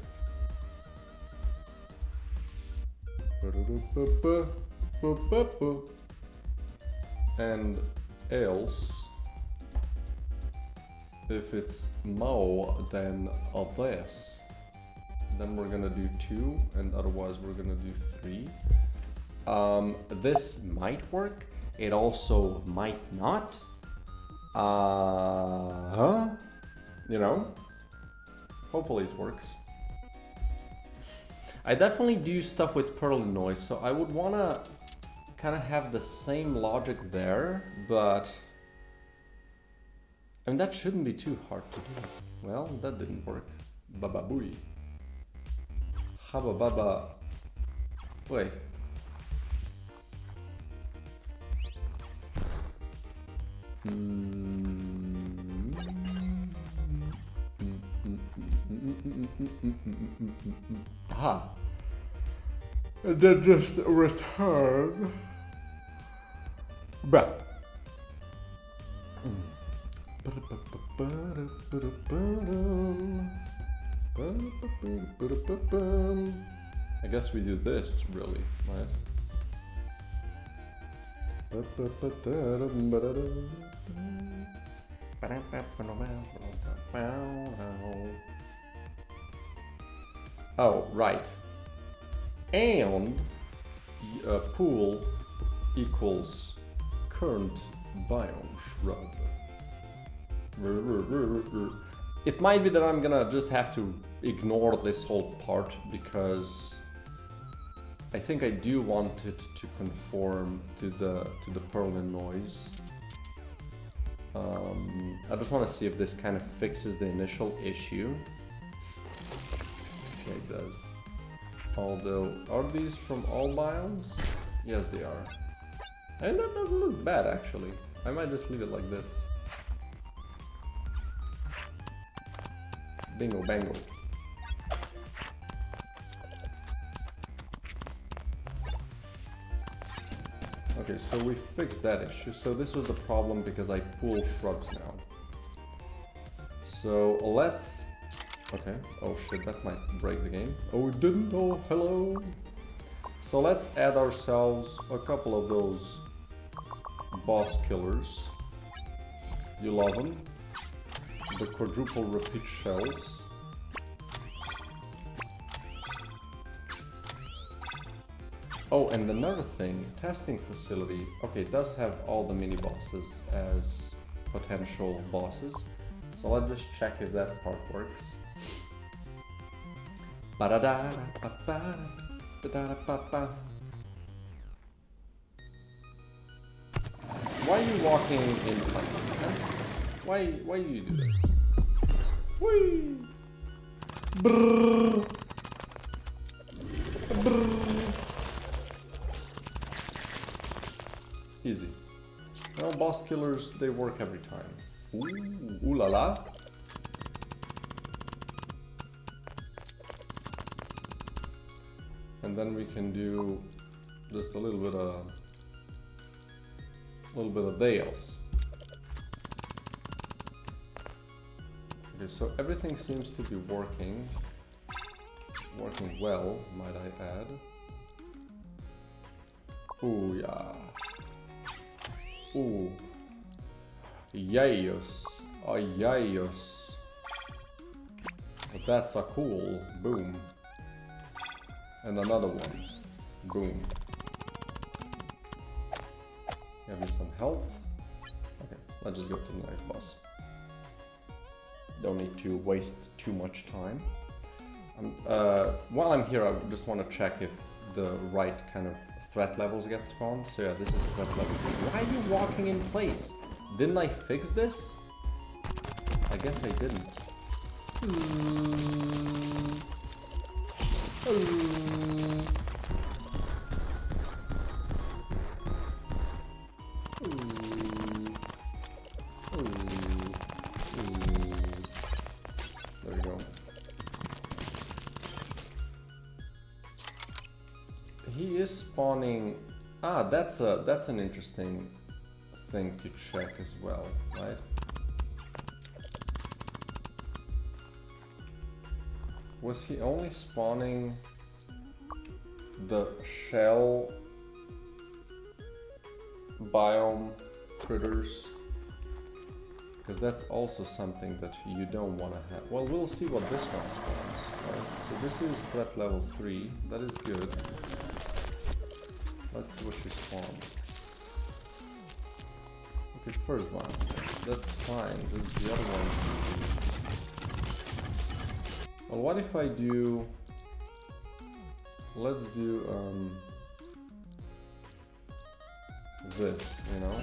and else if it's more than this, then we're gonna do 2, and otherwise we're gonna do 3. This might work, it also might not. You know, hopefully it works. I definitely do stuff with Perl noise, so I would wanna kind of have the same logic there, but I mean, that shouldn't be too hard to do. Well, that didn't work. Baba booey. Haba baba. Wait. Aha. And then just return back. I guess we do this, really, right? Oh, right. And pool equals current biome shrub. It might be that I'm gonna just have to ignore this whole part because I think I do want it to conform to the Perlin noise. I just want to see if this kind of fixes the initial issue. Okay, it does. Although, are these from all biomes? Yes, they are. And that doesn't look bad, actually. I might just leave it like this. Bingo bango. Okay, so we fixed that issue. So this was the problem because I pull shrubs now. So let's... Okay, oh shit, that might break the game. Oh, it didn't, oh, hello. So let's add ourselves a couple of those boss killers. You love them. The quadruple repeat shells. Oh, and another thing, testing facility. Okay, it does have all the mini bosses as potential bosses. So let's just check if that part works. Why are you walking in place? Huh? Why you do this? Whee! Brrr. Brrr. Easy. Well, boss killers, they work every time. Ooh la la. And then we can do just a little bit of Dales. Okay, so everything seems to be working well, might I add. Ooh yeah. Ooh. Yayos. Oh yayos. That's a cool. Boom. And another one. Boom. Give me some health. Okay, let's just go to the next boss. Don't need to waste too much time. While I'm here, I just want to check if the right kind of threat levels get spawned. So yeah, this is threat level 3. Why are you walking in place? Didn't I fix this? I guess I didn't. There we go. He is spawning. Ah, that's an interesting thing to check as well, right? Was he only spawning the shell biome critters? Because that's also something that you don't want to have. Well, we'll see what this one spawns, right? So this is threat level 3. That is good. Let's see what you spawn. Okay, first one. That's fine. Just the other one should be. Well, what if I do... Let's do this, you know?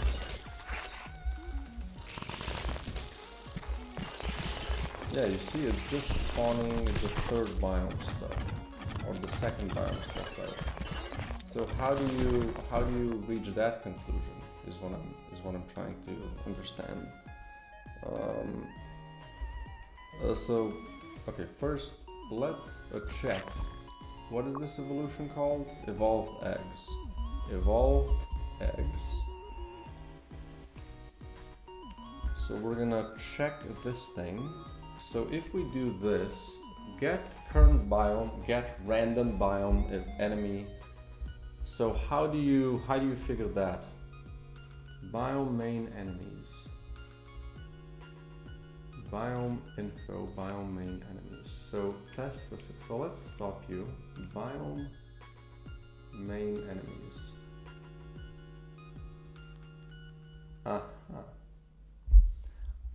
Yeah, you see it's just spawning the third biome stuff. Or the second biome stuff, right? So how do you reach that conclusion is what I'm trying to understand. So okay, first let's check. What is this evolution called? Evolved eggs. Evolved eggs. So we're gonna check this thing. So if we do this, get current biome, get random biome enemy. So how do you figure that? Biome main enemies. Biome info, biome main enemies. So test specific. So let's stop you. Biome main enemies.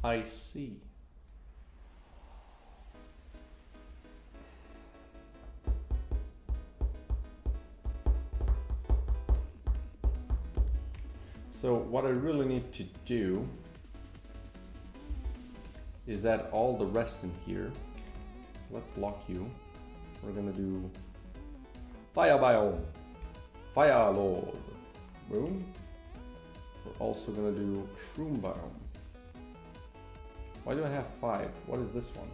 I see. So what I really need to do is add all the rest in here. Let's lock you. We're gonna do Fire Biome, Fire Lord, boom. We're also gonna do Shroom Biome. Why do I have 5? What is this one?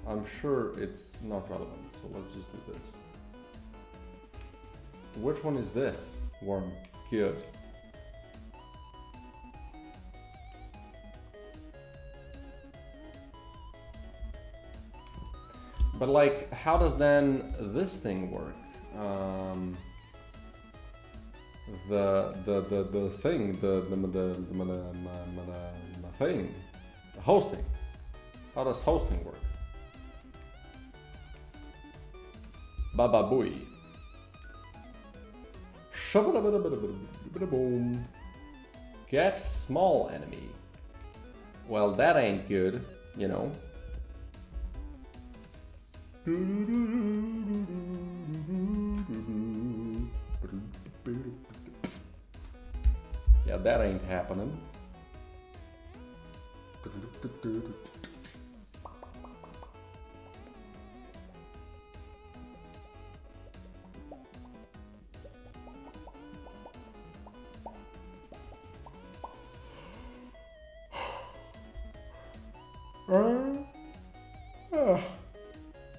I'm sure it's not relevant, so let's just do this. Which one is this? Worm. Good. But like, how does then this thing work? The thing, the thing, the hosting. How does hosting work? Baba booey. Boom. Get small enemy. Well, that ain't good, you know. Yeah, that ain't happening.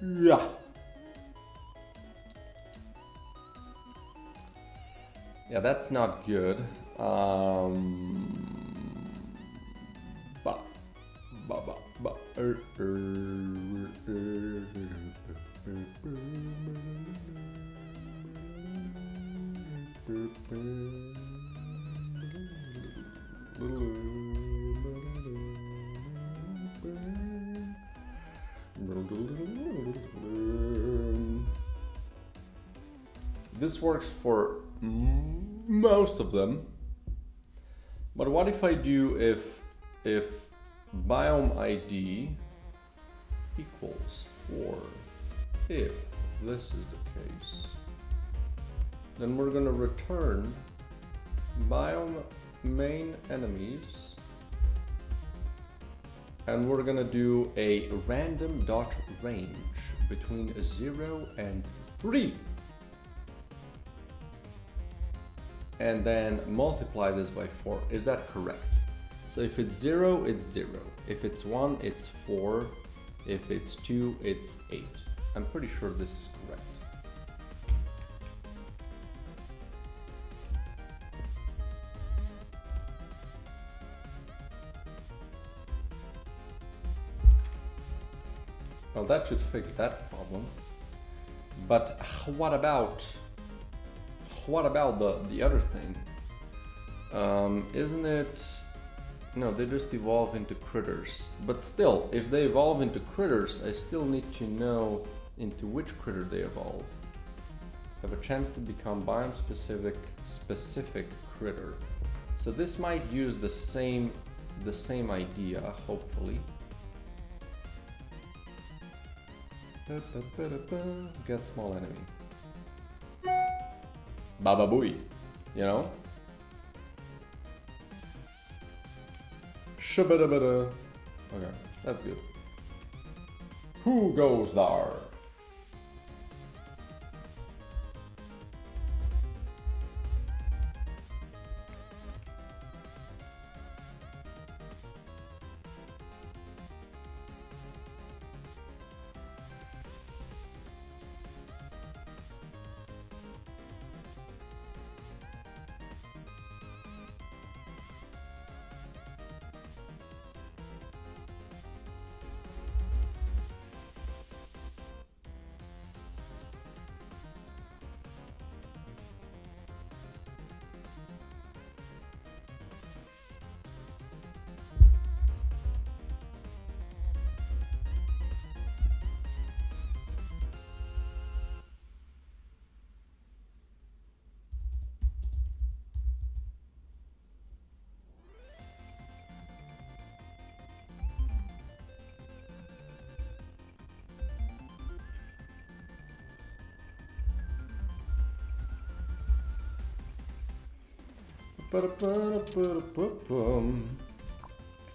Yeah. Yeah, that's not good. This works for most of them, but what if I do if biome ID equals 4? If this is the case, then we're gonna return biome main enemies, and we're gonna do a random dot range between 0 and 3. And then multiply this by 4. Is that correct? So if it's 0, it's 0. If it's 1, it's 4. If it's 2, it's 8. I'm pretty sure this is correct. Well, that should fix that problem. But what about the other thing? Isn't it? No, they just evolve into critters. But still, if they evolve into critters, I still need to know into which critter they evolve. Have a chance to become biome specific critter. So this might use the same idea, hopefully. Get small enemy. Baba booey, you know? Shabada-bada. Okay, that's good. Who goes there?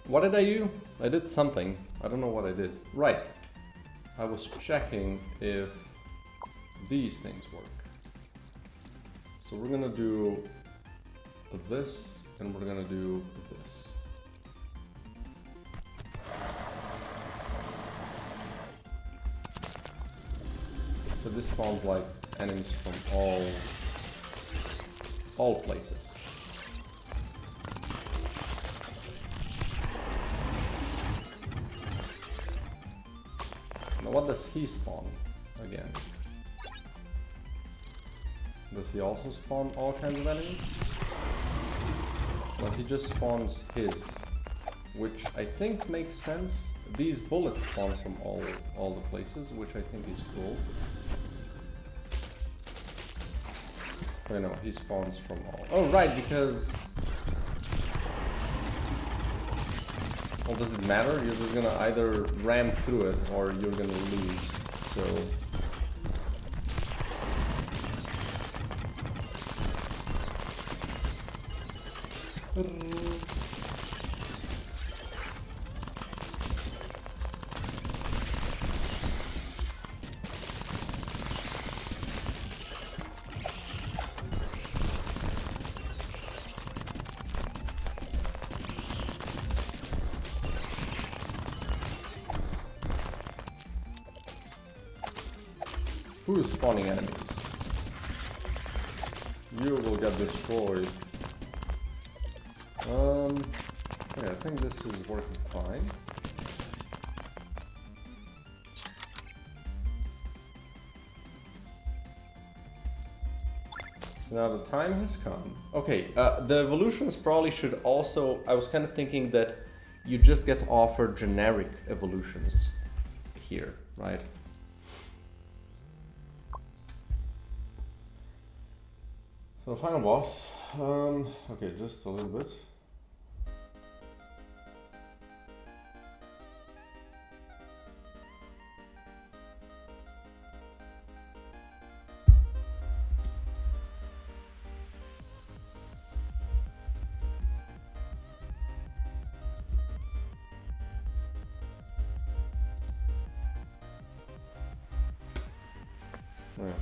What did I do? I did something. I don't know what I did. Right. I was checking if these things work. So we're gonna do this and we're gonna do this. So this spawns like enemies from all places. Now what does he spawn again? Does he also spawn all kinds of enemies? Well, he just spawns his, which I think makes sense. These bullets spawn from all the places, which I think is cool. Wait, no, he spawns from all. Oh, right, because... Well, does it matter? You're just gonna either ram through it or you're gonna lose, so... Who is spawning enemies? You will get destroyed. Okay, I think this is working fine. So now the time has come. Okay, the evolutions probably should also... I was kind of thinking that you just get offered generic evolutions here, right? So the final boss, okay, just a little bit. Yeah.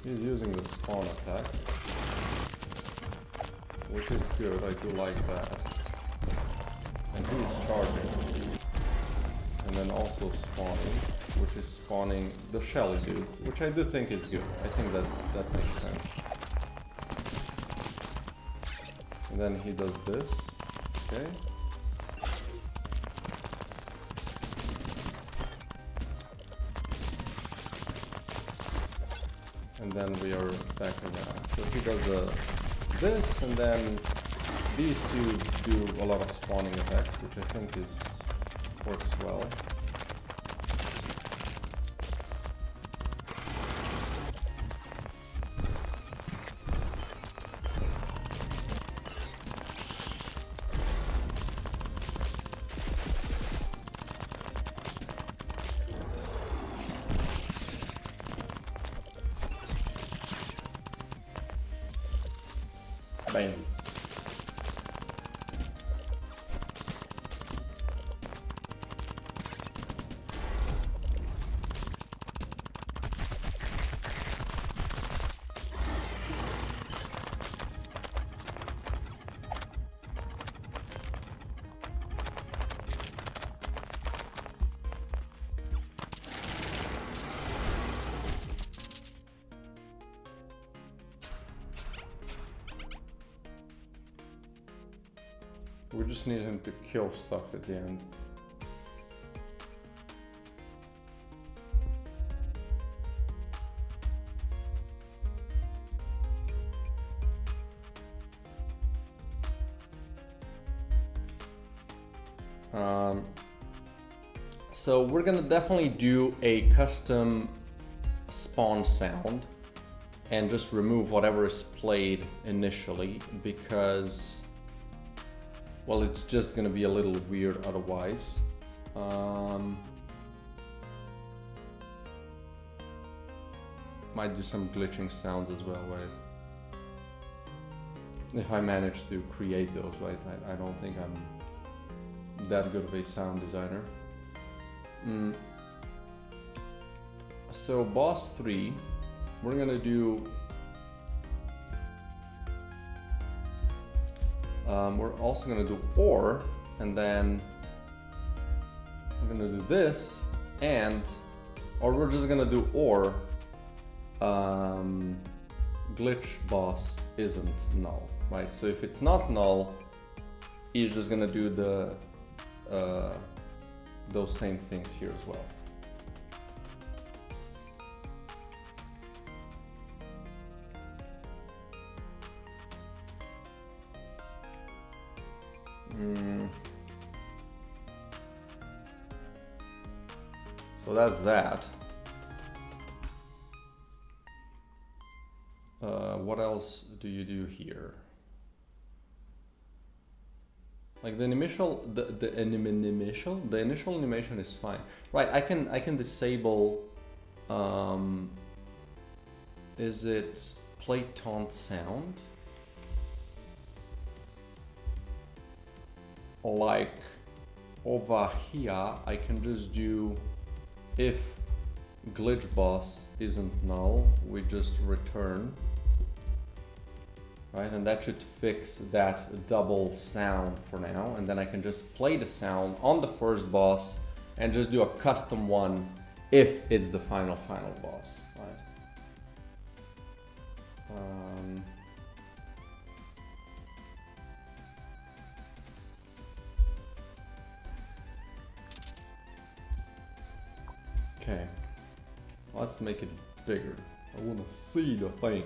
He's using the spawn attack, which is good, I do like that. And he's charging. And then also spawning, which is spawning the shelly dudes, which I do think is good. I think that makes sense. And then he does this, okay. And then we are back around. So he does this, and then these two do a lot of spawning effects, which I think works well. Bam. We just need him to kill stuff at the end. So we're gonna definitely do a custom spawn sound and just remove whatever is played initially because, well, it's just gonna be a little weird otherwise. Might do some glitching sounds as well, right? If I manage to create those, right? I don't think I'm that good of a sound designer. So boss 3, we're gonna do we're also gonna do or, and then we're gonna do this, and or we're just gonna do or glitch boss isn't null, right? So if it's not null, he's just gonna do the those same things here as well. So that's that. What else do you do here? Like the initial animation is fine, right? I can disable. Is it play taunt sound? Like over here, I can just do if glitch boss isn't null, we just return. Right, and that should fix that double sound for now, and then I can just play the sound on the first boss and just do a custom one if it's the final boss, right? Okay, let's make it bigger. I want to see the thing.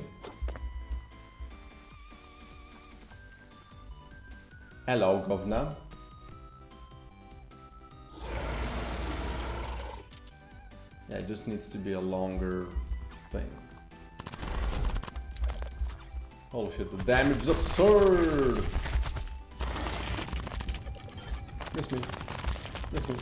Hello, governor. Yeah, it just needs to be a longer thing. Holy shit, the damage is absurd! Miss me. Miss me.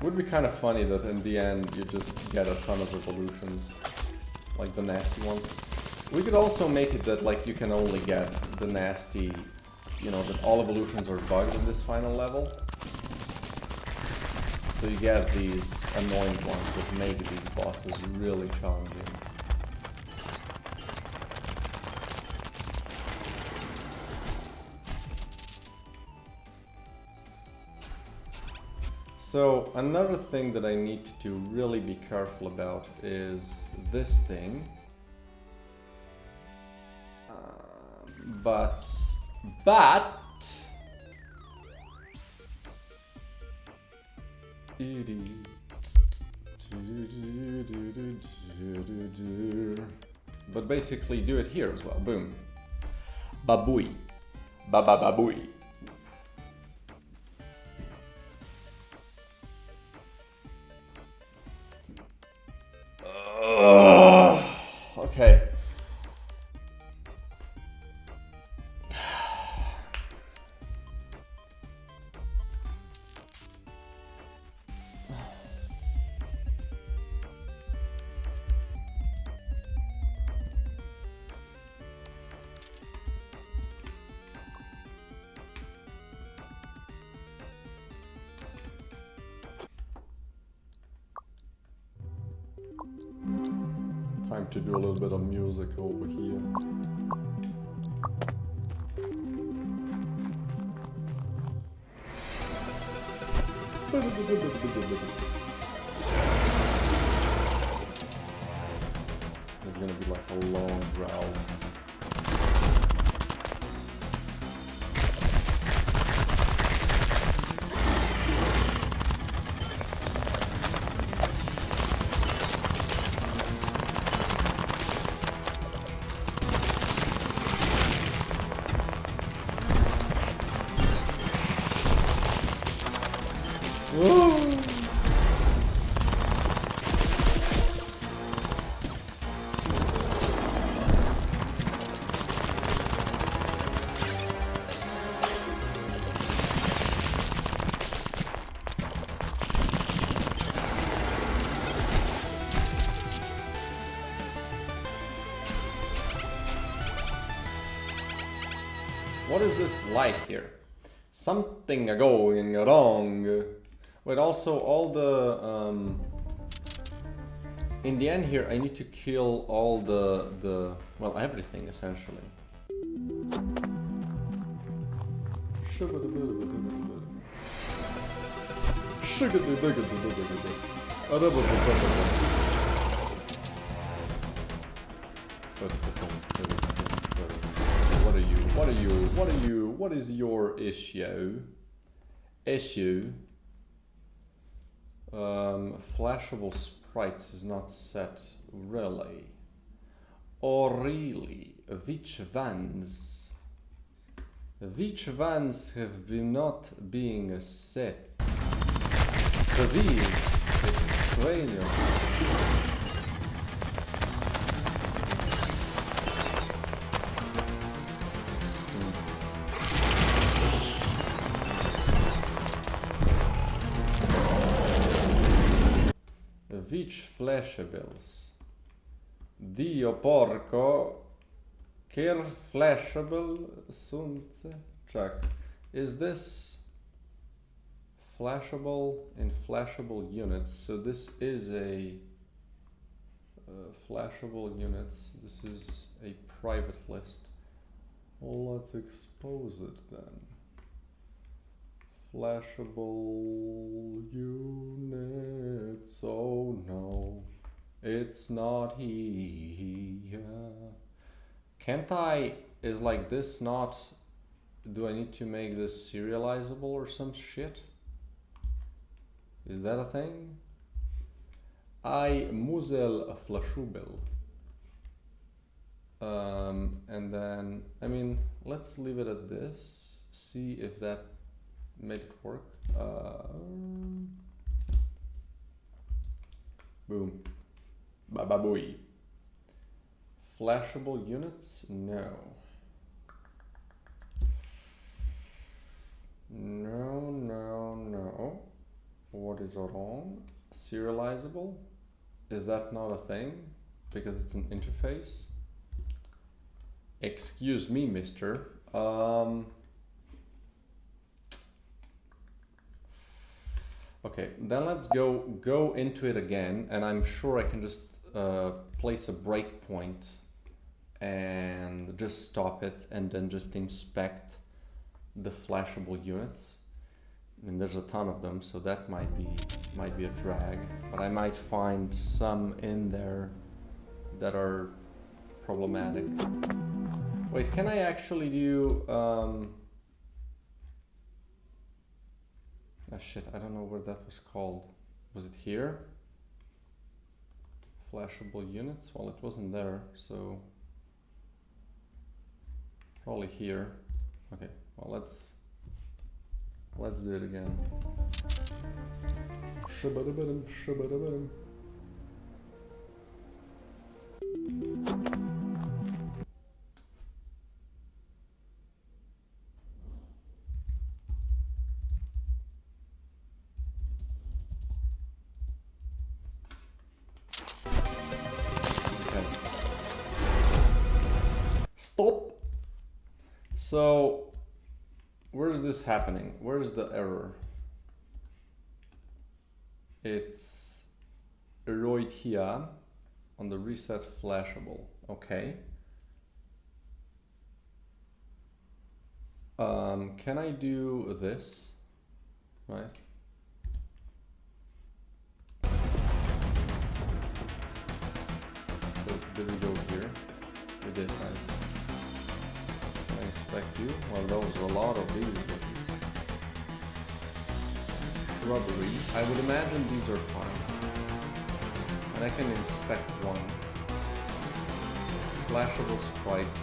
Would be kind of funny that in the end you just get a ton of evolutions, like the nasty ones. We could also make it that like you can only get the nasty, you know, that all evolutions are bugged in this final level. So you get these annoying ones that make these bosses really challenging. So another thing that I need to really be careful about is this thing. But basically do it here as well. Boom. Babooey. Babababooey. Okay. Time to do a little bit of music over here. It's gonna be like a long growl. What is this light here? Something going wrong. But also all the in the end here I need to kill all the well, everything essentially. What are you? What are you? What are you? What is your issue? Flashable sprites is not set, really. Oh really? Which ones? Which ones have been not being set? For these extraneous. Which flashables? Dio porco. Care flashable sunce. Check. Is this flashable in flashable units? So this is a flashable units. This is a private list. Well, let's expose it then. Flashable units. Oh no, it's not here. Can't I? Is like this not? Do I need to make this serializable or some shit? Is that a thing? I muzzle flashable. And then I mean, let's leave it at this. See if that made it work. Boom. Bababooey. Flashable units? No. No. What is wrong? Serializable? Is that not a thing? Because it's an interface? Excuse me, mister. Okay, then let's go into it again, and I'm sure I can just place a breakpoint and just stop it, and then just inspect the flashable units. I mean, there's a ton of them, so that might be a drag, but I might find some in there that are problematic. Wait, can I actually do oh shit, I don't know where that was called. Was it here? Flashable units? Well, it wasn't there, so probably here. Okay, well, let's do it again. Shabadabadum, shabadabadum. Stop. So where's this happening? Where's the error? It's right here on the reset flashable. Okay. Can I do this? Right. So did we go here? We did, right? Can I inspect you? Well, those are a lot of these bitches. Shrubbery. I would imagine these are fine. And I can inspect one. Flashable sprite.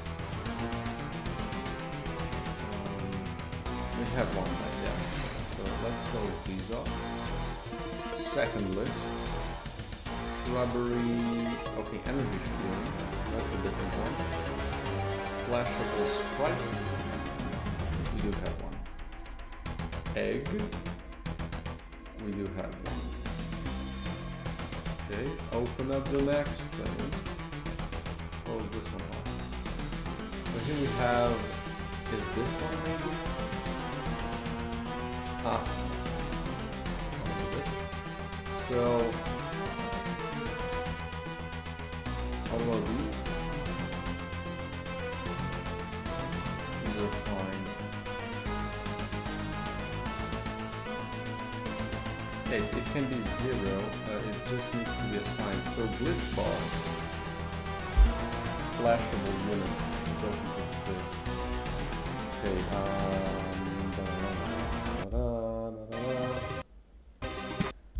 We have one right there. So let's close these up. Second list. Shrubbery. Okay, energy stream. That's a different one. Flashable sprite. We do have one. Egg. We do have one. Okay, open up the next thing. Close this one off. So here we have Is this one maybe? Ah. So, how about these? These are fine. It can be 0, it just needs to be assigned. So glitch boss, flashable units, doesn't exist. Okay,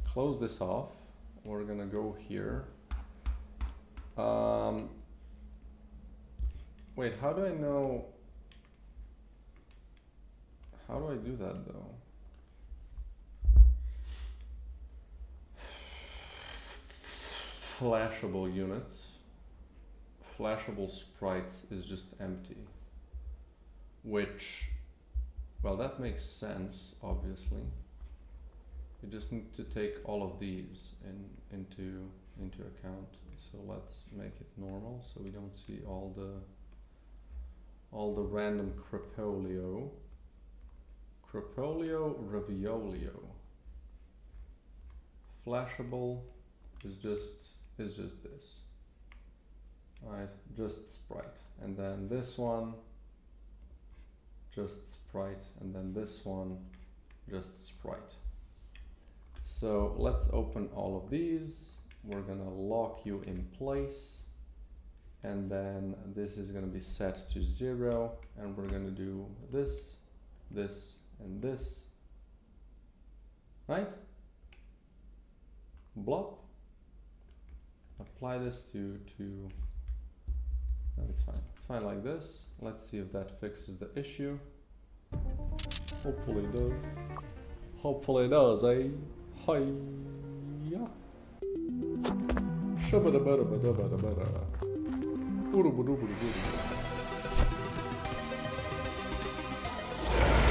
close this off. We're gonna go here. Wait, how do I know? How do I do that though? Flashable units. Flashable sprites is just empty. Which, well, that makes sense, obviously. You just need to take all of these into account. So let's make it normal so we don't see all the random Crepolio. Crepolio, Raviolio. Flashable is just this. Alright, just sprite. And then this one, just sprite. And then this one, just sprite. So let's open all of these. We're gonna lock you in place. And then this is gonna be set to 0. And we're gonna do this, this, and this. Right? Blop. Apply this to no, it's fine. It's fine like this. Let's see if that fixes the issue. Hopefully it does. Hopefully it does, eh? Hi. Shabada bada bada bada bada.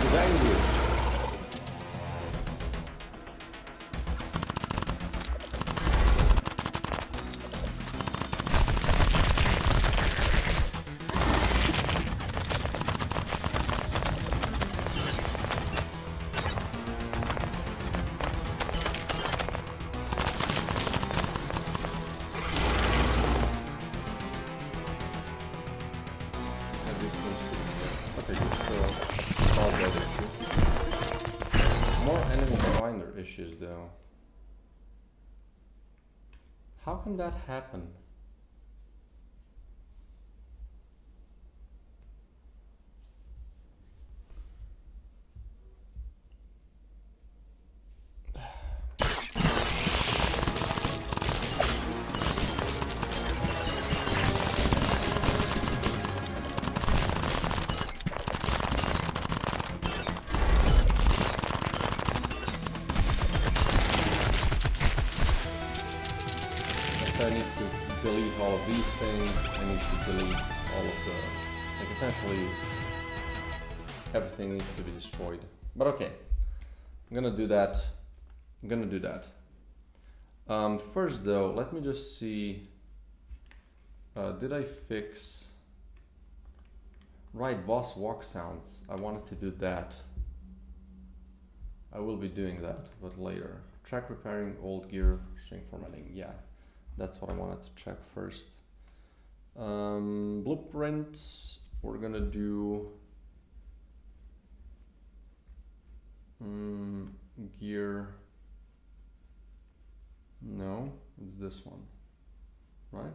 Design you. Though. How can that happen? I need to delete all of these things. I need to delete all of the, like, essentially everything needs to be destroyed. But okay, I'm gonna do that. First though, let me just see, did I fix, right, boss walk sounds. I wanted to do that. I will be doing that, but later. Track repairing old gear, string formatting, yeah. That's what I wanted to check first. Blueprints, we're gonna do gear. No, it's this one, right?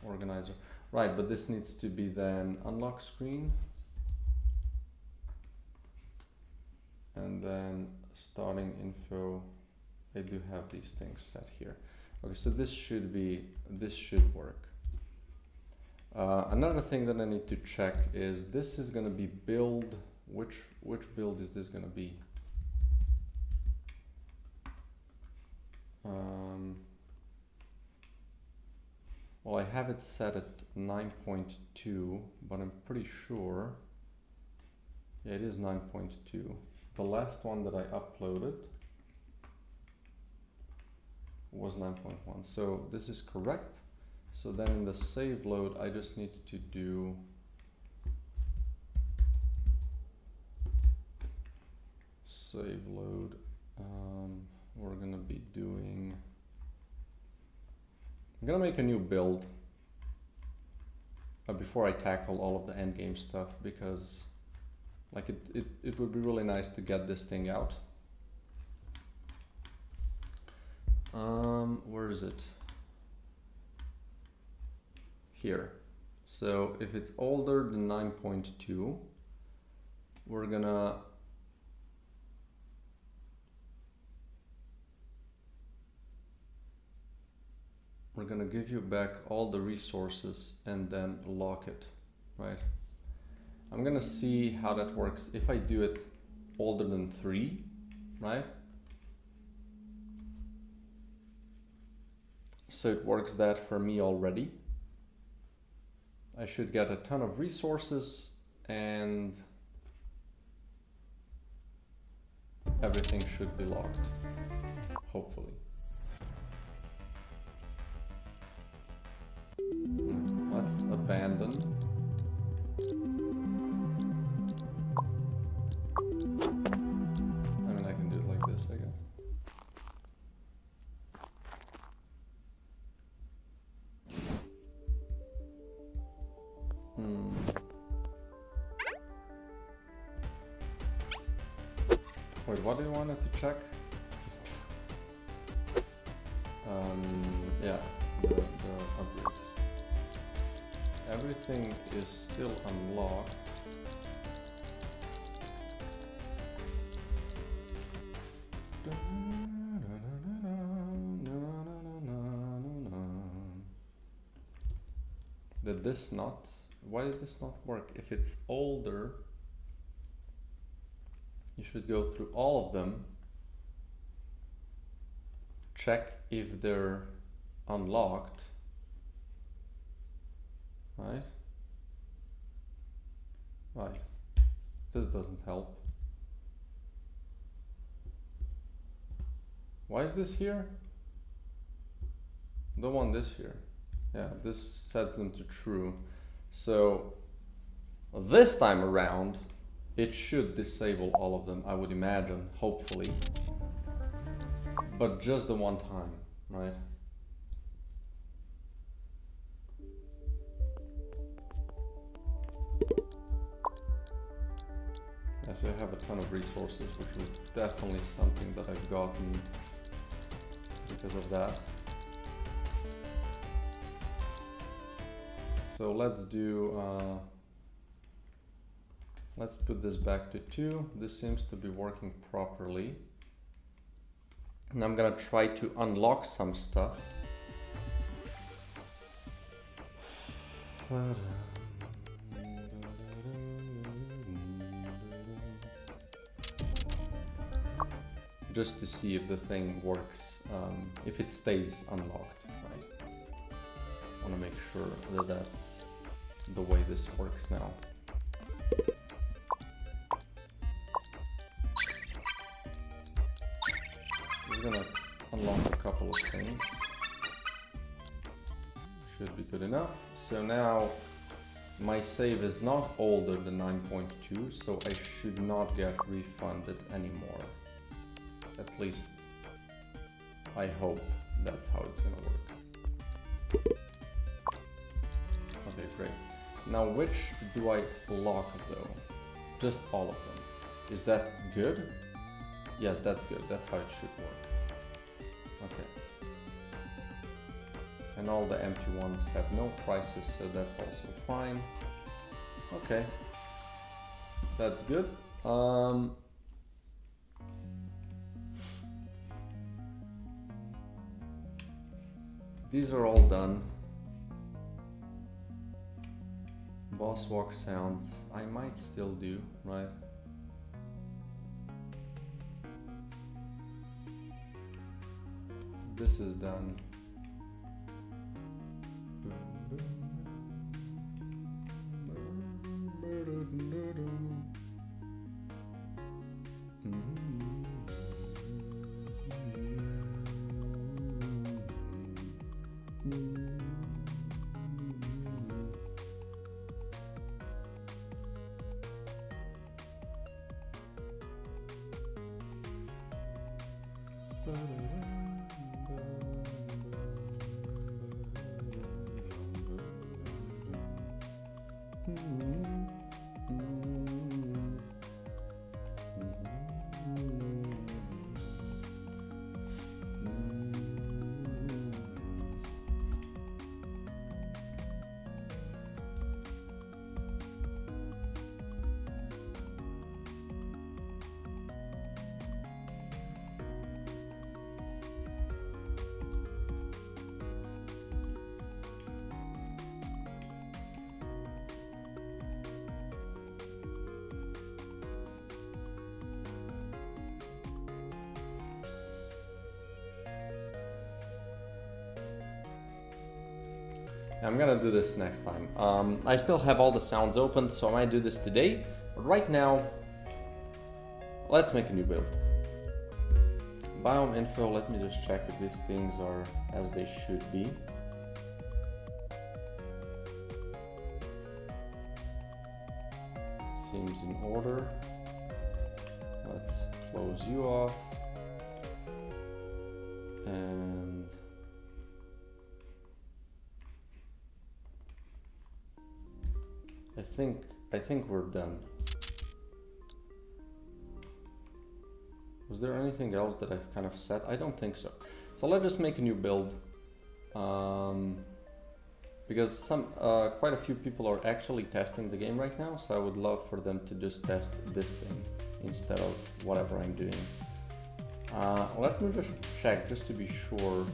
Organizer, right, but this needs to be then unlock screen. And then starting info, I do have these things set here. Okay, so this should work. Another thing that I need to check is this is going to be build. Which build is this going to be? Well, I have it set at 9.2, but I'm pretty sure. Yeah, it is 9.2. The last one that I uploaded was 9.1, so this is correct. So then in the save load, I just need to do save load. We're gonna be doing. I'm gonna make a new build before I tackle all of the endgame stuff, because like it would be really nice to get this thing out. Where is it? Here. So if it's older than 9.2, we're gonna give you back all the resources and then lock it, right? I'm gonna see how that works if I do it older than 3, right? So it works that for me already. I should get a ton of resources and everything should be locked, hopefully. Let's abandon. I mean, I can do it like this, I guess. Wait, what do you want it to check? Yeah, the upgrades. Everything is still unlocked. Did this not? Why did this not work? If it's older, you should go through all of them, check if they're unlocked, right? Right. This doesn't help. Why is this here? Don't want this here. Yeah, this sets them to true. So this time around, it should disable all of them, I would imagine, hopefully. But just the one time, right? Yeah, so I have a ton of resources, which is definitely something that I've gotten because of that. So let's do, let's put this back to 2. This seems to be working properly. And I'm gonna try to unlock some stuff. Just to see if the thing works, if it stays unlocked, right? I want to make sure that that's the way this works now. We're gonna unlock a couple of things. Should be good enough. So now my save is not older than 9.2, so I should not get refunded anymore. At least I hope that's how it's gonna work. Okay, great. Now which do I lock though? Just all of them. Is that good? Yes, that's good. That's how it should work. Okay. And all the empty ones have no prices, so that's also fine. Okay. That's good. These are all done. Boss walk sounds, I might still do, right? This is done. I'm gonna do this next time. I still have all the sounds open, so I might do this today. But right now, let's make a new build. Biome info, let me just check if these things are as they should be. Seems in order. Let's close you off. And I think we're done. Was there anything else that I've kind of set? I don't think so. So let's just make a new build. Because quite a few people are actually testing the game right now, so I would love for them to just test this thing instead of whatever I'm doing. Let me just check just to be sure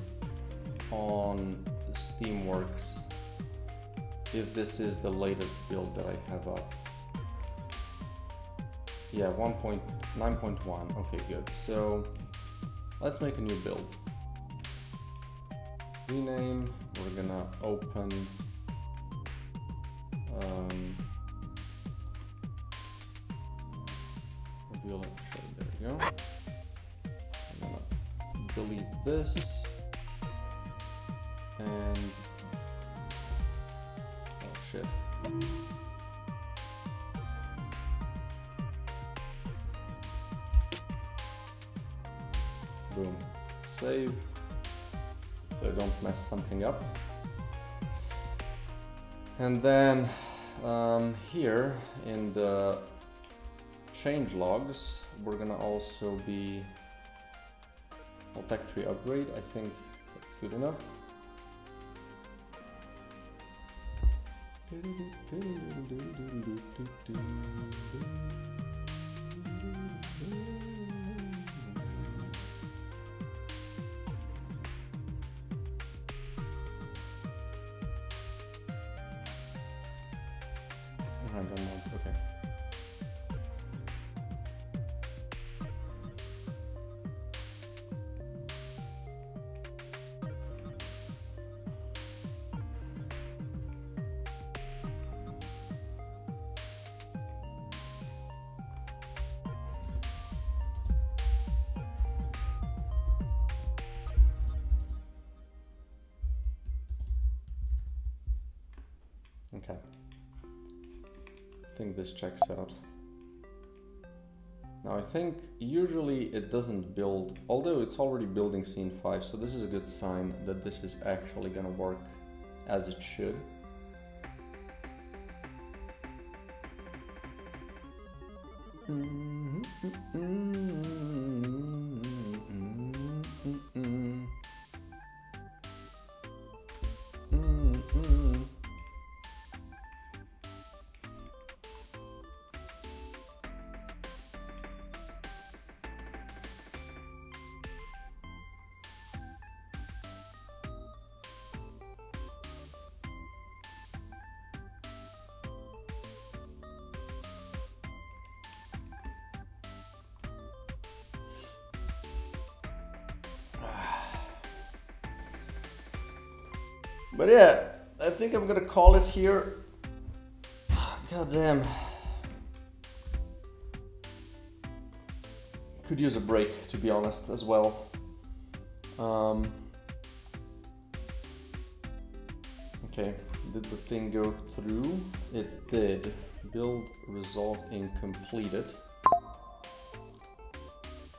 on Steamworks if this is the latest build that I have up. Yeah, 1.9.1. Okay, good. So let's make a new build. Rename. We're gonna open reveal and show. There we go. I'm gonna delete this and oh shit. Boom. Save. So I don't mess something up. And then here in the change logs, we're gonna also be tech tree upgrade. I think that's good enough. Okay. Okay. I think this checks out. Now I think usually it doesn't build, although it's already building scene 5, so this is a good sign that this is actually gonna work as it should. But yeah, I think I'm gonna call it here. God damn. Could use a break, to be honest, as well. Okay, did the thing go through? It did. Build result incompleted.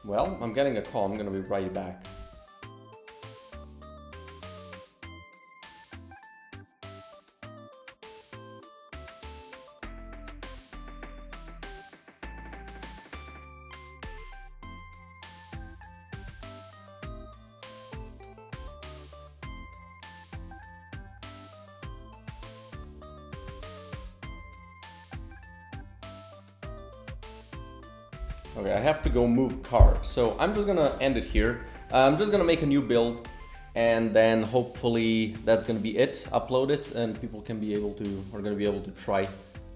Well, I'm getting a call. I'm gonna be right back. Okay, I have to go move car, so I'm just gonna end it here. I'm just gonna make a new build, and then hopefully that's gonna be it. Upload it, and people can be able to, are gonna be able to try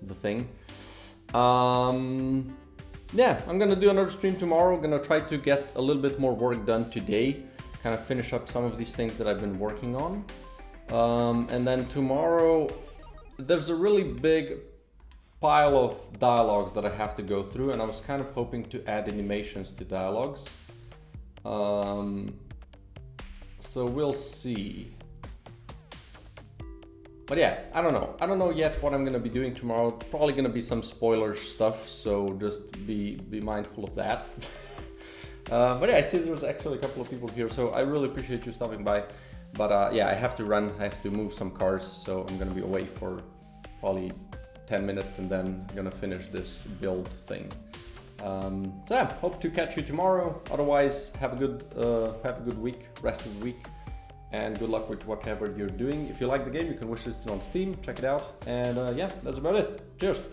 the thing. Yeah, I'm gonna do another stream tomorrow. Gonna try to get a little bit more work done today, kind of finish up some of these things that I've been working on. And then tomorrow, there's a really big pile of dialogues that I have to go through, and I was kind of hoping to add animations to dialogues. So we'll see. But yeah, I don't know. I don't know yet what I'm gonna be doing tomorrow. Probably gonna be some spoiler stuff, so just be mindful of that. But yeah, I see there's actually a couple of people here, so I really appreciate you stopping by. But yeah, I have to run. I have to move some cars, so I'm gonna be away for probably 10 minutes, and then I'm gonna finish this build thing. So yeah, hope to catch you tomorrow. Otherwise, have a good week, rest of the week, and good luck with whatever you're doing. If you like the game, you can wish list it on Steam, check it out, and yeah, that's about it. Cheers.